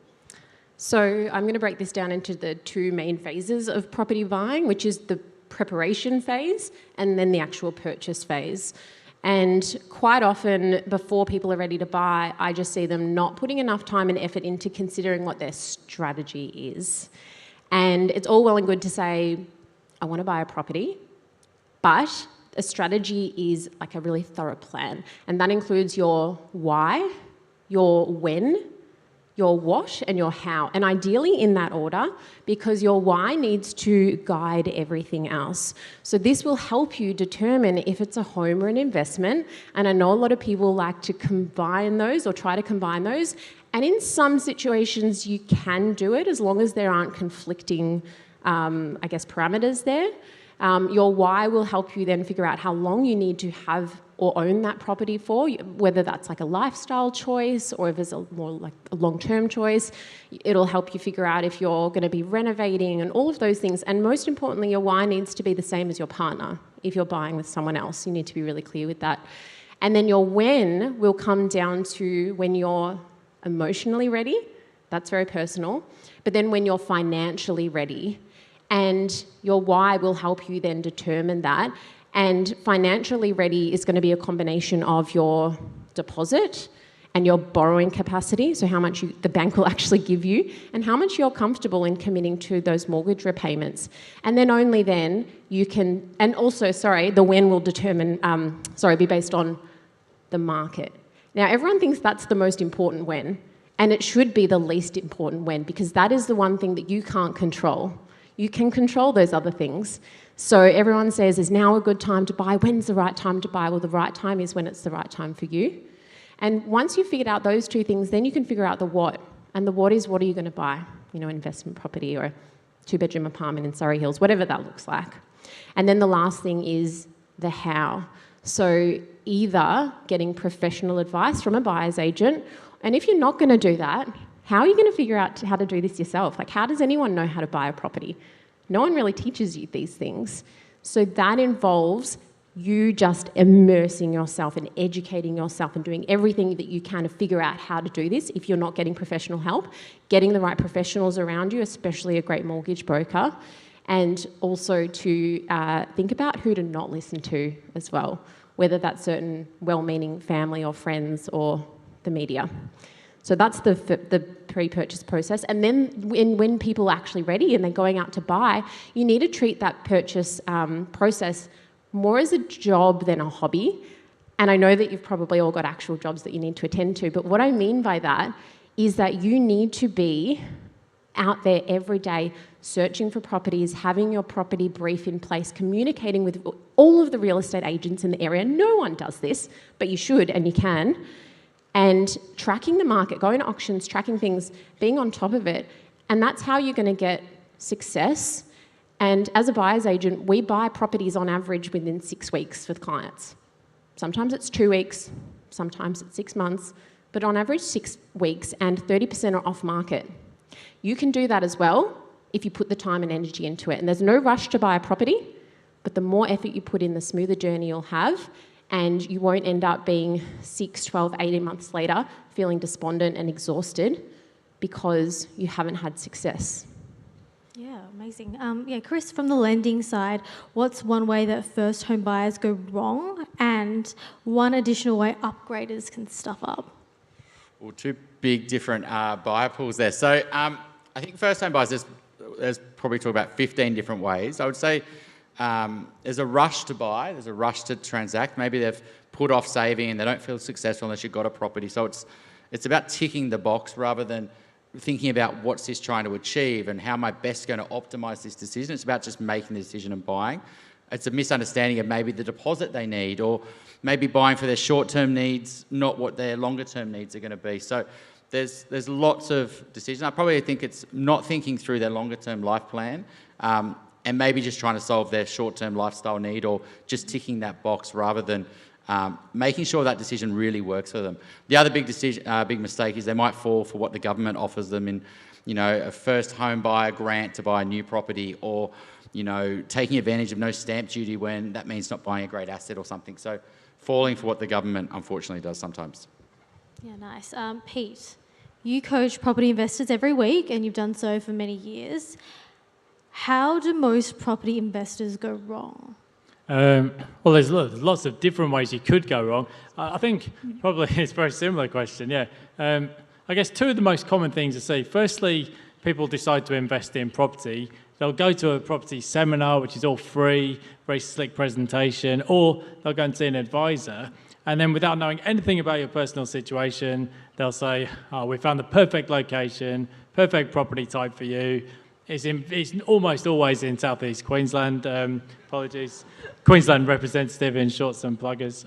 So I'm going to break this down into the 2 main phases of property buying, which is the preparation phase and then the actual purchase phase. And quite often, before people are ready to buy, I just see them not putting enough time and effort into considering what their strategy is. And it's all well and good to say, I want to buy a property, but a strategy is like a really thorough plan. And that includes your why, your when, your what, and your how. And ideally in that order, because your why needs to guide everything else. So this will help you determine if it's a home or an investment. And I know a lot of people like to combine those or try to combine those. And in some situations you can do it as long as there aren't conflicting parameters there. Your why will help you then figure out how long you need to have or own that property for, whether that's like a lifestyle choice or if it's a more like a long-term choice. It'll help you figure out if you're going to be renovating and all of those things. And most importantly, your why needs to be the same as your partner. If you're buying with someone else, you need to be really clear with that. And then your when will come down to when you're emotionally ready. That's very personal. But then when you're financially ready, and your why will help you then determine that. And financially ready is going to be a combination of your deposit and your borrowing capacity, so how much the bank will actually give you, and how much you're comfortable in committing to those mortgage repayments. And then only then you can, and also, the when will determine, be based on the market. Now, everyone thinks that's the most important when, and it should be the least important when, because that is the one thing that you can't control. You can control those other things. So everyone says, is now a good time to buy? When's the right time to buy? Well, the right time is when it's the right time for you. And once you've figured out those 2 things, then you can figure out the what. And the what is, what are you going to buy? You know, investment property or a 2-bedroom apartment in Surrey Hills, whatever that looks like. And then the last thing is the how. So either getting professional advice from a buyer's agent, and if you're not going to do that, how are you going to figure out how to do this yourself? Like, how does anyone know how to buy a property? No one really teaches you these things. So that involves you just immersing yourself and educating yourself and doing everything that you can to figure out how to do this if you're not getting professional help, getting the right professionals around you, especially a great mortgage broker, and also to think about who to not listen to as well, whether that's certain well-meaning family or friends or the media. So that's the pre-purchase process. And then when people are actually ready and they're going out to buy, you need to treat that purchase process more as a job than a hobby. And I know that you've probably all got actual jobs that you need to attend to, but what I mean by that is that you need to be out there every day, searching for properties, having your property brief in place, communicating with all of the real estate agents in the area. No one does this, but you should and you can. And tracking the market, going to auctions, tracking things, being on top of it. And that's how you're going to get success. And as a buyer's agent, we buy properties on average within 6 weeks for the clients. Sometimes it's 2 weeks, sometimes it's 6 months, but on average 6 weeks, and 30% are off market. You can do that as well if you put the time and energy into it. And there's no rush to buy a property, but the more effort you put in, the smoother journey you'll have, and you won't end up being 6, 12, 18 months later feeling despondent and exhausted because you haven't had success. Yeah, amazing. Chris, from the lending side, what's one way that first home buyers go wrong and one additional way upgraders can stuff up? Well, two big different buyer pools there. So I think first home buyers, there's probably talk about 15 different ways. I would say there's a rush to buy, there's a rush to transact. Maybe they've put off saving and they don't feel successful unless you've got a property. So it's about ticking the box rather than thinking about what's this trying to achieve and how am I best going to optimise this decision. It's about just making the decision and buying. It's a misunderstanding of maybe the deposit they need, or maybe buying for their short-term needs, not what their longer-term needs are going to be. So there's lots of decisions. I probably think it's not thinking through their longer-term life plan and maybe just trying to solve their short-term lifestyle need, or just ticking that box rather than making sure that decision really works for them. The other big mistake is they might fall for what the government offers them in, a first home buyer grant to buy a new property, or, taking advantage of no stamp duty when that means not buying a great asset or something. So falling for what the government unfortunately does sometimes. Yeah, nice. Pete, you coach property investors every week and you've done so for many years. How do most property investors go wrong? Well, there's lots of different ways you could go wrong. I think probably it's a very similar question, yeah. I guess two of the most common things to see. Firstly, people decide to invest in property. They'll go to a property seminar, which is all free, very slick presentation, or they'll go and see an advisor. And then without knowing anything about your personal situation, they'll say, we found the perfect location, perfect property type for you. It's almost always in southeast Queensland. Apologies, Queensland representative in Shorts and Pluggers.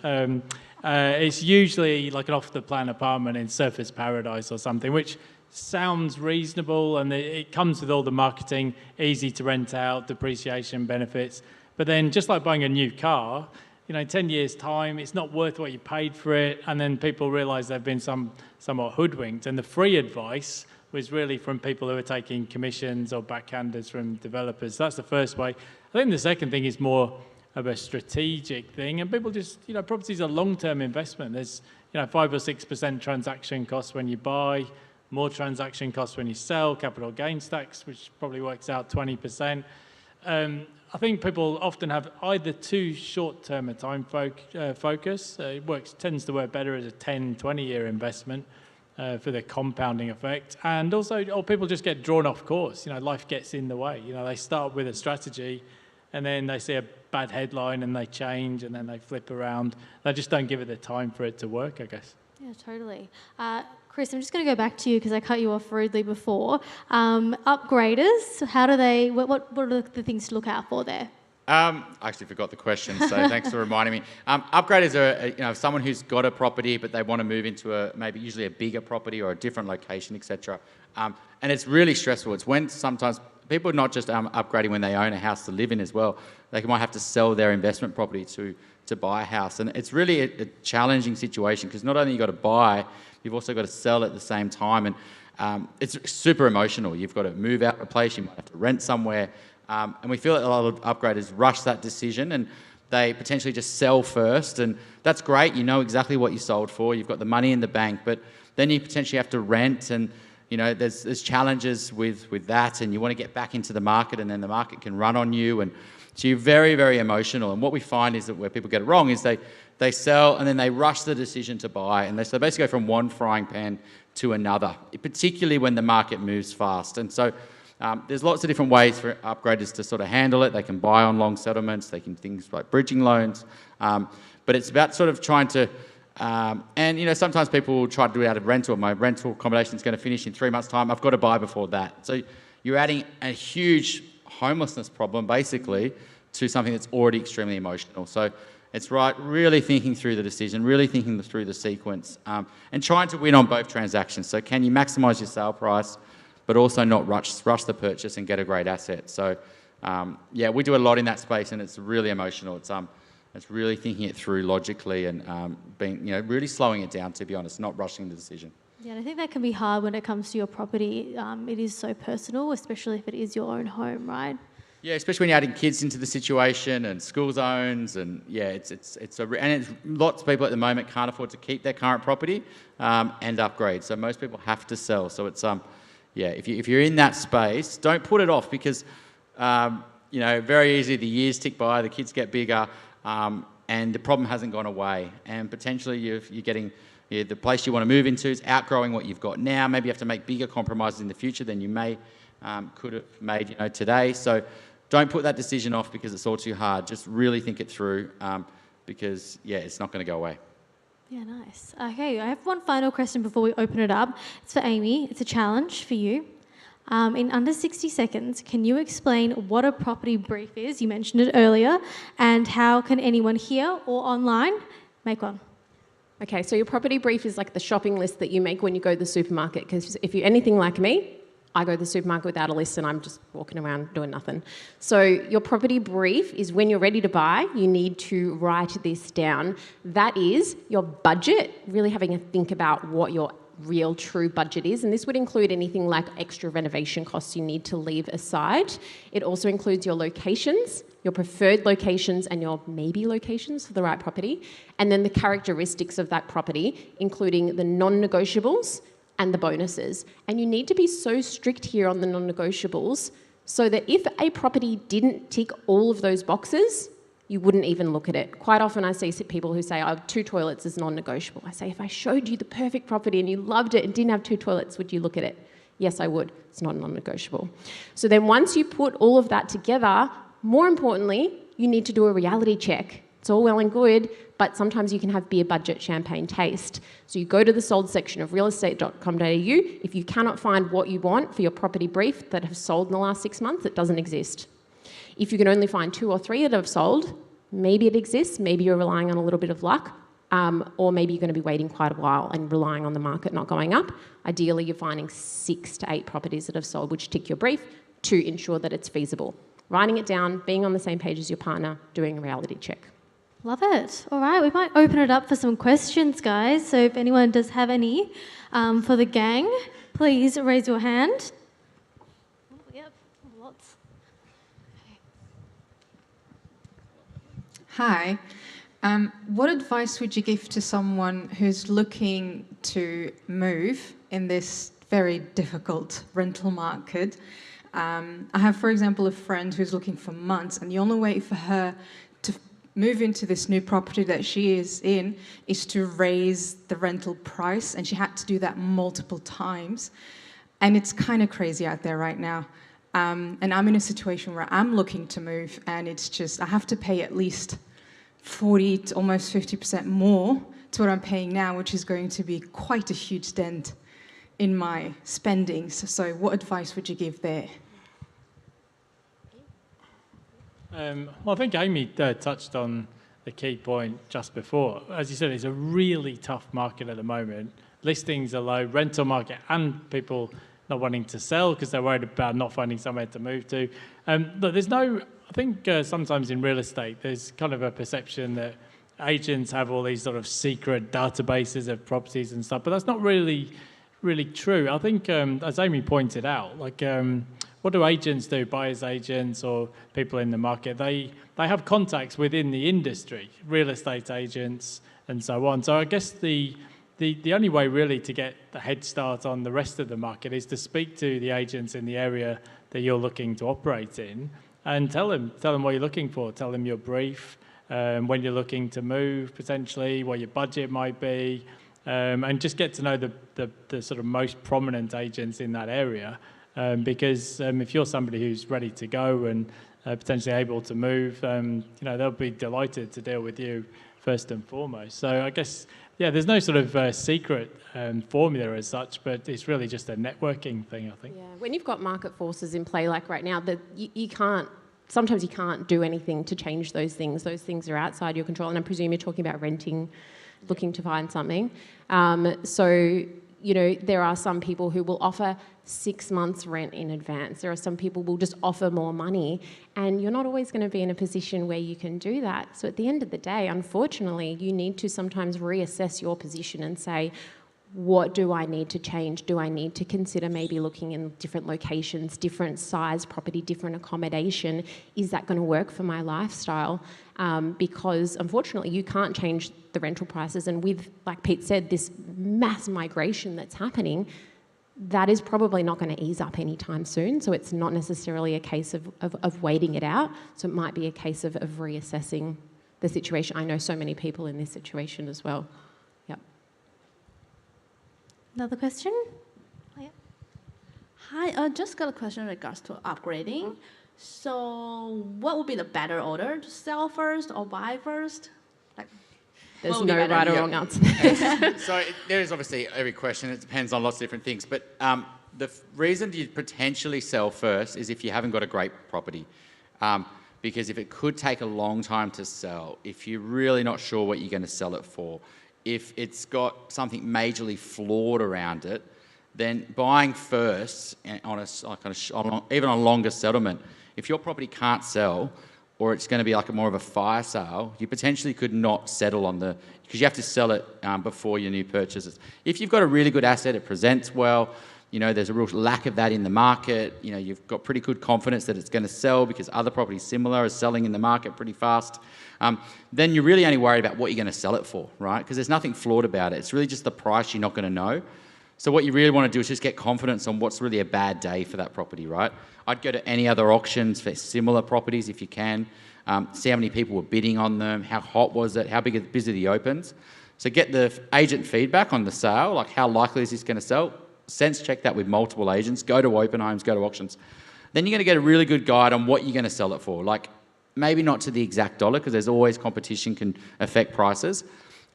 It's usually like an off-the-plan apartment in Surfers Paradise or something, which sounds reasonable, and it comes with all the marketing, easy to rent out, depreciation benefits. But then, just like buying a new car, in 10 years' time, it's not worth what you paid for it, and then people realise they've been somewhat hoodwinked. And the free advice was really from people who are taking commissions or backhanders from developers. That's the first way. I think the second thing is more of a strategic thing, and people just, property is a long-term investment. There's, 5 or 6% transaction costs when you buy, more transaction costs when you sell, capital gains tax, which probably works out 20%. I think people often have either too short-term a time focus. It tends to work better as a 10, 20-year investment for the compounding effect. And also, people just get drawn off course. Life gets in the way. They start with a strategy and then they see a bad headline and they change and then they flip around. They just don't give it the time for it to work, I guess. Yeah, totally. Chris, I'm just going to go back to you because I cut you off rudely before. Upgraders, how do they? What are the things to look out for there? I actually forgot the question, so thanks for reminding me. Upgraders are someone who's got a property but they want to move into maybe usually a bigger property or a different location, etc. And it's really stressful. It's when sometimes people are not just upgrading when they own a house to live in as well. They might have to sell their investment property to buy a house, and it's really a challenging situation because not only you've got to buy, you've also got to sell at the same time, and it's super emotional. You've got to move out of a place, you might have to rent somewhere, and we feel that a lot of upgraders rush that decision and they potentially just sell first, and that's great. You know exactly what you sold for, you've got the money in the bank, but then you potentially have to rent, and there's challenges with that, and you want to get back into the market, and then the market can run on you, and so you're very, very emotional. And what we find is that where people get it wrong is they sell and then they rush the decision to buy, and they basically go from one frying pan to another, particularly when the market moves fast. And so there's lots of different ways for upgraders to sort of handle it. They can buy on long settlements, they can things like bridging loans, but it's about sort of trying to And, sometimes people try to do it out of rental. My rental accommodation is going to finish in 3 months' time. I've got to buy before that. So you're adding a huge homelessness problem, basically, to something that's already extremely emotional. So it's right, really thinking through the decision, really thinking through the sequence, and trying to win on both transactions. So can you maximise your sale price, but also not rush the purchase and get a great asset? So, we do a lot in that space, and it's really emotional. It's really thinking it through logically and being, really slowing it down, to be honest, not rushing the decision. Yeah, and I think that can be hard when it comes to your property. It is so personal, especially if it is your own home, right? Yeah, especially when you're adding kids into the situation and school zones, and lots of people at the moment can't afford to keep their current property and upgrade. So most people have to sell. So it's if you're in that space, don't put it off, because very easily the years tick by, the kids get bigger, and the problem hasn't gone away, and potentially you're getting. Yeah, the place you want to move into is outgrowing what you've got now. Maybe you have to make bigger compromises in the future than you could have made today. So don't put that decision off because it's all too hard. Just really think it through because, it's not going to go away. Yeah, nice. Okay, I have one final question before we open it up. It's for Amy. It's a challenge for you. In under 60 seconds, can you explain what a property brief is? You mentioned it earlier. And how can anyone here or online make one? Okay, so your property brief is like the shopping list that you make when you go to the supermarket, because if you're anything like me, I go to the supermarket without a list and I'm just walking around doing nothing. So your property brief is when you're ready to buy, you need to write this down. That is your budget, really having a think about what your real true budget is, and this would include anything like extra renovation costs you need to leave aside. It also includes your locations, your preferred locations and your maybe locations for the right property, and then the characteristics of that property, including the non-negotiables and the bonuses. And you need to be so strict here on the non-negotiables so that if a property didn't tick all of those boxes, you wouldn't even look at it. Quite often I see people who say, 2 toilets is non-negotiable. I say, if I showed you the perfect property and you loved it and didn't have 2 toilets, would you look at it? Yes, I would. It's not non-negotiable. So then once you put all of that together, more importantly, you need to do a reality check. It's all well and good, but sometimes you can have beer budget champagne taste. So you go to the sold section of realestate.com.au. If you cannot find what you want for your property brief that have sold in the last 6 months, it doesn't exist. If you can only find 2 or 3 that have sold, maybe it exists, maybe you're relying on a little bit of luck, or maybe you're going to be waiting quite a while and relying on the market not going up. Ideally, you're finding 6 to 8 properties that have sold which tick your brief to ensure that it's feasible. Writing it down, being on the same page as your partner, doing a reality check. Love it. All right, we might open it up for some questions, guys. So if anyone does have any for the gang, please raise your hand. Yep, lots. Hi. What advice would you give to someone who's looking to move in this very difficult rental market? I have, for example, a friend who's looking for months, and the only way for her to move into this new property that she is in is to raise the rental price, and she had to do that multiple times. And it's kind of crazy out there right now. And I'm in a situation where I'm looking to move, and it's just, I have to pay at least 40 to almost 50% more to what I'm paying now, which is going to be quite a huge dent in my spendings. So what advice would you give there? Well, I think Amy touched on the key point just before. As you said, it's a really tough market at the moment. Listings are low, rental market, and people not wanting to sell because they're worried about not finding somewhere to move to. But there's no, I think sometimes in real estate, there's kind of a perception that agents have all these sort of secret databases of properties and stuff, but that's not really true. I think, as Amy pointed out, like, what do agents do, buyers agents or people in the market? They have contacts within the industry, real estate agents and so on. So I guess the only way really to get the head start on the rest of the market is to speak to the agents in the area that you're looking to operate in and tell them what you're looking for. Tell them your brief, when you're looking to move potentially, what your budget might be, and just get to know the sort of most prominent agents in that area. Because if you're somebody who's ready to go and potentially able to move, they'll be delighted to deal with you first and foremost. So I guess Yeah, there's no sort of secret formula as such, but it's really just a networking thing, I think. Yeah, when you've got market forces in play like right now, that you can't. Sometimes you can't do anything to change those things. Those things are outside your control. And I presume you're talking about renting, looking to find something. So, you know, there are some people who will offer 6 months rent in advance. There are some people who will just offer more money. And you're not always going to be in a position where you can do that. So at the end of the day, unfortunately, you need to sometimes reassess your position and say, what do I need to change? Do I need to consider maybe looking in different locations, different size property, different accommodation? Is that going to work for my lifestyle? Because unfortunately, you can't change the rental prices. And with, like Pete said, this mass migration that's happening, that is probably not going to ease up anytime soon. So it's not necessarily a case of waiting it out. So it might be a case of reassessing the situation. I know so many people in this situation as well. Yep. Another question? Oh, yeah. Hi, I just got a question in regards to upgrading. So what would be the better order? To sell first or buy first? Like, there's no right or wrong answer. So there is obviously every question. It depends on lots of different things. But the reason you'd potentially sell first is if you haven't got a great property. Because if it could take a long time to sell, if you're really not sure what you're going to sell it for, if it's got something majorly flawed around it, then buying first, on even on a longer settlement, if your property can't sell, or it's going to be like more of a fire sale, you potentially could not settle on because you have to sell it before your new purchases. If you've got a really good asset, it presents well, you know, there's a real lack of that in the market, you know, you've got pretty good confidence that it's going to sell because other properties similar are selling in the market pretty fast, then you're really only worried about what you're going to sell it for, right? Because there's nothing flawed about it. It's really just the price you're not going to know. So what you really want to do is just get confidence on what's really a bad day for that property, right? I'd go to any other auctions for similar properties if you can, see how many people were bidding on them, how hot was it, how busy the opens. So get the agent feedback on the sale, like how likely is this going to sell? Sense check that with multiple agents, go to open homes, go to auctions. Then you're going to get a really good guide on what you're going to sell it for. Like maybe not to the exact dollar because there's always competition can affect prices.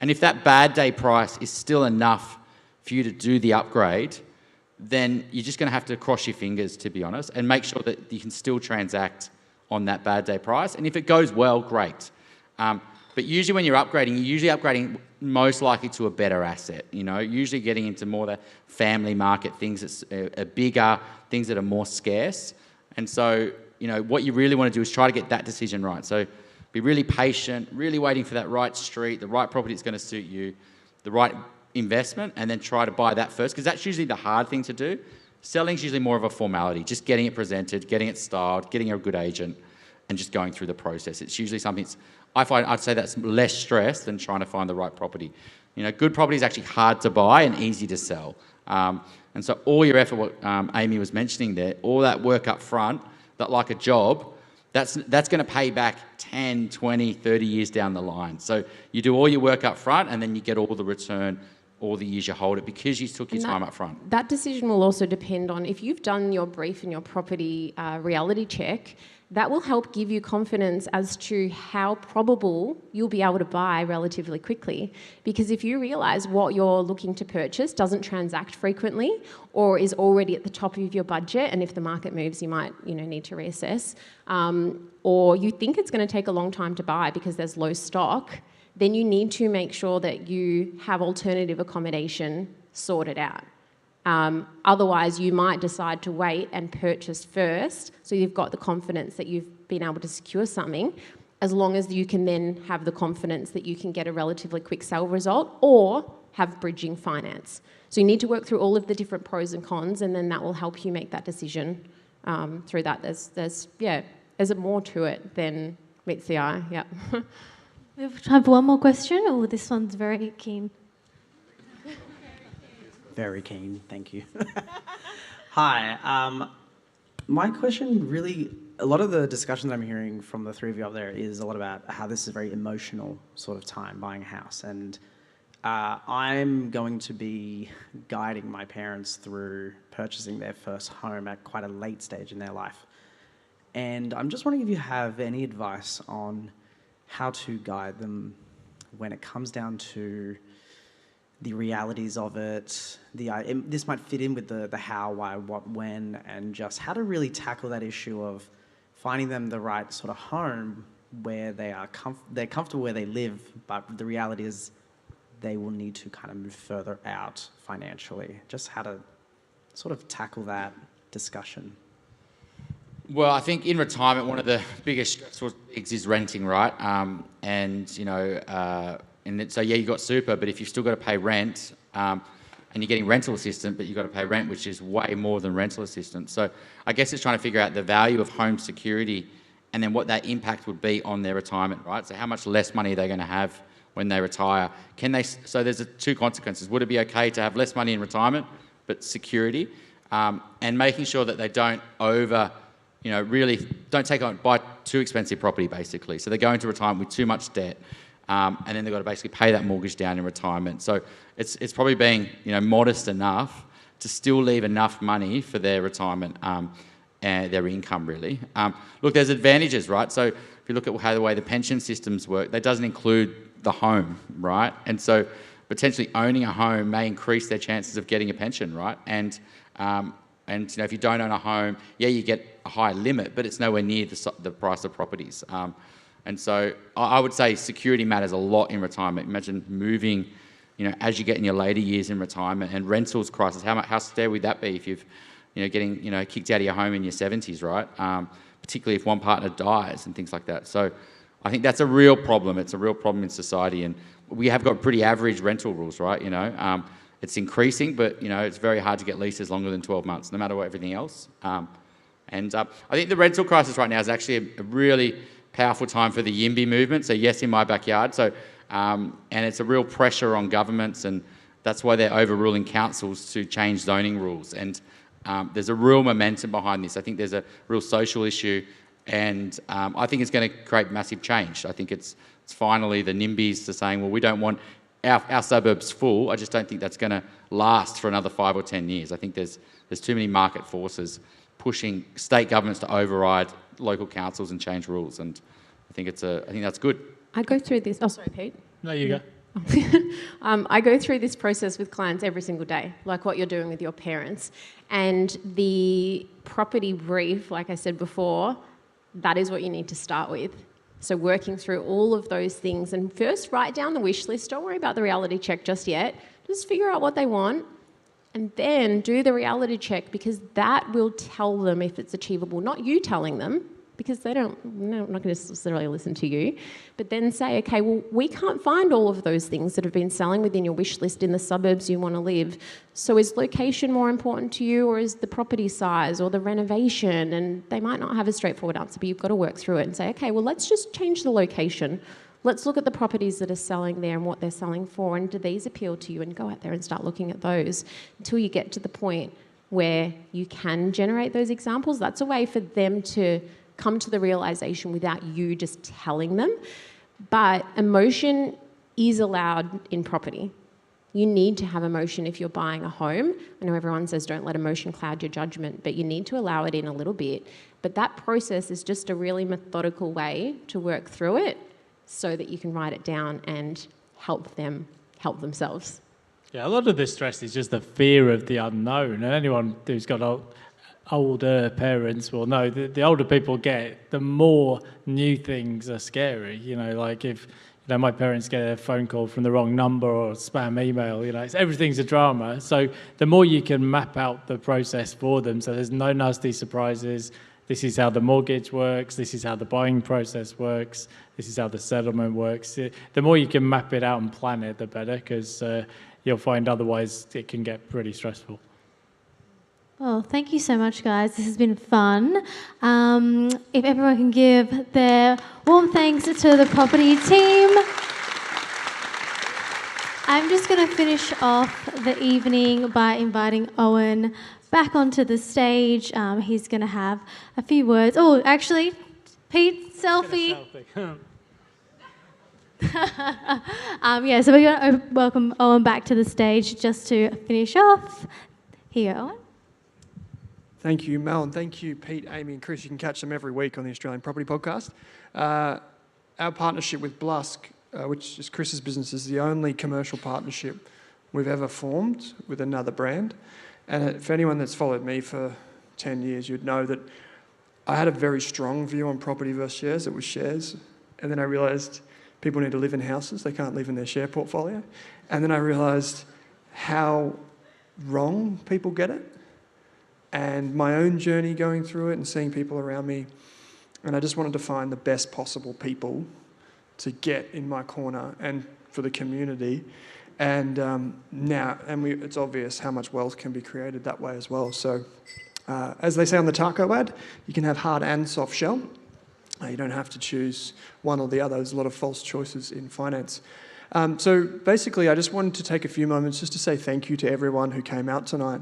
And if that bad day price is still enough for you to do the upgrade, then you're just going to have to cross your fingers, to be honest, and make sure that you can still transact on that bad day price. And if it goes well, great. But usually when you're upgrading most likely to a better asset, you know, usually getting into more the family market, things that are bigger, things that are more scarce. And so, you know, what you really want to do is try to get that decision right. So be really patient, really waiting for that right street, the right property that's going to suit you, the right investment, and then try to buy that first, because that's usually the hard thing to do. Selling's usually more of a formality, just getting it presented, getting it styled, getting a good agent, and just going through the process. It's usually something I'd say that's less stress than trying to find the right property. You know, good property is actually hard to buy and easy to sell. And so all your effort, what Amy was mentioning there, all that work up front, that like a job, that's going to pay back 10, 20, 30 years down the line. So you do all your work up front and then you get all the return all the years you hold it because you took your time up front. That decision will also depend on if you've done your brief and your property reality check. That will help give you confidence as to how probable you'll be able to buy relatively quickly. Because if you realise what you're looking to purchase doesn't transact frequently or is already at the top of your budget, and if the market moves, you might need to reassess, or you think it's going to take a long time to buy because there's low stock, then you need to make sure that you have alternative accommodation sorted out. Otherwise, you might decide to wait and purchase first, so you've got the confidence that you've been able to secure something, as long as you can then have the confidence that you can get a relatively quick sale result or have bridging finance. So you need to work through all of the different pros and cons, and then that will help you make that decision through that. There's more to it than meets the eye. Yeah. We have one more question. Oh, this one's very keen. Very keen, thank you. Hi, my question really, a lot of the discussion that I'm hearing from the three of you up there is a lot about how this is a very emotional sort of time, buying a house. And I'm going to be guiding my parents through purchasing their first home at quite a late stage in their life. And I'm just wondering if you have any advice on how to guide them when it comes down to the realities of it. This might fit in with the how, why, what, when, and just how to really tackle that issue of finding them the right sort of home where they're comfortable where they live, but the reality is they will need to kind of move further out financially. Just how to sort of tackle that discussion. Well, I think in retirement, one of the biggest stressful things is renting, right? So you've got super, but if you've still got to pay rent, and you're getting rental assistance, but you've got to pay rent, which is way more than rental assistance. So I guess it's trying to figure out the value of home security and then what that impact would be on their retirement, right? So how much less money are they going to have when they retire? So there's two consequences. Would it be okay to have less money in retirement, but security? And making sure that they don't really don't buy too expensive property, basically. So they go into retirement with too much debt, and then they've got to basically pay that mortgage down in retirement. So it's probably being modest enough to still leave enough money for their retirement and their income, really. Look, there's advantages, right? So if you look at how the way the pension systems work, that doesn't include the home, right? And so potentially owning a home may increase their chances of getting a pension, right? And if you don't own a home, you get a high limit, but it's nowhere near the price of properties. And so I would say security matters a lot in retirement. Imagine moving, as you get in your later years in retirement, and rentals crisis. How scary would that be if you've, getting, kicked out of your home in your 70s, right? Particularly if one partner dies and things like that. So I think that's a real problem. It's a real problem in society, and we have got pretty average rental rules, right? It's increasing, but it's very hard to get leases longer than 12 months, no matter what everything else. I think the rental crisis right now is actually a really powerful time for the YIMBY movement. So yes, in my backyard. So and it's a real pressure on governments, and that's why they're overruling councils to change zoning rules. And there's a real momentum behind this. I think there's a real social issue, and I think it's going to create massive change. I think it's finally the NIMBYs are saying, well, we don't want our suburbs full. I just don't think that's going to last for another 5 or 10 years. I think there's too many market forces pushing state governments to override local councils and change rules, and I think that's good. I go through this. Oh, sorry, Pete. No, you go. I go through this process with clients every single day, like what you're doing with your parents. And the property brief, like I said before, that is what you need to start with. So working through all of those things, and first write down the wish list. Don't worry about the reality check just yet. Just figure out what they want, and then do the reality check, because that will tell them if it's achievable. Not you telling them, because they're not going to necessarily listen to you. But then say, okay, well, we can't find all of those things that have been selling within your wish list in the suburbs you want to live. So is location more important to you, or is the property size or the renovation? And they might not have a straightforward answer, but you've got to work through it and say, okay, well, let's just change the location. Let's look at the properties that are selling there and what they're selling for, and do these appeal to you? And go out there and start looking at those until you get to the point where you can generate those examples. That's a way for them to come to the realization without you just telling them. But emotion is allowed in property. You need to have emotion if you're buying a home. I know everyone says don't let emotion cloud your judgment, but you need to allow it in a little bit. But that process is just a really methodical way to work through it so that you can write it down and help them help themselves. Yeah, a lot of the stress is just the fear of the unknown. And anyone who's got older parents will know that the older people get, the more new things are scary. Like if my parents get a phone call from the wrong number or a spam email, everything's a drama. So the more you can map out the process for them, so there's no nasty surprises. This is how the mortgage works. This is how the buying process works. This is how the settlement works. The more you can map it out and plan it, the better, because you'll find otherwise it can get pretty stressful. Well, thank you so much, guys. This has been fun. If everyone can give their warm thanks to the property team. I'm just going to finish off the evening by inviting Owen back onto the stage. He's going to have a few words. Oh, actually, Pete, selfie. So we're going to welcome Owen back to the stage just to finish off. Here you go, Owen. Thank you, Mel, and thank you, Pete, Amy, and Chris. You can catch them every week on the Australian Property Podcast. Our partnership with Blusk, which is Chris's business, is the only commercial partnership we've ever formed with another brand. And for anyone that's followed me for 10 years, you'd know that I had a very strong view on property versus shares. It was shares. And then I realised people need to live in houses. They can't live in their share portfolio. And then I realised how wrong people get it. And my own journey going through it and seeing people around me. And I just wanted to find the best possible people to get in my corner and for the community. And it's obvious how much wealth can be created that way as well. So as they say on the taco ad, you can have hard and soft shell. You don't have to choose one or the other. There's a lot of false choices in finance. So basically, I just wanted to take a few moments just to say thank you to everyone who came out tonight.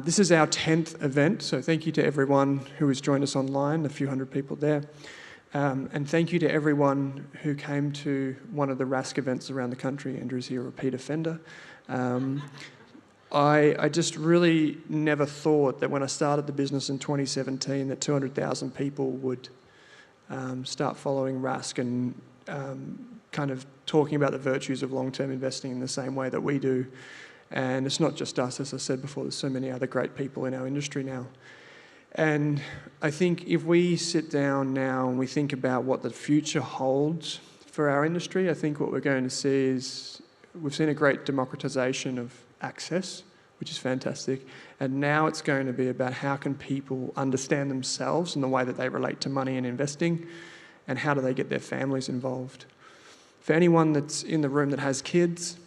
This is our 10th event, so thank you to everyone who has joined us online, a few hundred people there. And thank you to everyone who came to one of the Rask events around the country. Andrew's here, a repeat offender. I just really never thought that when I started the business in 2017 that 200,000 people would start following Rask and kind of talking about the virtues of long-term investing in the same way that we do. And it's not just us, as I said before, there's so many other great people in our industry now. And I think if we sit down now and we think about what the future holds for our industry, I think what we're going to see is we've seen a great democratization of access, which is fantastic. And now it's going to be about how can people understand themselves and the way that they relate to money and investing, and how do they get their families involved. For anyone that's in the room that has kids,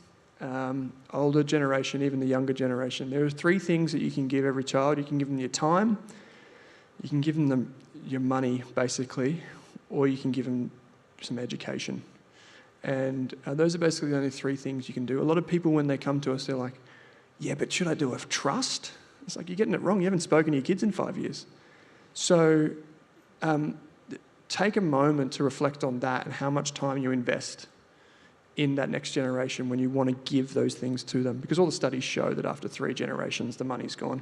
older generation, even the younger generation, there are 3 things that you can give every child. You can give them your time, you can give them your money, basically, or you can give them some education. And those are basically the only 3 things you can do. A lot of people, when they come to us, they're like, yeah, but should I do a trust? It's like, you're getting it wrong. You haven't spoken to your kids in 5 years. So take a moment to reflect on that and how much time you invest in that next generation when you want to give those things to them. Because all the studies show that after 3 generations, the money's gone.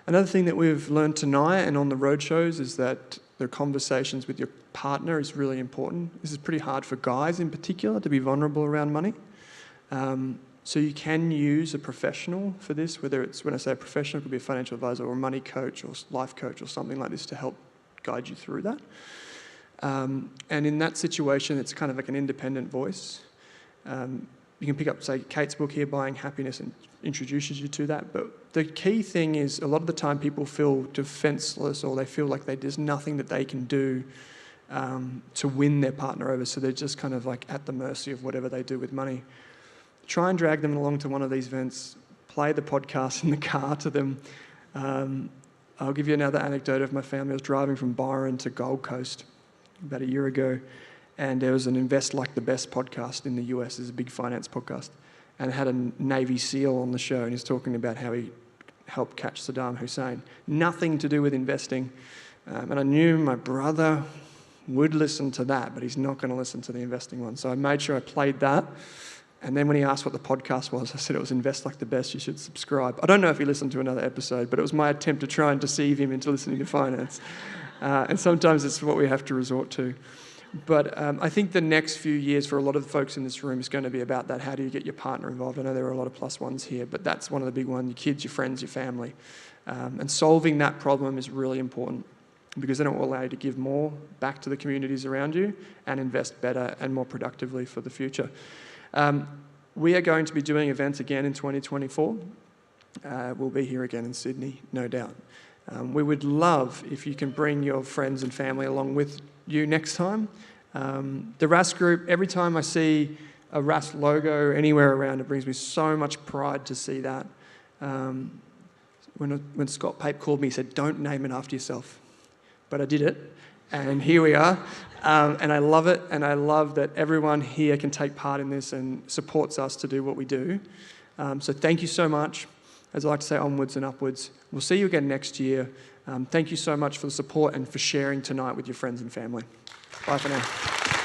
Another thing that we've learned tonight and on the roadshows is that the conversations with your partner is really important. This is pretty hard for guys in particular to be vulnerable around money. So you can use a professional for this, whether it's, when I say a professional, it could be a financial advisor or a money coach or life coach or something like this to help guide you through that. And in that situation, it's kind of like an independent voice. You can pick up, say, Kate's book here, Buying Happiness, and introduces you to that. But the key thing is a lot of the time people feel defenseless, or they feel like there's nothing that they can do to win their partner over. So they're just kind of like at the mercy of whatever they do with money. Try and drag them along to one of these events. Play the podcast in the car to them. I'll give you another anecdote of my family. I was driving from Byron to Gold Coast about a year ago, and there was an Invest Like the Best podcast in the US. It's a big finance podcast, and it had a Navy SEAL on the show, and he's talking about how he helped catch Saddam Hussein. Nothing to do with investing. And I knew my brother would listen to that, but he's not going to listen to the investing one. So I made sure I played that. And then when he asked what the podcast was, I said it was Invest Like the Best, you should subscribe. I don't know if he listened to another episode, but it was my attempt to try and deceive him into listening to finance. And sometimes it's what we have to resort to. But I think the next few years for a lot of the folks in this room is going to be about that. How do you get your partner involved? I know there are a lot of plus ones here, but that's one of the big ones, your kids, your friends, your family. And solving that problem is really important, because then it will allow you to give more back to the communities around you and invest better and more productively for the future. We are going to be doing events again in 2024. We'll be here again in Sydney, no doubt. We would love if you can bring your friends and family along with you next time. The Rask Group, every time I see a Rask logo anywhere around, it brings me so much pride to see that. When Scott Pape called me, he said, don't name it after yourself. But I did it, and here we are. And I love it, and I love that everyone here can take part in this and supports us to do what we do. So thank you so much. As I like to say, onwards and upwards. We'll see you again next year. Thank you so much for the support and for sharing tonight with your friends and family. Bye for now.